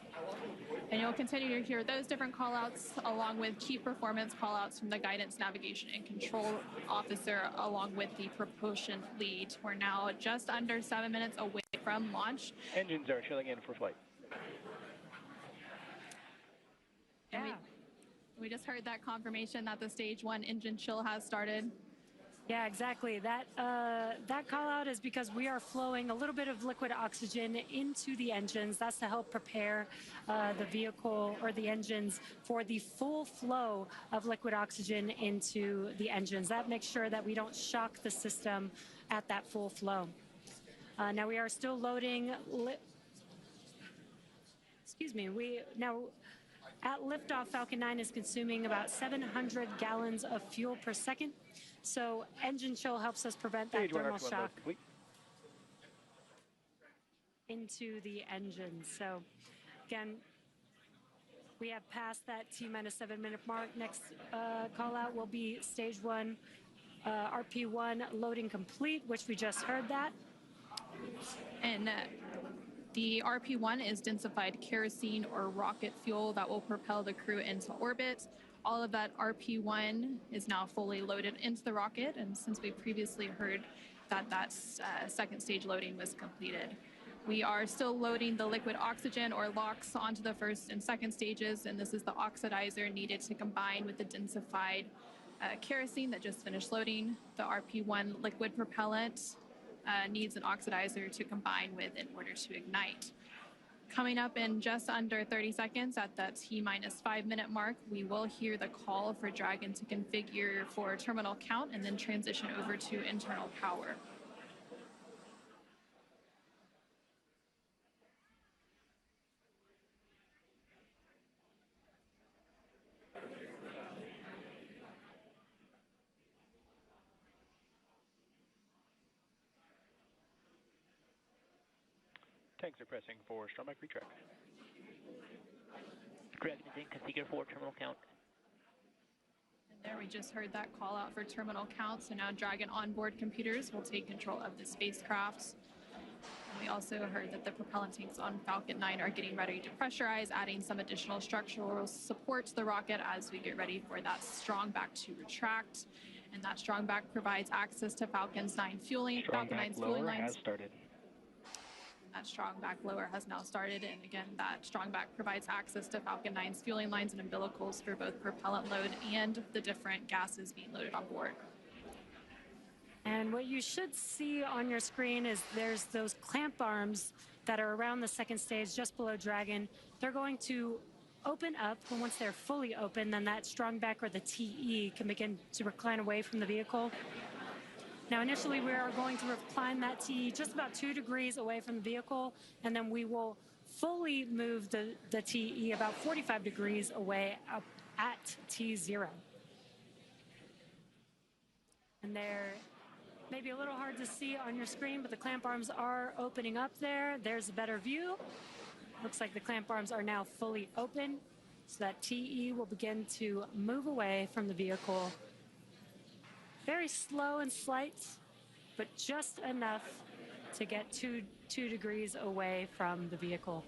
And you'll continue to hear those different callouts along with key performance callouts from the guidance, navigation, and control officer along with the propulsion lead. We're now just under 7 minutes away from launch. Engines are chilling in for flight. And we just heard that confirmation that the stage 1 engine chill has started. Yeah, exactly. That call out is because we are flowing a little bit of liquid oxygen into the engines. That's to help prepare the vehicle or the engines for the full flow of liquid oxygen into the engines. That makes sure that we don't shock the system at that full flow. Now we are still loading. At liftoff, Falcon 9 is consuming about 700 gallons of fuel per second. So engine chill helps us prevent that thermal shock into the engine. So again, we have passed that T-minus 7 minute mark. Next call out will be stage 1, RP1 loading complete, which we just heard that. And the RP1 is densified kerosene or rocket fuel that will propel the crew into orbit. All of that RP1 is now fully loaded into the rocket, and since we previously heard that second stage loading was completed. We are still loading the liquid oxygen or LOX onto the first and second stages, and this is the oxidizer needed to combine with the densified kerosene that just finished loading. The RP1 liquid propellant needs an oxidizer to combine with in order to ignite. Coming up in just under 30 seconds at that T-minus 5 minute mark, we will hear the call for Dragon to configure for terminal count and then transition over to internal power. Tanks are pressing for Starbuck retract. Dragon is in configure for terminal count. And there we just heard that call out for terminal count. So now Dragon onboard computers will take control of the spacecraft. And we also heard that the propellant tanks on Falcon 9 are getting ready to pressurize, adding some additional structural support to the rocket as we get ready for that strong back to retract. And that strong back provides access to Falcon 9's fueling lines. Has started. That strong back lower has now started, and again, that strong back provides access to Falcon 9's fueling lines and umbilicals for both propellant load and the different gases being loaded on board. And what you should see on your screen is there's those clamp arms that are around the second stage just below Dragon. They're going to open up, and once they're fully open, then that strong back or the TE can begin to recline away from the vehicle. Now, initially, we are going to recline that TE just about 2 degrees away from the vehicle, and then we will fully move the TE about 45 degrees away up at T0. And they're maybe a little hard to see on your screen, but the clamp arms are opening up there. There's a better view. Looks like the clamp arms are now fully open, so that TE will begin to move away from the vehicle. Very slow and slight, but just enough to get two degrees away from the vehicle.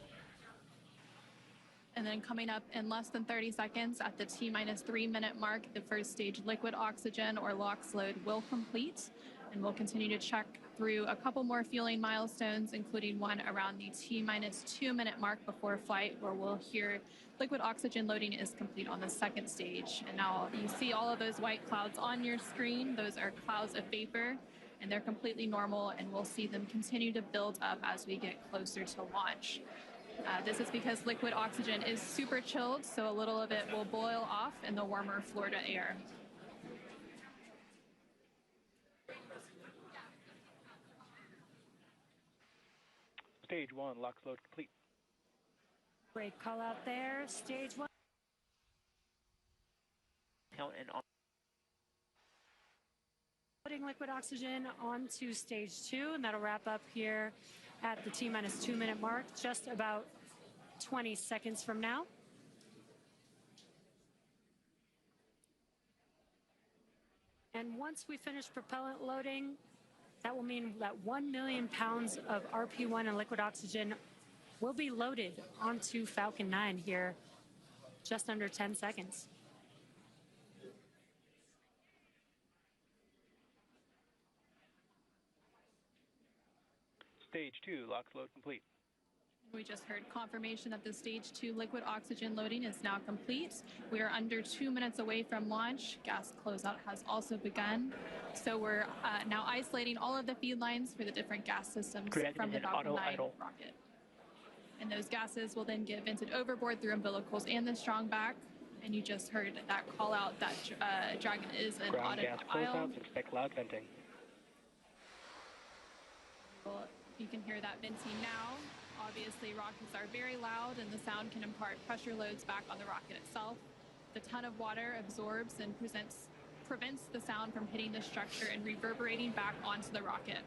And then coming up in less than 30 seconds at the T-3 minute mark, the first stage liquid oxygen or LOX load will complete. And we'll continue to check through a couple more fueling milestones, including one around the T-2 minute mark before flight, where we'll hear liquid oxygen loading is complete on the second stage. And now you see all of those white clouds on your screen. Those are clouds of vapor, and they're completely normal, and we'll see them continue to build up as we get closer to launch. This is because liquid oxygen is super chilled, so a little of it will boil off in the warmer Florida air. Stage 1, LOX load complete. Great call out there. Stage 1. Count and on. Putting liquid oxygen onto stage 2, and that'll wrap up here at the T-2 minute mark, just about 20 seconds from now. And once we finish propellant loading, that will mean that 1 million pounds of RP1 and liquid oxygen will be loaded onto Falcon 9 here, just under 10 seconds. Stage 2, LOX load complete. We just heard confirmation that the stage 2 liquid oxygen loading is now complete. We are under 2 minutes away from launch. Gas closeout has also begun. So we're now isolating all of the feed lines for the different gas systems from the Falcon 9 rocket. And those gases will then get vented overboard through umbilicals and the strong back. And you just heard that call out that Dragon is an Ground auto gas aisle. closeouts, expect loud venting. Well, you can hear that venting now. Obviously, rockets are very loud, and the sound can impart pressure loads back on the rocket itself. The ton of water absorbs and prevents the sound from hitting the structure and reverberating back onto the rocket.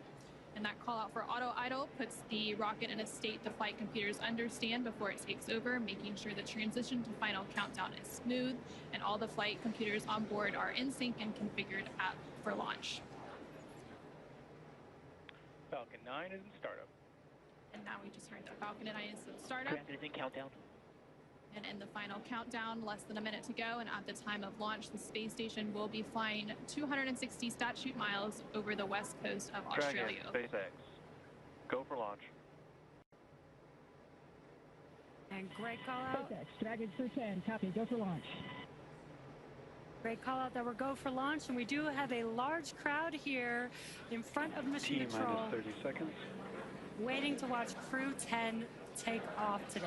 And that call out for auto idle puts the rocket in a state the flight computers understand before it takes over, making sure the transition to final countdown is smooth and all the flight computers on board are in sync and configured for launch. Falcon 9 is in startup. And now we just heard that Falcon 9 is in startup. Is in countdown. And in the final countdown, less than a minute to go, and at the time of launch, the space station will be flying 260 statute miles over the west coast of Australia. Dragon, SpaceX. Go for launch. And great call out. SpaceX, Dragon Crew-10, copy, go for launch. Great call out that we're go for launch, and we do have a large crowd here in front of Mission Control. T-30 seconds. Waiting to watch Crew-10 take off today.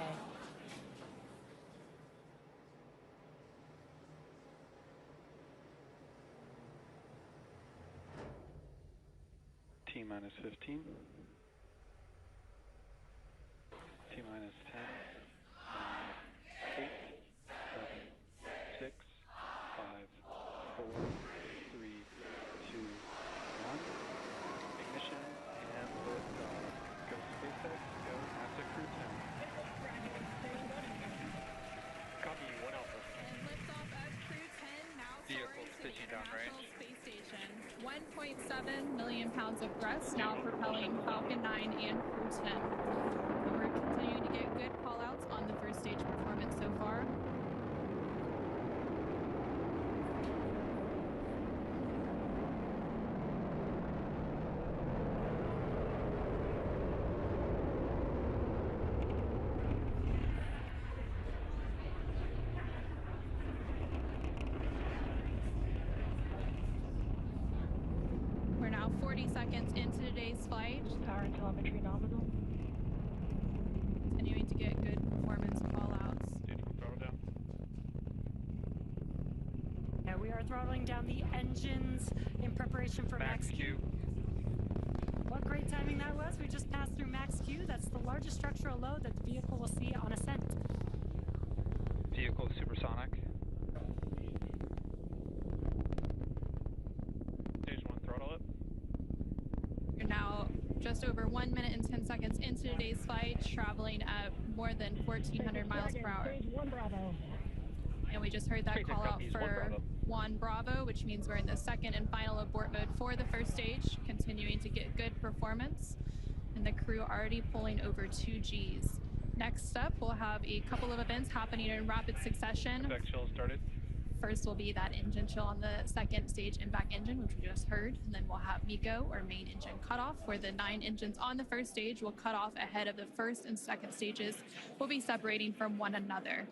T-15. T-10. 8, 7, 6, 5, 4, 3, 2, 1. Ignition and liftoff. Go SpaceX, go NASA Crew-10. Copy, 1 Alpha. And liftoff of Crew-10 now Vehicles pitching downrange. Space Station. 1.7 million pounds of thrust now propelling Falcon 9 and Crew-10. And we're continuing to get good call-outs on the first stage performance so far. We're now 40 seconds into today's flight. Power and telemetry nominal. Continuing to get good performance call-outs. Throttle down. Yeah, we are throttling down the engines in preparation for Max Q. What great timing that was. We just passed through Max Q. That's the largest structural load that the vehicle will see on ascent. Vehicle supersonic. Stage 1, throttle up. You're now just over 1 minute and 10 seconds into today's flight, traveling at more than 1,400 miles per hour. Stage 1 Bravo. And we just heard that call out for Juan Bravo, which means we're in the second and final abort mode for the first stage, continuing to get good performance. And the crew already pulling over 2 Gs. Next up, we'll have a couple of events happening in rapid succession. Factual started. First will be that engine chill on the second stage impact engine, which we just heard. And then we'll have MECO, or main engine cutoff, where the 9 engines on the first stage will cut off ahead of the first and second stages, will be separating from one another.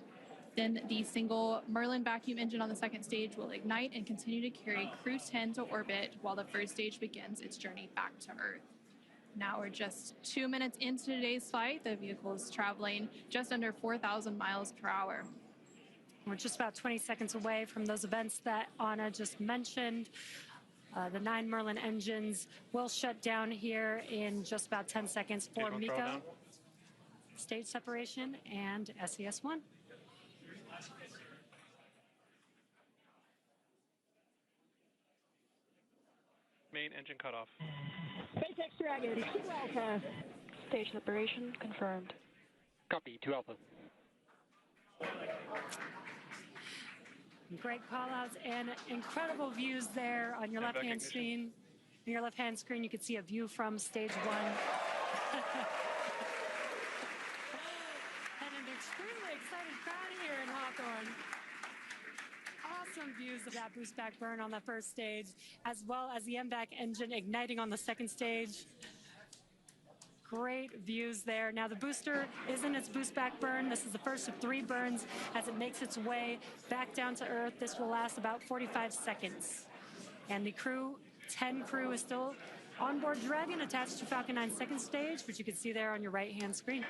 Then the single Merlin vacuum engine on the second stage will ignite and continue to carry Crew-10 to orbit while the first stage begins its journey back to Earth. Now we're just 2 minutes into today's flight. The vehicle is traveling just under 4,000 miles per hour. We're just about 20 seconds away from those events that Anna just mentioned. The 9 Merlin engines will shut down here in just about 10 seconds for MECO, stage separation, and SES-1. Main engine cutoff. SpaceX Dragon, 2 Alpha. Stage separation confirmed. Copy, 2 Alpha. Great call-outs and incredible views there on your left-hand screen. On your left-hand screen, you can see a view from stage 1. And an extremely excited crowd here in Hawthorne. Awesome views of that boost back burn on the first stage, as well as the MVAC engine igniting on the second stage. Great views there. Now the booster is in its boost back burn. This is the first of 3 burns as it makes its way back down to Earth. This will last about 45 seconds. And the Crew-10 crew is still on board Dragon, attached to Falcon 9 second stage, which you can see there on your right-hand screen.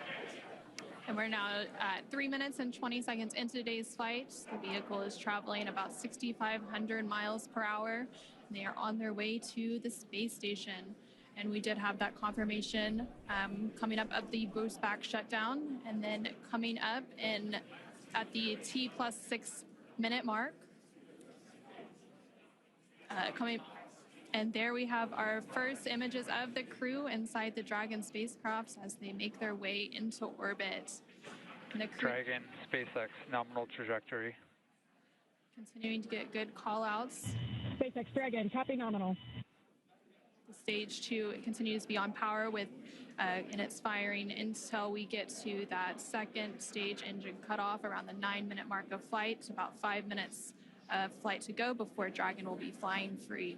And we're now at 3 minutes and 20 seconds into today's flight. The vehicle is traveling about 6,500 miles per hour. They are on their way to the space station. And we did have that confirmation coming up of the boost back shutdown, and then coming up at the T+6 minute mark. And there we have our first images of the crew inside the Dragon spacecraft as they make their way into orbit. And the crew Dragon, SpaceX, nominal trajectory. continuing to get good call-outs. SpaceX Dragon, copy nominal. The stage 2 continues to be on power with in its firing until we get to that second stage engine cutoff around the 9-minute mark of flight. It's about 5 minutes of flight to go before Dragon will be flying free.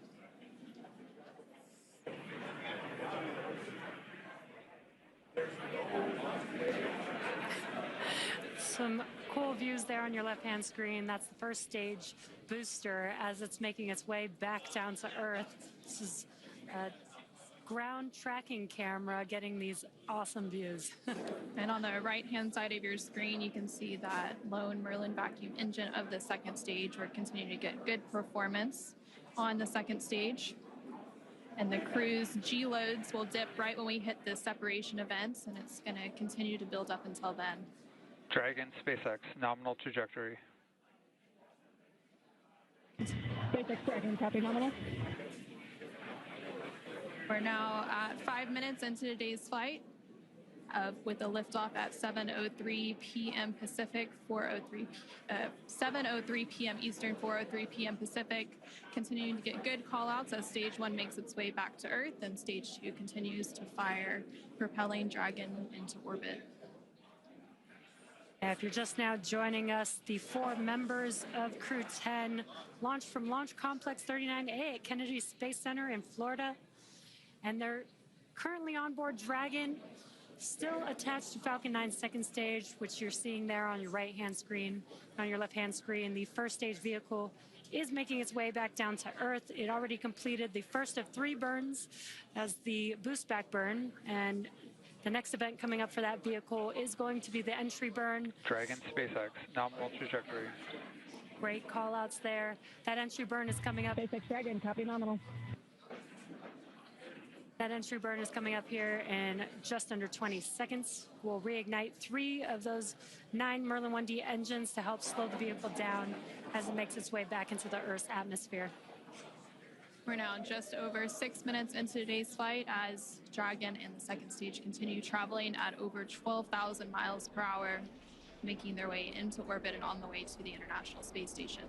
Some cool views there on your left-hand screen. That's the first stage booster as it's making its way back down to Earth. This is a ground tracking camera getting these awesome views. And on the right-hand side of your screen, you can see that lone Merlin vacuum engine of the second stage. We're continuing to get good performance on the second stage. And the crew's G-loads will dip right when we hit the separation events, and it's going to continue to build up until then. Dragon, SpaceX, nominal trajectory. SpaceX Dragon, copy nominal. We're now at 5 minutes into today's flight with a liftoff at 7:03 p.m. Pacific, 7:03 p.m. Eastern, 4:03 p.m. Pacific. Continuing to get good call-outs as Stage 1 makes its way back to Earth, and Stage 2 continues to fire, propelling Dragon into orbit. If you're just now joining us, the 4 members of Crew-10 launched from Launch Complex 39A at Kennedy Space Center in Florida. And they're currently on board Dragon, still attached to Falcon 9 second stage, which you're seeing there on your right-hand screen. On your left-hand screen, the first stage vehicle is making its way back down to Earth. It already completed the first of 3 burns as the boost back burn, and the next event coming up for that vehicle is going to be the entry burn. Dragon, SpaceX, nominal trajectory. Great call-outs there. That entry burn is coming up. SpaceX Dragon, copy nominal. That entry burn is coming up here in just under 20 seconds. We'll reignite 3 of those 9 Merlin 1D engines to help slow the vehicle down as it makes its way back into the Earth's atmosphere. We're now just over 6 minutes into today's flight as Dragon and the second stage continue traveling at over 12,000 miles per hour, making their way into orbit and on the way to the International Space Station.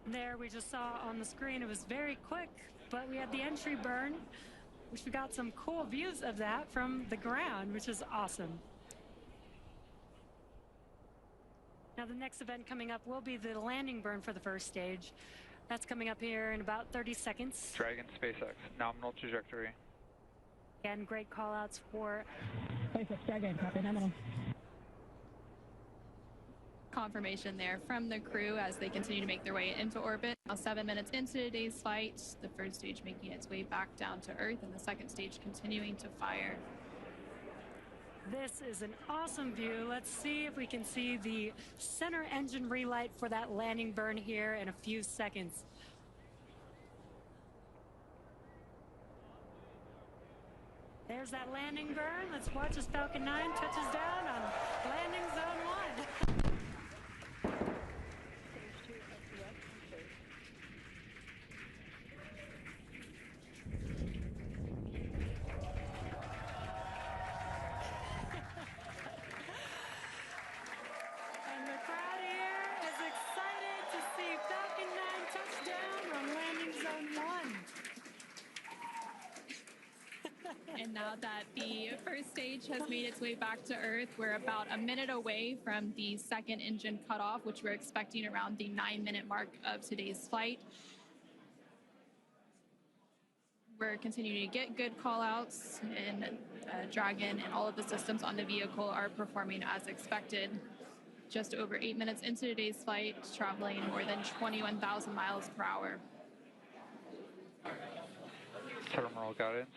There we just saw on the screen, it was very quick, but we had the entry burn, which we got some cool views of that from the ground, which is awesome. Now the next event coming up will be the landing burn for the first stage. That's coming up here in about 30 seconds. Dragon SpaceX, nominal trajectory. Again, great call outs for SpaceX Dragon, copy nominal. Confirmation there from the crew as they continue to make their way into orbit. Now 7 minutes into today's flight, the first stage making its way back down to Earth and the second stage continuing to fire. This is an awesome view. Let's see if we can see the center engine relight for that landing burn here in a few seconds. There's that landing burn. Let's watch as Falcon 9 touches down on landing zone 1. And now that the first stage has made its way back to Earth, we're about a minute away from the second engine cutoff, which we're expecting around the 9-minute mark of today's flight. We're continuing to get good call-outs, and Dragon and all of the systems on the vehicle are performing as expected. Just over 8 minutes into today's flight, traveling more than 21,000 miles per hour. Terminal guidance.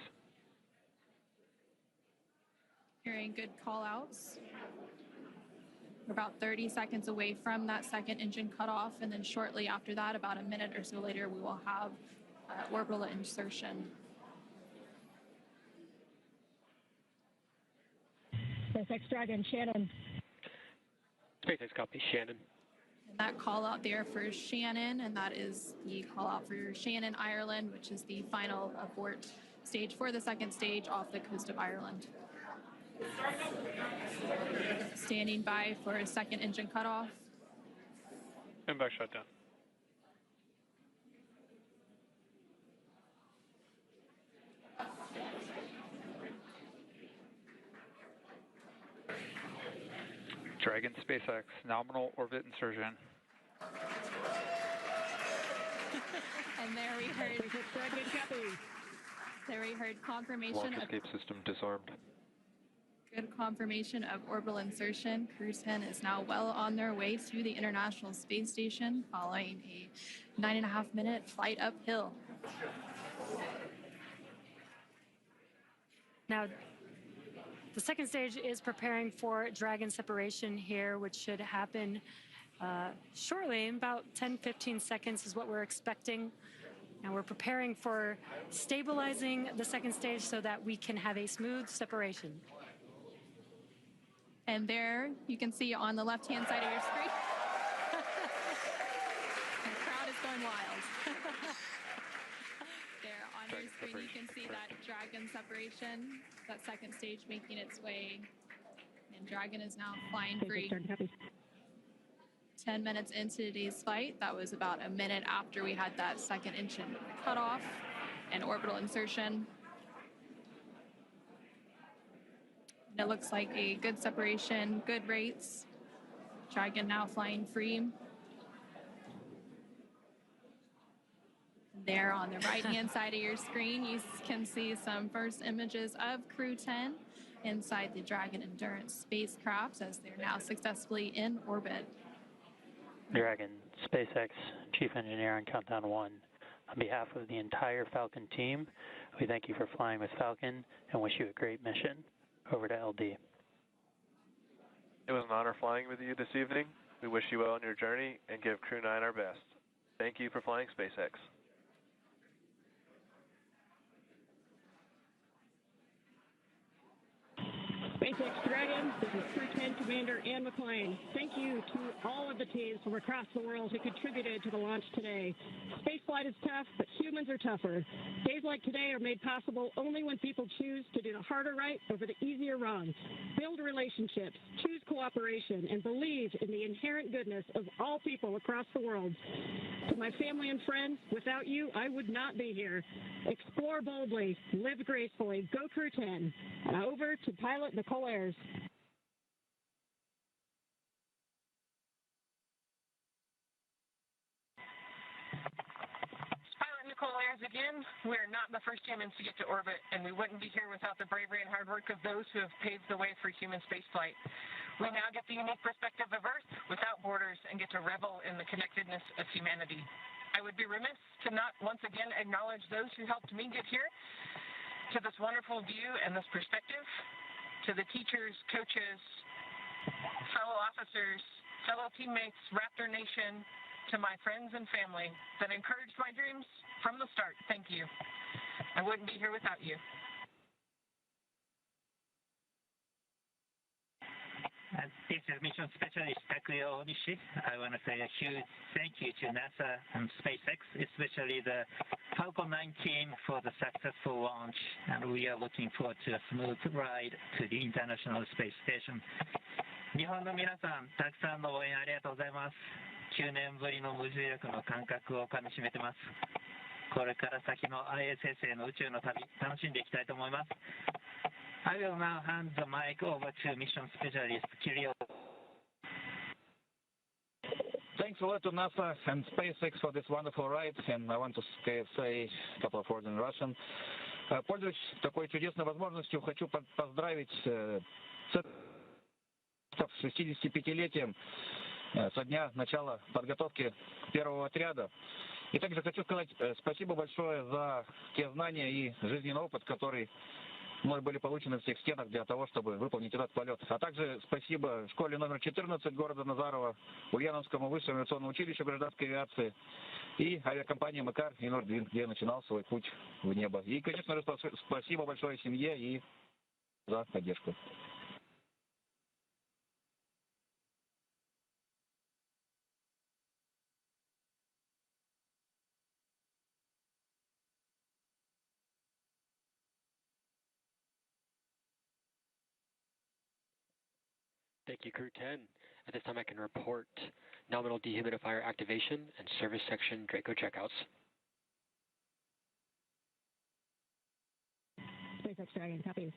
Hearing good call-outs. We're about 30 seconds away from that second engine cutoff, and then shortly after that, about a minute or so later, we will have orbital insertion. SpaceX Dragon, Shannon. SpaceX copy, Shannon. And that call out there for Shannon, and that is the call out for Shannon, Ireland, which is the final abort stage for the second stage off the coast of Ireland. Standing by for a second engine cutoff. And back shutdown. Dragon SpaceX, nominal orbit insertion. And there we heard confirmation Launch of escape system disarmed. good confirmation of orbital insertion. Crew-10 is now well on their way to the International Space Station following a 9.5-minute flight uphill. Now, the second stage is preparing for Dragon separation here, which should happen shortly. In about 10-15 seconds is what we're expecting. Now we're preparing for stabilizing the second stage so that we can have a smooth separation. And there you can see on the left-hand side of your screen, the crowd is going wild. There on your screen you can see that Dragon separation, that second stage making its way, and Dragon is now flying free. 10 minutes into today's flight, that was about a minute after we had that second engine cutoff and orbital insertion. And it looks like a good separation, good rates. Dragon now flying free. There on the right-hand side of your screen, you can see some first images of Crew-10 inside the Dragon Endurance spacecraft as they're now successfully in orbit. Dragon, SpaceX, Chief Engineer on Countdown 1. On behalf of the entire Falcon team, we thank you for flying with Falcon and wish you a great mission. Over to LD. It was an honor flying with you this evening. We wish you well on your journey and give Crew 9 our best. Thank you for flying SpaceX. SpaceX Dragon, this is Crew-10 Commander Ann McClain. Thank you to all of the teams from across the world who contributed to the launch today. Spaceflight is tough, but humans are tougher. Days like today are made possible only when people choose to do the harder right over the easier wrong. Build relationships, choose cooperation, and believe in the inherent goodness of all people across the world. To my family and friends, without you, I would not be here. Explore boldly, live gracefully, go Crew-10. And over to pilot Nicole Ayers. Nicole Ayers again. We are not the first humans to get to orbit, and we wouldn't be here without the bravery and hard work of those who have paved the way for human spaceflight. We now get the unique perspective of Earth without borders and get to revel in the connectedness of humanity. I would be remiss to not once again acknowledge those who helped me get here, to this wonderful view and this perspective, to the teachers, coaches, fellow officers, fellow teammates, Raptor Nation, to my friends and family that encouraged my dreams from the start. Thank you. I wouldn't be here without you. This is Mission Specialist Takuya Onishi. I want to say a huge thank you to NASA and SpaceX, especially the Falcon 9 team for the successful launch, and we are looking forward to a smooth ride to the International Space Station. 日本の皆さん、たくさんの応援ありがとうございます。9年ぶりの無重力の感覚をかみしめてます。これから先の ISS への宇宙の旅、楽しんでいきたいと思います。I will now hand the mic over to Mission Specialist Kirill. Thanks a lot to NASA and SpaceX for this wonderful ride, and I want to say a couple of words in Russian. Пользуясь такой чудесной возможностью, хочу поздравить с 65-летием со дня начала подготовки первого отряда. И также хочу сказать спасибо большое за те знания и жизненный опыт, который мной были получены в всех стенах для того, чтобы выполнить этот полет. А также спасибо школе номер 14 города Назарова, Ульяновскому высшему авиационному училищу гражданской авиации и авиакомпании «Макар» и «Нордвин», где я начинал свой путь в небо. И, конечно же, спасибо большое семье и за поддержку. Thank you, Crew-10. At this time, I can report nominal dehumidifier activation and service section Draco checkouts. SpaceX Dragon, copies.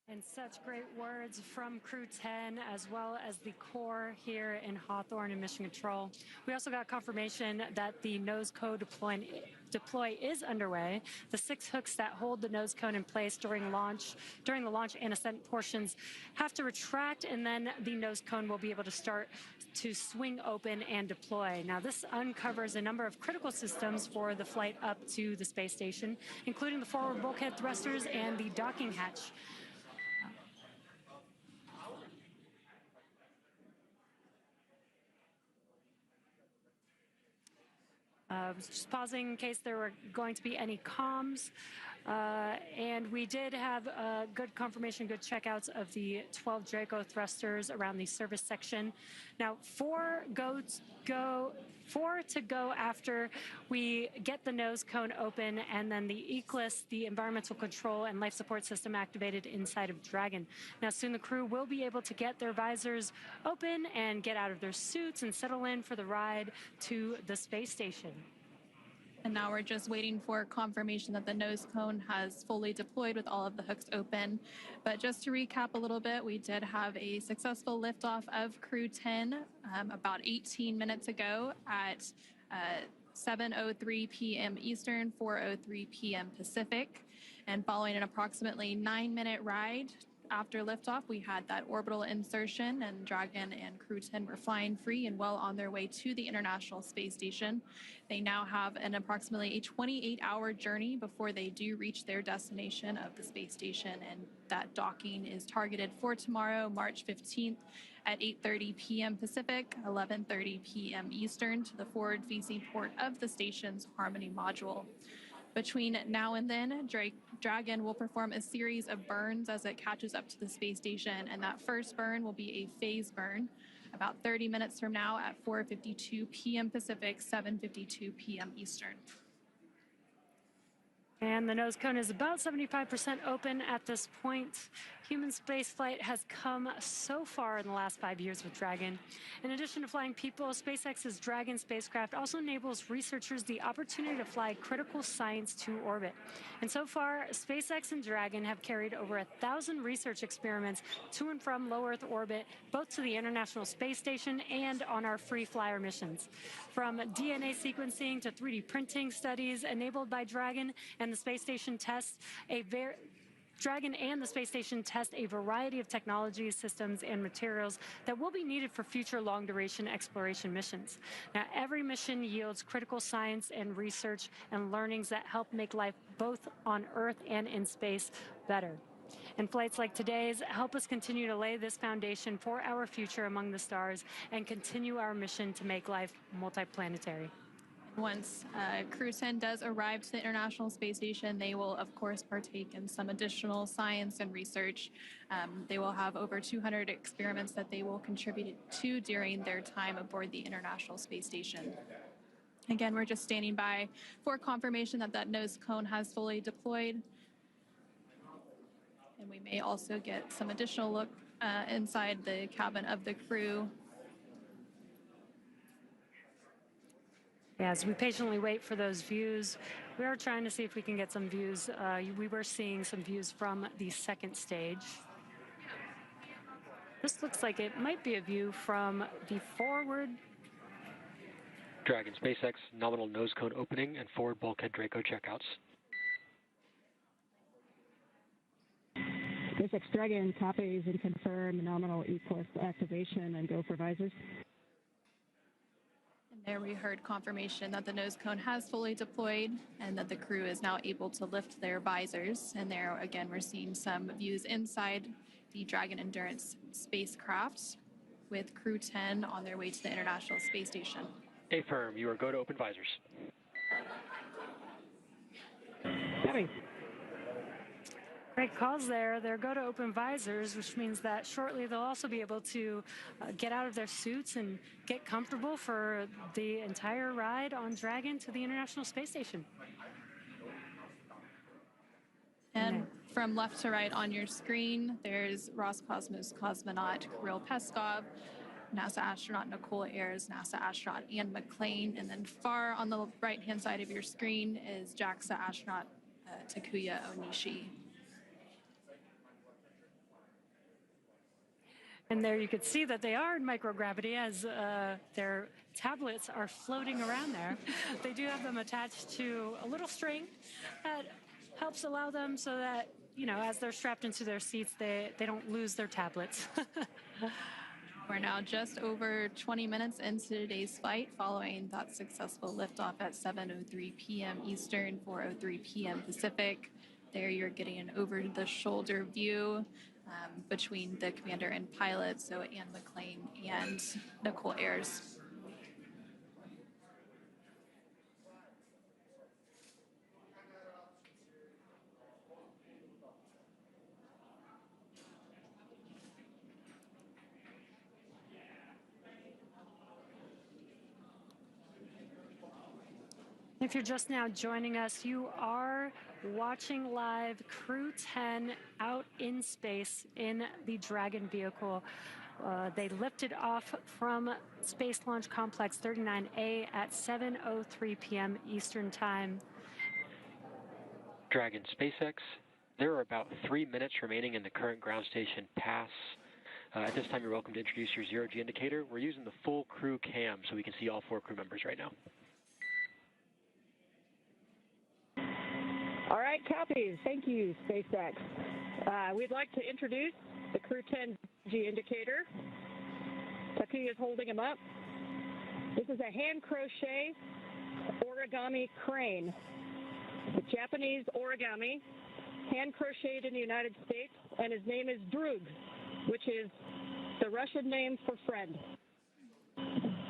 And such great words from Crew-10 as well as the core here in Hawthorne and Mission Control. We also got confirmation that the nose cone deploy is underway. The 6 hooks that hold the nose cone in place during the launch and ascent portions have to retract, and then the nose cone will be able to start to swing open and deploy. Now, this uncovers a number of critical systems for the flight up to the space station, including the forward bulkhead thrusters and the docking hatch. Just pausing in case there were going to be any comms. And we did have good confirmation, good checkouts of the 12 Draco thrusters around the service section. Now, 4 to go after we get the nose cone open and then the ECLIS, the environmental control and life support system activated inside of Dragon. Now, soon the crew will be able to get their visors open and get out of their suits and settle in for the ride to the space station. And now we're just waiting for confirmation that the nose cone has fully deployed with all of the hooks open. But just to recap a little bit, we did have a successful liftoff of Crew-10 about 18 minutes ago at 7:03 p.m. Eastern, 4:03 p.m. Pacific. And following an approximately 9-minute ride after liftoff, we had that orbital insertion, and Dragon and Crew-10 were flying free and well on their way to the International Space Station. They now have an approximately a 28-hour journey before they do reach their destination of the space station, and that docking is targeted for tomorrow, March 15th at 8:30 p.m. Pacific, 11:30 p.m. Eastern to the forward-facing port of the station's Harmony module. Between now and then, Dragon will perform a series of burns as it catches up to the space station, and that first burn will be a phase burn about 30 minutes from now at 4:52 p.m. Pacific, 7:52 p.m. Eastern. And the nose cone is about 75% open at this point. Human spaceflight has come so far in the last 5 years with Dragon. In addition to flying people, SpaceX's Dragon spacecraft also enables researchers the opportunity to fly critical science to orbit. And so far, SpaceX and Dragon have carried over 1,000 research experiments to and from low Earth orbit, both to the International Space Station and on our free flyer missions. From DNA sequencing to 3D printing studies enabled by Dragon and the space station tests Dragon and the space station test a variety of technologies, systems, and materials that will be needed for future long-duration exploration missions. Now, every mission yields critical science and research and learnings that help make life both on Earth and in space better. And flights like today's help us continue to lay this foundation for our future among the stars and continue our mission to make life multiplanetary. Once Crew-10 does arrive to the International Space Station, they will, of course, partake in some additional science and research. They will have over 200 experiments that they will contribute to during their time aboard the International Space Station. Again, we're just standing by for confirmation that that nose cone has fully deployed. And we may also get some additional look inside the cabin of the crew. As we patiently wait for those views, we are trying to see if we can get some views. We were seeing some views from the second stage. This looks like it might be a view from the forward. Dragon SpaceX, nominal nose cone opening and forward bulkhead Draco checkouts. SpaceX Dragon copies and confirm nominal E-course activation and go for visors. There we heard confirmation that the nose cone has fully deployed and that the crew is now able to lift their visors. And there, again, we're seeing some views inside the Dragon Endurance spacecraft with Crew-10 on their way to the International Space Station. Affirm, you are go to open visors. Copy. Great calls there. They're go to open visors, which means that shortly they'll also be able to get out of their suits and get comfortable for the entire ride on Dragon to the International Space Station. And from left to right on your screen, there's Roscosmos cosmonaut Kirill Peskov, NASA astronaut Nicole Ayers, NASA astronaut Ian McLean, and then far on the right-hand side of your screen is JAXA astronaut Takuya Onishi. And there you could see that they are in microgravity as their tablets are floating around there. They do have them attached to a little string that helps allow them so that, you know, as they're strapped into their seats, they don't lose their tablets. We're now just over 20 minutes into today's flight following that successful liftoff at 7:03 p.m. Eastern, 4:03 p.m. Pacific. There you're getting an over-the-shoulder view between the commander and pilot, so Ian McLean and Nicole Ayers. If you're just now joining us, you are watching live Crew-10 out in space in the Dragon vehicle. They lifted off from Space Launch Complex 39A at 7:03 p.m. Eastern Time. Dragon SpaceX, there are about 3 minutes remaining in the current ground station pass. At this time, you're welcome to introduce your zero-G indicator. We're using the full crew cam so we can see all 4 crew members right now. All right, copies. Thank you, SpaceX. We'd like to introduce the Crew-10 G indicator. Takuya is holding him up. This is a hand crochet origami crane. The Japanese origami, hand crocheted in the United States, and his name is Drug, which is the Russian name for friend.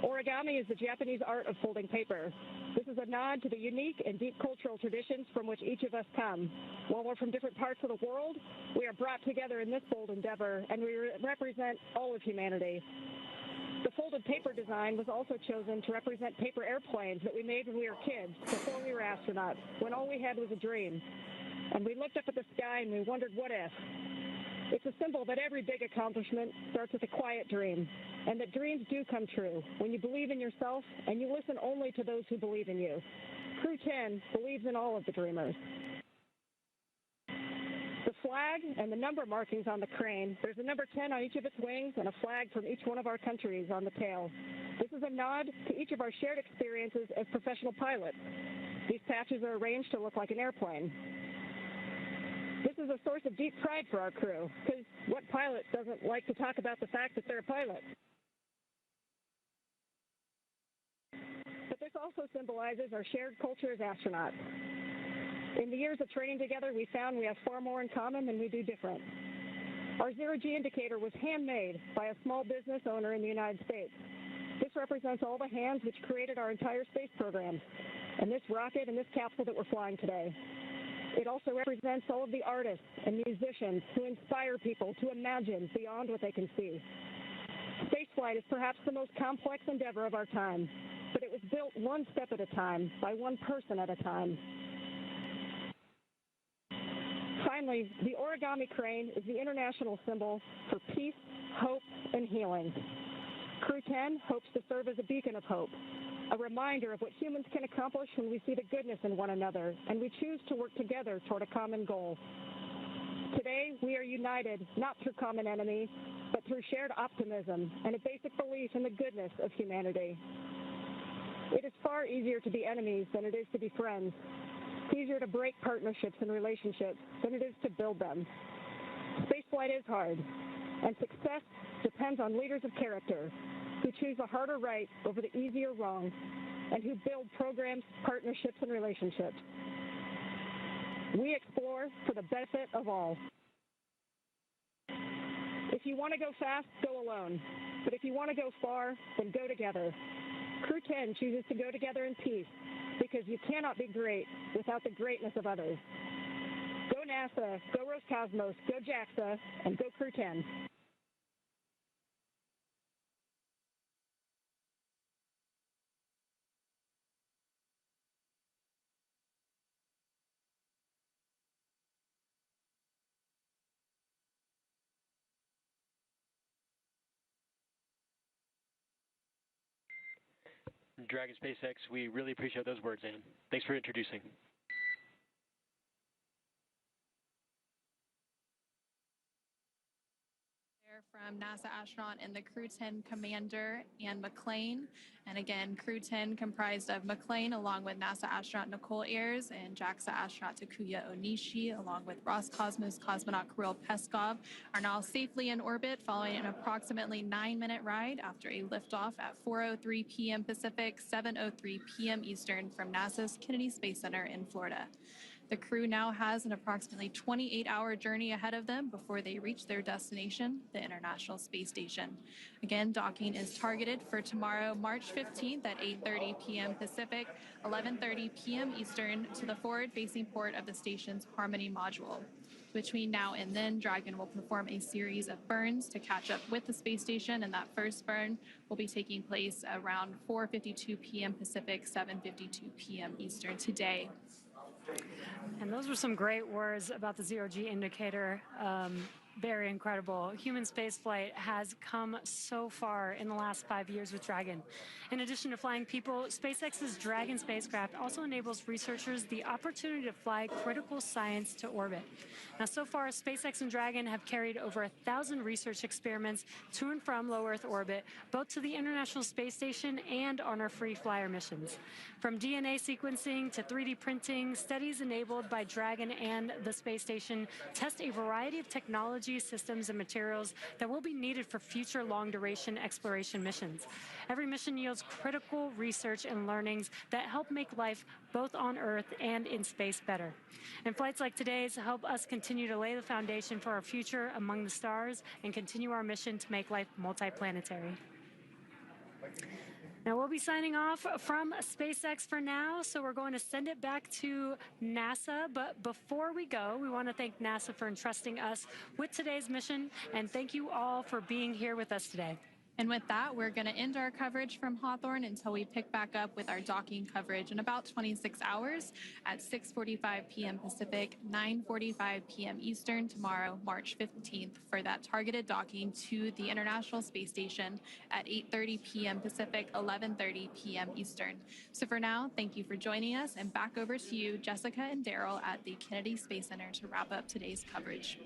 Origami is the Japanese art of folding paper. This is a nod to the unique and deep cultural traditions from which each of us come. While we're from different parts of the world, we are brought together in this bold endeavor, and we represent all of humanity. The folded paper design was also chosen to represent paper airplanes that we made when we were kids, before we were astronauts, when all we had was a dream. And we looked up at the sky and we wondered, what if? It's a symbol that every big accomplishment starts with a quiet dream, and that dreams do come true when you believe in yourself and you listen only to those who believe in you. Crew-10 believes in all of the dreamers. The flag and the number markings on the crane, there's a number 10 on each of its wings and a flag from each one of our countries on the tail. This is a nod to each of our shared experiences as professional pilots. These patches are arranged to look like an airplane. This is a source of deep pride for our crew, because what pilot doesn't like to talk about the fact that they're a pilot? But this also symbolizes our shared culture as astronauts. In the years of training together, we found we have far more in common than we do different. Our zero-G indicator was handmade by a small business owner in the United States. This represents all the hands which created our entire space program, and this rocket and this capsule that we're flying today. It also represents all of the artists and musicians who inspire people to imagine beyond what they can see. Spaceflight is perhaps the most complex endeavor of our time, but it was built one step at a time, by one person at a time. Finally, the origami crane is the international symbol for peace, hope, and healing. Crew-10 hopes to serve as a beacon of hope, a reminder of what humans can accomplish when we see the goodness in one another and we choose to work together toward a common goal. Today, we are united not through common enemy, but through shared optimism and a basic belief in the goodness of humanity. It is far easier to be enemies than it is to be friends. It's easier to break partnerships and relationships than it is to build them. Spaceflight is hard, and success depends on leaders of character who choose the harder right over the easier wrong, and who build programs, partnerships, and relationships. We explore for the benefit of all. If you want to go fast, go alone. But if you want to go far, then go together. Crew-10 chooses to go together in peace, because you cannot be great without the greatness of others. Go NASA, go Roscosmos, go JAXA, and go Crew-10. Dragon SpaceX, we really appreciate those words, Ann. Thanks for introducing. From NASA astronaut and the Crew-10 commander, Ann McClain. And again, Crew-10 comprised of McClain along with NASA astronaut Nicole Ayers and JAXA astronaut Takuya Onishi along with Roscosmos cosmonaut Kirill Peskov are now safely in orbit following an approximately 9-minute ride after a liftoff at 4:03 p.m. Pacific, 7:03 p.m. Eastern from NASA's Kennedy Space Center in Florida. The crew now has an approximately 28-hour journey ahead of them before they reach their destination, the International Space Station. Again, docking is targeted for tomorrow, March 15th at 8:30 p.m. Pacific, 11:30 p.m. Eastern to the forward-facing port of the station's Harmony module. Between now and then, Dragon will perform a series of burns to catch up with the space station, and that first burn will be taking place around 4:52 p.m. Pacific, 7:52 p.m. Eastern today. And those were some great words about the zero-G indicator. very incredible. Human spaceflight has come so far in the last 5 years with Dragon. In addition to flying people, SpaceX's Dragon spacecraft also enables researchers the opportunity to fly critical science to orbit. Now, so far, SpaceX and Dragon have carried over 1,000 research experiments to and from low Earth orbit, both to the International Space Station and on our free flyer missions. From DNA sequencing to 3D printing, studies enabled by Dragon and the space station test a variety of technology, systems, and materials that will be needed for future long-duration exploration missions. Every mission yields critical research and learnings that help make life both on Earth and in space better. And flights like today's help us continue to lay the foundation for our future among the stars and continue our mission to make life multiplanetary. Now, we'll be signing off from SpaceX for now, so we're going to send it back to NASA. But before we go, we want to thank NASA for entrusting us with today's mission, and thank you all for being here with us today. And with that, we're going to end our coverage from Hawthorne until we pick back up with our docking coverage in about 26 hours at 6:45 p.m. Pacific, 9:45 p.m. Eastern tomorrow, March 15th, for that targeted docking to the International Space Station at 8:30 p.m. Pacific, 11:30 p.m. Eastern. So for now, thank you for joining us, and back over to you, Jessica and Daryl at the Kennedy Space Center to wrap up today's coverage.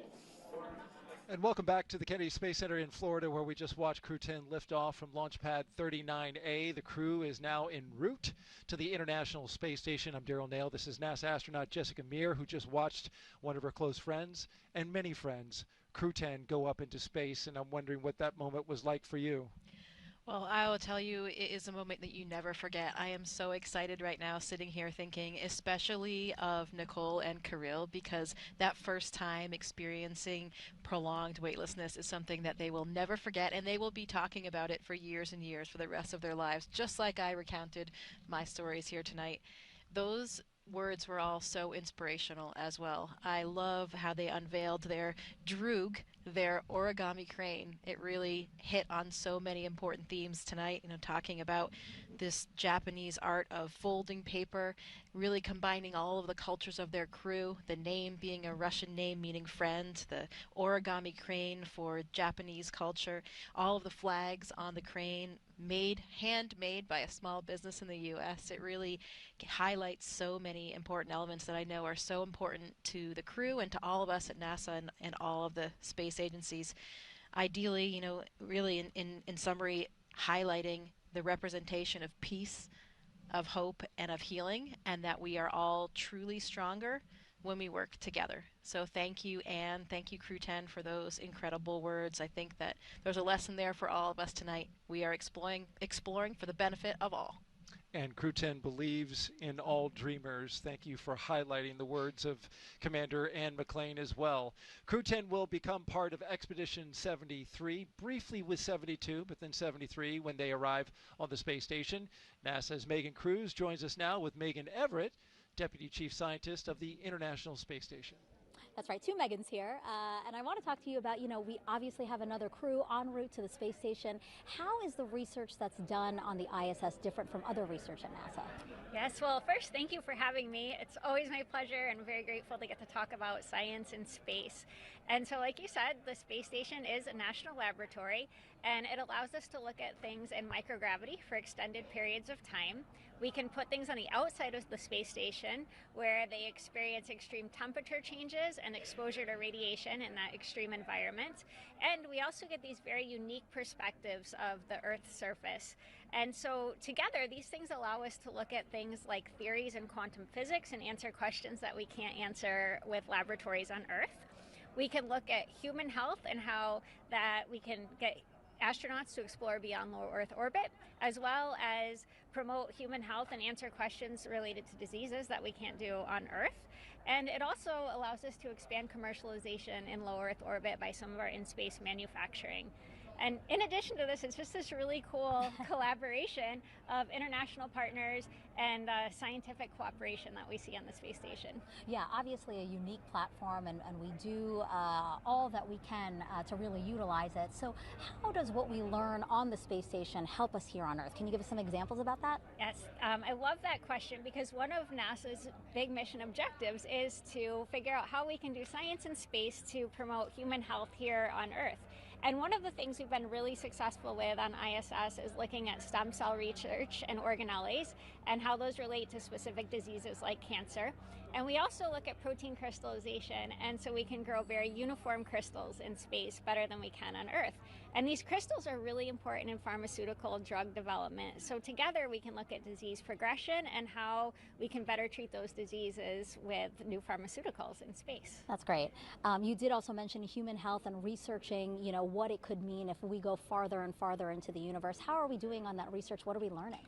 And welcome back to the Kennedy Space Center in Florida, where we just watched Crew-10 lift off from Launch Pad 39A. The crew is now en route to the International Space Station. I'm Daryl Nail. This is NASA astronaut Jessica Meir, who just watched one of her close friends and many friends, Crew-10, go up into space. And I'm wondering what that moment was like for you. Well, I will tell you, it is a moment that you never forget. I am so excited right now sitting here thinking especially of Nicole and Kirill, because that first time experiencing prolonged weightlessness is something that they will never forget, and they will be talking about it for years and years for the rest of their lives, just like I recounted my stories here tonight. Those words were all so inspirational as well. I love how they unveiled their droog, their origami crane. It really hit on so many important themes tonight, talking about this Japanese art of folding paper, really combining all of the cultures of their crew, the name being a Russian name meaning friend, the origami crane for Japanese culture, all of the flags on the crane handmade by a small business in the U.S. It really highlights so many important elements that I know are so important to the crew and to all of us at NASA and all of the space agencies. Ideally, really in summary, highlighting the representation of peace, of hope, and of healing, and that we are all truly stronger when we work together. So thank you, Anne. Thank you, Crew-10, for those incredible words. I think that there's a lesson there for all of us tonight. We are exploring for the benefit of all. And Crew-10 believes in all dreamers. Thank you for highlighting the words of Commander Anne McClain as well. Crew-10 will become part of Expedition 73, briefly with 72, but then 73 when they arrive on the space station. NASA's Megan Cruz joins us now with Megan Everett, Deputy Chief Scientist of the International Space Station. That's right, two Megans here, and I want to talk to you about, we obviously have another crew en route to the space station. How is the research that's done on the ISS different from other research at NASA? Yes, well, first, thank you for having me. It's always my pleasure, and very grateful to get to talk about science in space. And so, like you said, the space station is a national laboratory, and it allows us to look at things in microgravity for extended periods of time. We can put things on the outside of the space station where they experience extreme temperature changes and exposure to radiation in that extreme environment. And we also get these very unique perspectives of the Earth's surface. And so together, these things allow us to look at things like theories in quantum physics and answer questions that we can't answer with laboratories on Earth. We can look at human health and how that we can get astronauts to explore beyond low Earth orbit, as well as promote human health and answer questions related to diseases that we can't do on Earth. And it also allows us to expand commercialization in low Earth orbit by some of our in-space manufacturing. And in addition to this, it's just this really cool collaboration of international partners and scientific cooperation that we see on the space station. Yeah, obviously a unique platform, and we do all that we can to really utilize it. So how does what we learn on the space station help us here on Earth? Can you give us some examples about that? Yes, I love that question because one of NASA's big mission objectives is to figure out how we can do science in space to promote human health here on Earth. And one of the things we've been really successful with on ISS is looking at stem cell research and organelles and how those relate to specific diseases like cancer. And we also look at protein crystallization, and so we can grow very uniform crystals in space better than we can on Earth. And these crystals are really important in pharmaceutical drug development. So together we can look at disease progression and how we can better treat those diseases with new pharmaceuticals in space. That's great. You did also mention human health and researching, what it could mean if we go farther and farther into the universe. How are we doing on that research? What are we learning?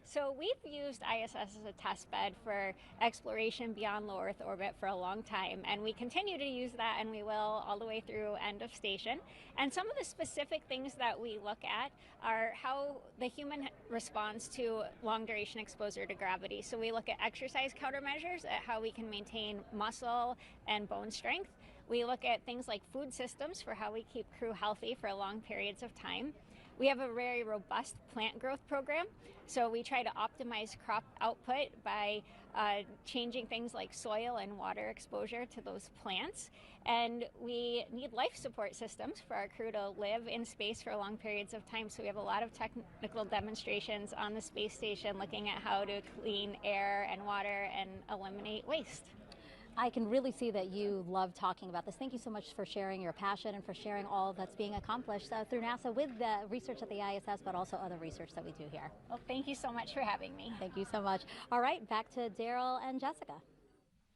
So we've used ISS as a test bed for exploration beyond low Earth orbit for a long time, and we continue to use that, and we will all the way through end of station. And some of the specific things that we look at are how the human responds to long duration exposure to gravity. So we look at exercise countermeasures, at how we can maintain muscle and bone strength. We look at things like food systems for how we keep crew healthy for long periods of time. We have a very robust plant growth program, so we try to optimize crop output by changing things like soil and water exposure to those plants. And we need life support systems for our crew to live in space for long periods of time, so we have a lot of technical demonstrations on the space station looking at how to clean air and water and eliminate waste. I can really see that you love talking about this. Thank you so much for sharing your passion and for sharing all that's being accomplished through NASA with the research at the ISS, but also other research that we do here. Well, thank you so much for having me. Thank you so much. All right, back to Daryl and Jessica.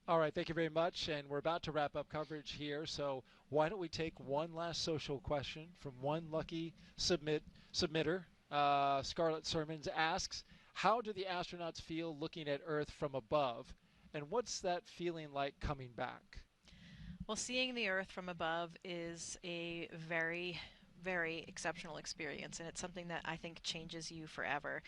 All right, thank you very much. And we're about to wrap up coverage here, so why don't we take one last social question from one lucky submitter. Scarlett Sermons asks, how do the astronauts feel looking at Earth from above? And what's that feeling like coming back? Well, seeing the Earth from above is a very, very exceptional experience, and it's something that I think changes you forever.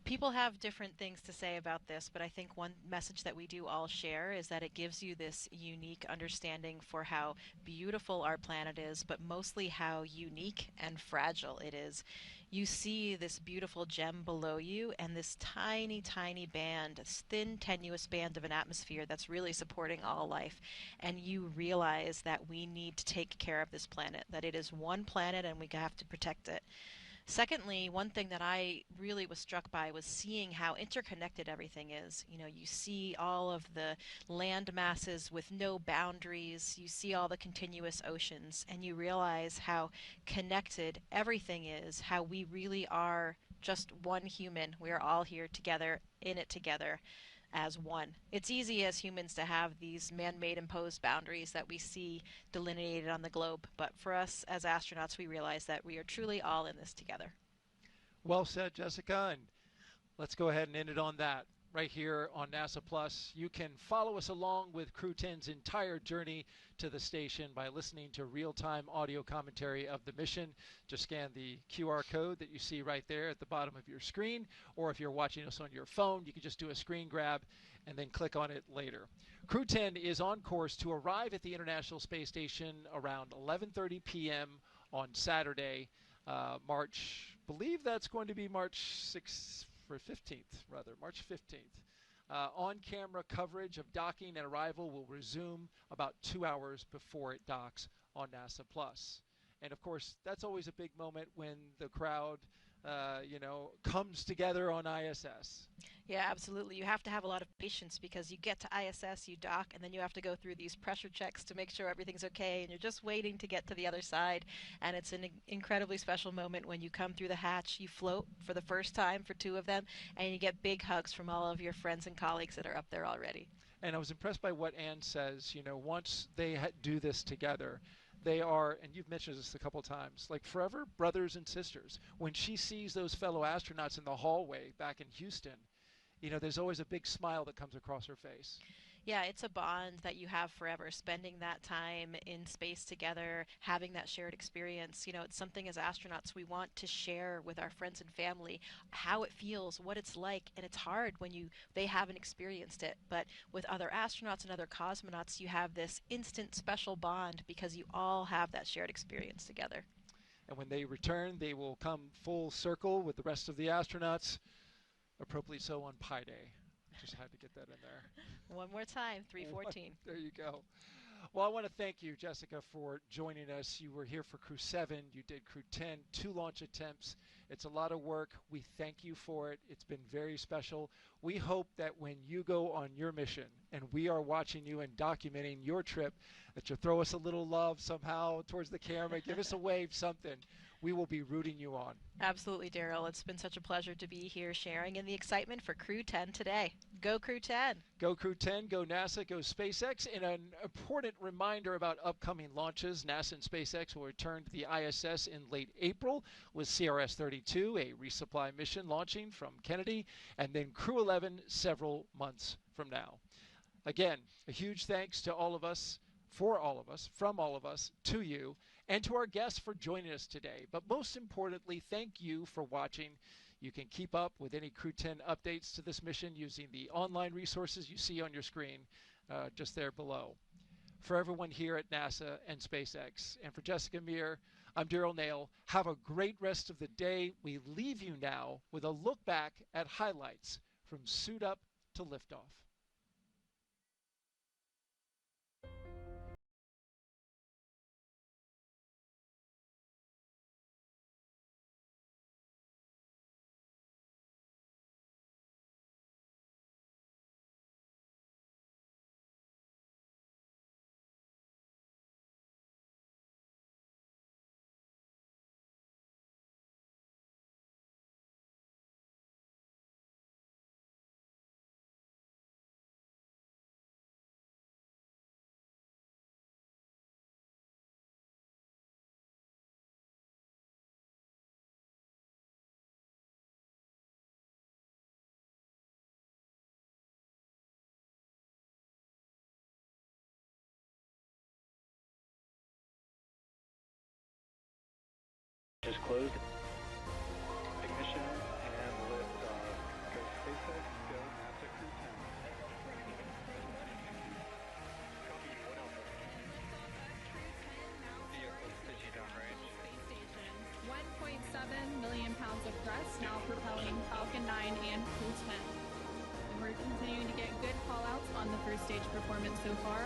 People have different things to say about this, but I think one message that we do all share is that it gives you this unique understanding for how beautiful our planet is, but mostly how unique and fragile it is. You see this beautiful gem below you and this tiny, tiny band, this thin, tenuous band of an atmosphere that's really supporting all life. And you realize that we need to take care of this planet, that it is one planet and we have to protect it. Secondly, one thing that I really was struck by was seeing how interconnected everything is. You see all of the land masses with no boundaries, you see all the continuous oceans, and you realize how connected everything is, how we really are just one human. We are all here together, in it together as one. It's easy as humans to have these man-made imposed boundaries that we see delineated on the globe, but for us as astronauts, we realize that we are truly all in this together. Well said, Jessica, and let's go ahead and end it on that. Right here on NASA Plus, you can follow us along with Crew-10's entire journey to the station by listening to real-time audio commentary of the mission. Just scan the QR code that you see right there at the bottom of your screen, or if you're watching us on your phone, you can just do a screen grab and then click on it later. Crew-10 is on course to arrive at the International Space Station around 11:30 p.m. on Saturday, believe that's going to be March 6th. For 15th, rather, March 15th. On-camera coverage of docking and arrival will resume about 2 hours before it docks on NASA Plus. And of course, that's always a big moment when the crowd, comes together on ISS. Yeah, absolutely. You have to have a lot of patience because you get to ISS, you dock, and then you have to go through these pressure checks to make sure everything's okay, and you're just waiting to get to the other side. And it's an incredibly special moment when you come through the hatch, you float for the first time for 2 of them, and you get big hugs from all of your friends and colleagues that are up there already. And I was impressed by what Ann says, once they do this together, they are, and you've mentioned this a couple times, like forever brothers and sisters. When she sees those fellow astronauts in the hallway back in Houston, there's always a big smile that comes across her face. Yeah, it's a bond that you have forever, spending that time in space together, having that shared experience. You know, it's something as astronauts we want to share with our friends and family how it feels, what it's like, and it's hard when they haven't experienced it. But with other astronauts and other cosmonauts, you have this instant special bond because you all have that shared experience together. And when they return, they will come full circle with the rest of the astronauts, appropriately so on Pi Day. I just had to get that in there. One more time, 314. There you go. Well, I want to thank you, Jessica, for joining us. You were here for Crew-7. You did Crew-10, 2 launch attempts. It's a lot of work. We thank you for it. It's been very special. We hope that when you go on your mission and we are watching you and documenting your trip, that you'll throw us a little love somehow towards the camera, give us a wave, something. We will be rooting you on. Absolutely, Daryl. It's been such a pleasure to be here sharing in the excitement for Crew-10 today. Go Crew-10. Go Crew-10, go NASA, go SpaceX. And an important reminder about upcoming launches. NASA and SpaceX will return to the ISS in late April with CRS-32, a resupply mission launching from Kennedy, and then Crew-11 several months from now. Again, a huge thanks to all of us, for all of us, from all of us, to you, and to our guests for joining us today. But most importantly, thank you for watching. You can keep up with any Crew-10 updates to this mission using the online resources you see on your screen just there below. For everyone here at NASA and SpaceX, and for Jessica Meir, I'm Daryl Nail. Have a great rest of the day. We leave you now with a look back at highlights from suit up to liftoff. Just closed. Ignition and liftoff. Go SpaceX, go NASA Crew-10. Copy, what else? Vehicles pitching downrange. Space station. 1.7 million pounds of thrust now propelling Falcon 9 and Crew-10. And we're continuing to get good call-outs on the first stage performance so far.